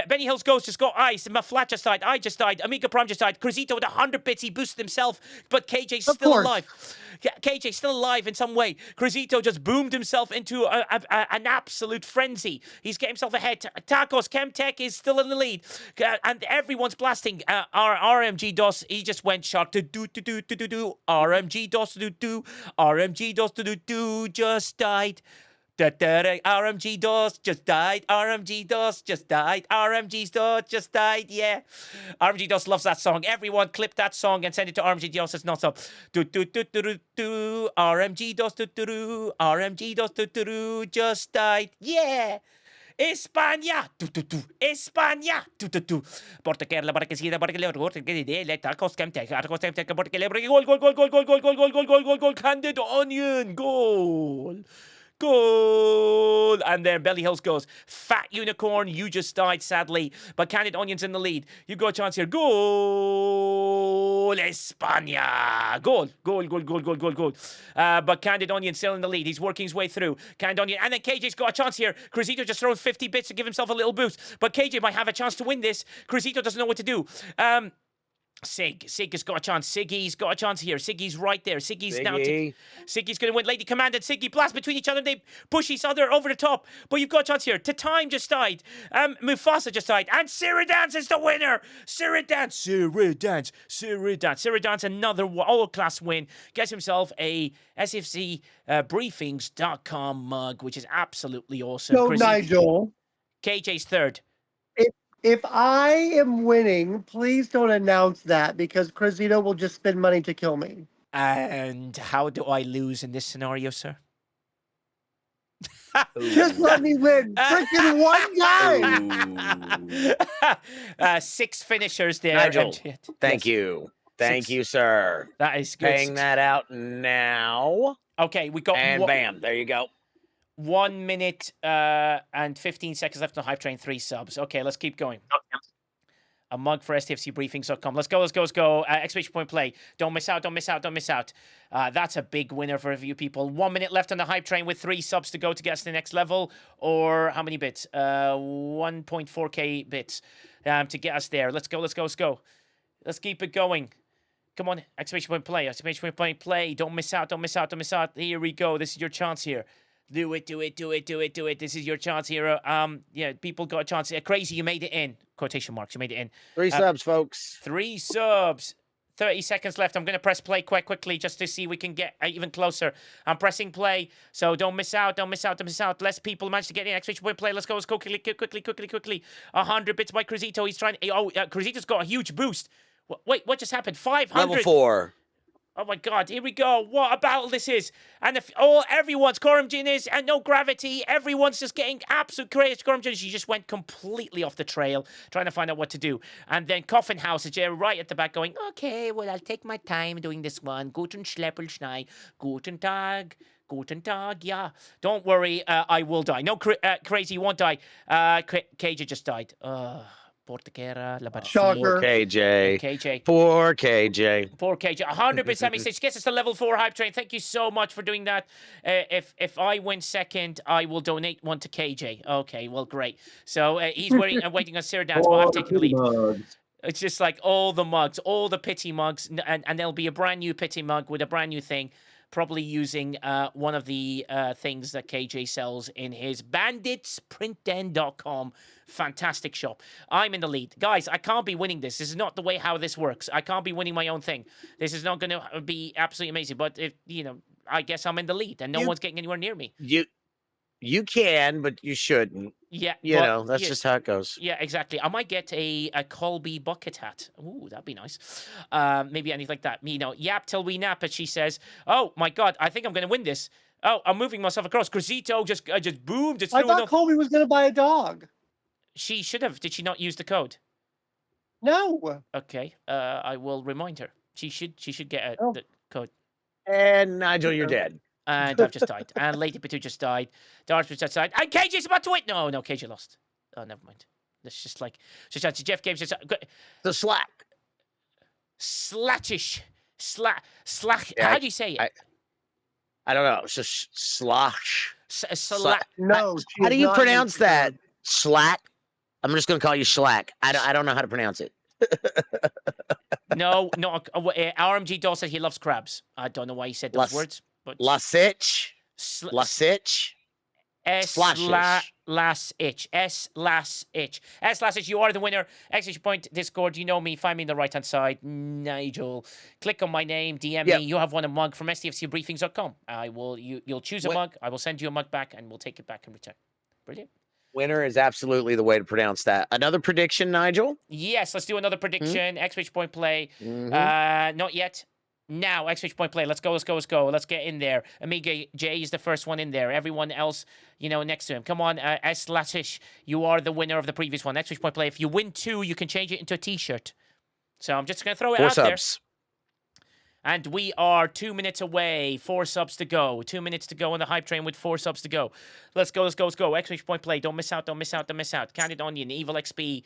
Benny Hill's Ghost just got ice. Maflat just died. I just died. Amiga Prom just died. Cruzito with 100 bits. He boosted himself. But KJ's still alive. KJ's still alive in some way. Cruzito just boomed himself into an absolute frenzy. He's getting himself ahead. Tacos Chemtech is still in the lead. And everyone's blasting. Our RMG DOS, he just went shark to do. RMG DOS to do. RMG DOS to do. Just died. RMG DOS just died. RMG DOS just died. RMG DOS just died. Yeah. RMG DOS loves that song. Everyone clip that song and send it to RMG DOS. It's not so. RMG DOS RMG DOS just died. Yeah. España, España, Portugal, porque sí, porque le tacos Chemtech, porque le goal, Candid Onion, goal. And then Belly Hills goes, Fat Unicorn, you just died, sadly. But Candid Onion's in the lead. You've got a chance here. Goal, España. Goal. But Candid Onion's still in the lead. He's working his way through. Candid Onion. And then KJ's got a chance here. Cruzito just throws 50 bits to give himself a little boost. But KJ might have a chance to win this. Cruzito doesn't know what to do. Sig has got a chance. Siggy's got a chance here. Siggy's right there. Siggy's going to win. Lady Command and Siggy blast between each other. They push each other over the top. But you've got a chance here. Time just died. Mufasa just died. And Siridance is the winner. Siridance, another all-class win. Gets himself a SFC Briefings.com mug, which is absolutely awesome. So, Nigel. KJ's third. If I am winning, please don't announce that because Cruzito will just spend money to kill me. And how do I lose in this scenario, sir? Just let me win. Freaking one guy. 6 finishers there. Nigel, thank you. Thank you, sir. That is good. Paying that out now. Okay, we got... And bam, there you go. 1 minute and 15 seconds left on the Hype Train, 3 subs. Okay, let's keep going. A mug for STFCbriefings.com. Let's go. Exclamation point play. Don't miss out. That's a big winner for a few people. 1 minute left on the Hype Train with 3 subs to go to get us to the next level. Or how many bits? 1.4k bits to get us there. Let's go. Let's keep it going. Come on, exclamation point play. Don't miss out. Here we go. This is your chance here. Do it. This is your chance here. People got a chance. Crazy, you made it in. Quotation marks, you made it in. 3 subs, folks. 3 subs. 30 seconds left. I'm going to press play quite quickly just to see we can get even closer. I'm pressing play, so don't miss out. Less people manage to get in. Exclamation point play. Let's go quickly. 100 bits by Cruzito. He's trying... Cruzito's got a huge boost. Wait, what just happened? 500. Level 4. Oh my God, here we go. What a battle this is. And everyone's Corumjin is, and no gravity. Everyone's just getting absolute crazy. Corumjin, she just went completely off the trail, trying to find out what to do. And then Coffin House is there right at the back going, okay, well, I'll take my time doing this one. Guten Schleppelschnei. Guten Tag, yeah. Don't worry, I will die. No, Crazy, you won't die. KJ just died. Portaquera, La Shocker. Poor KJ. 100% message gets us to level 4 Hype Train. Thank you so much for doing that. If I win second, I will donate one to KJ. Okay, well, great. So he's waiting on Sarah Dance while I've taken the lead. Mugs. It's just like all the mugs, all the pity mugs, and there'll be a brand new pity mug with a brand new thing. probably using one of the things that KJ sells in his banditsprintden.com fantastic shop. I'm in the lead. Guys, I can't be winning this. This is not the way how this works. I can't be winning my own thing. This is not going to be absolutely amazing. But, if I guess I'm in the lead, and no one's getting anywhere near me. You can, but you shouldn't. Yeah, That's just how it goes. Yeah, exactly. I might get a Colby bucket hat. Ooh, that'd be nice. Maybe anything like that. Yap till we nap. But she says, "Oh my God, I think I'm going to win this. Oh, I'm moving myself across." Grisito just boomed. I thought Colby was going to buy a dog. She should have. Did she not use the code? No. Okay. I will remind her. She should get the code. And Nigel, you're dead. And I've just died. And Lady Patu just died. Dartford just died. And KJ's about to win. No, KJ lost. Oh, never mind. It's just like Jeff Games. The slack. Slattish. Slack. Yeah, How do you say it? I don't know. It's just slosh. No. How do you pronounce that? Slack. I'm just going to call you Schlack. I don't know how to pronounce it. No. RMG Doll said he loves crabs. I don't know why he said those words. But Lasitch. Last itch. You are the winner. Exclamation point Discord. You know me. Find me in the right hand side. Nigel. Click on my name. DM me. You have won a mug from STFCbriefings.com. You'll choose a mug. I will send you a mug back, and we'll take it back in return. Brilliant. Winner is absolutely the way to pronounce that. Another prediction, Nigel? Yes, let's do another prediction. Exclamation point play. Not yet. Now, exclamation point play. Let's go. Let's get in there. Amiga J is the first one in there. Everyone else, next to him. Come on, S/ish. You are the winner of the previous one. Exclamation point play. If you win 2, you can change it into a T-shirt. So I'm just going to throw it 4 out subs. there. And we are 2 minutes away. 4 subs to go. 2 minutes to go on the hype train with 4 subs to go. Let's go. Exclamation point play. Don't miss out. Candid Onion, Evil XP,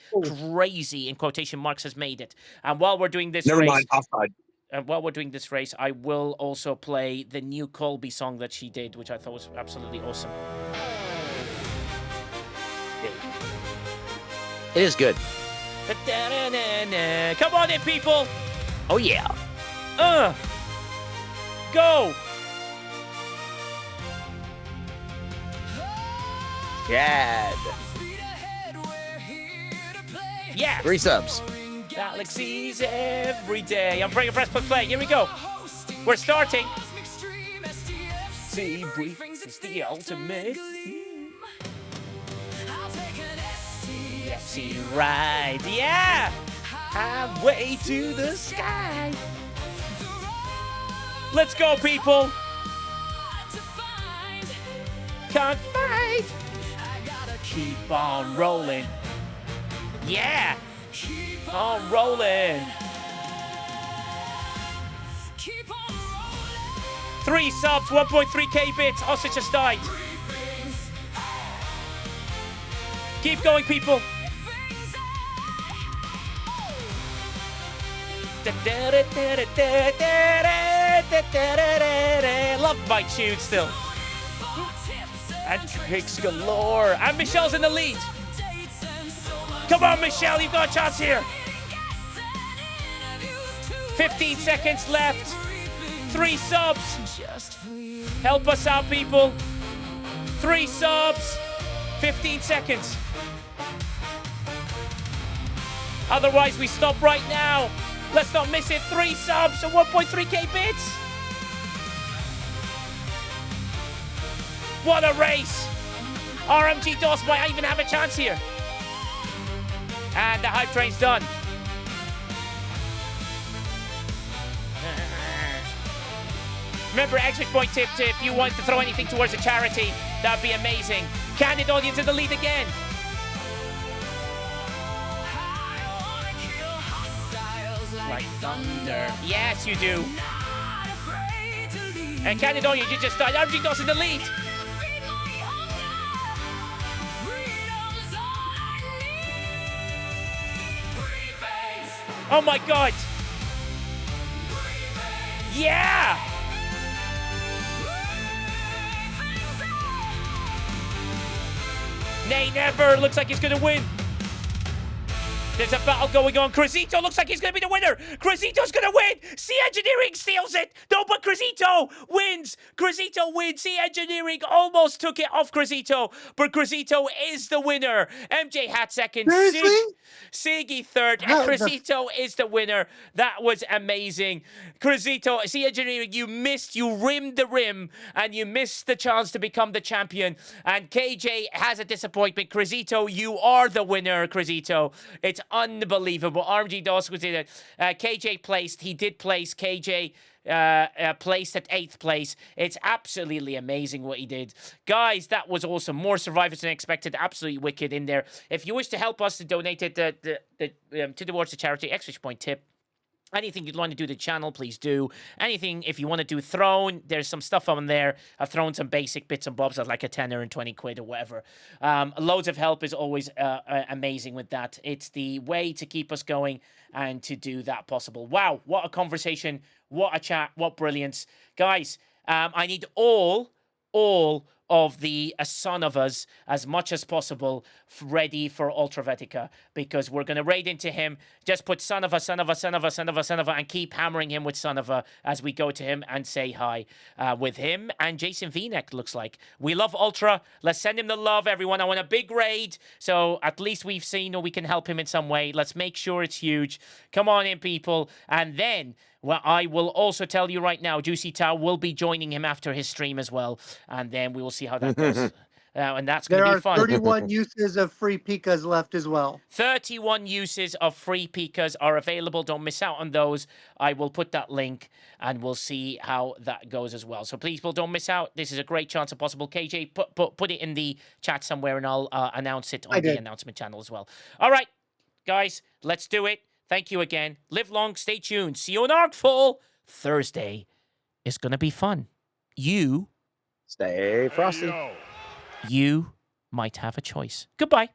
crazy in quotation marks has made it. And while we're doing this Never race, mind, offside. And while we're doing this race, I will also play the new Colby song that she did, which I thought was absolutely awesome. It is good. Come on in, people. Oh, yeah. Go. Gad. Yeah. 3 subs. Galaxies every day. I'm bringing press play. Here we go. We're starting. STFC Briefings, it's the ultimate. STFC ride. Yeah. Highway to the sky. Let's go, people. Can't fight. Keep on rolling. Yeah. On rolling. 3 subs, 1.3k bits. Osage just died. Keep going, people. Love my tune still. And tricks galore. And Michelle's in the lead. Come on, Michelle, you've got a chance here. 15 seconds left. 3 subs. Help us out, people. 3 subs. 15 seconds. Otherwise, we stop right now. Let's not miss it. 3 subs and 1.3k bits. What a race. RMG DOS might even have a chance here. And the hype train's done. Remember, exclamation point tip to if you want to throw anything towards a charity, that'd be amazing. Candid Audience in the lead again. Like thunder. Yes, you do. And Candid Audience, you just died. RMG DOS in the lead. Oh my God! Yeah! Nay, never. Looks like he's gonna win. There's a battle going on. Cruzito looks like he's going to be the winner. Cruzito's going to win. Sea Engineering steals it. No, but Cruzito wins. Cruzito wins. Sea Engineering almost took it off Cruzito, but Cruzito is the winner. MJ had second. Seriously? Siggy third. And How the- Cruzito is the winner. That was amazing. Cruzito, Sea Engineering, you rimmed the rim, and you missed the chance to become the champion. And KJ has a disappointment. Cruzito, you are the winner, Cruzito. It's unbelievable. RMG Dawson was in it. KJ placed. He did place. KJ placed at 8th place. It's absolutely amazing what he did. Guys, that was awesome. More survivors than expected. Absolutely wicked in there. If you wish to help us to donate it towards the charity, exchange point tip. Anything you'd want to do to the channel, please do. Anything, if you want to do Throne, there's some stuff on there. I've thrown some basic bits and bobs at like a tenner and 20 quid or whatever. Loads of help is always amazing with that. It's the way to keep us going and to do that possible. Wow, what a conversation. What a chat. What brilliance. Guys, I need all of the son of us as much as possible ready for Ultravetica, because we're going to raid into him. Just put son of a, and keep hammering him with son of a as we go to him and say hi with him and Jason V-Neck. Looks like we love Ultra. Let's send him the love, everyone. I want a big raid, so at least we've seen or we can help him in some way. Let's make sure it's huge. Come on in, people. And then, well, I will also tell you right now, Juicy Tao will be joining him after his stream as well, and then we will see how that goes. And that's going to be fun. There are 31 uses of free Pikas left as well. 31 uses of free Pikas are available. Don't miss out on those. I will put that link, and we'll see how that goes as well. So please, people, don't miss out. This is a great chance of possible. KJ, put it in the chat somewhere, and I'll announce it on the announcement channel as well. All right, guys, let's do it. Thank you again. Live long, stay tuned. See you on Artful. Thursday is going to be fun. You Stay frosty. you might have a choice. Goodbye.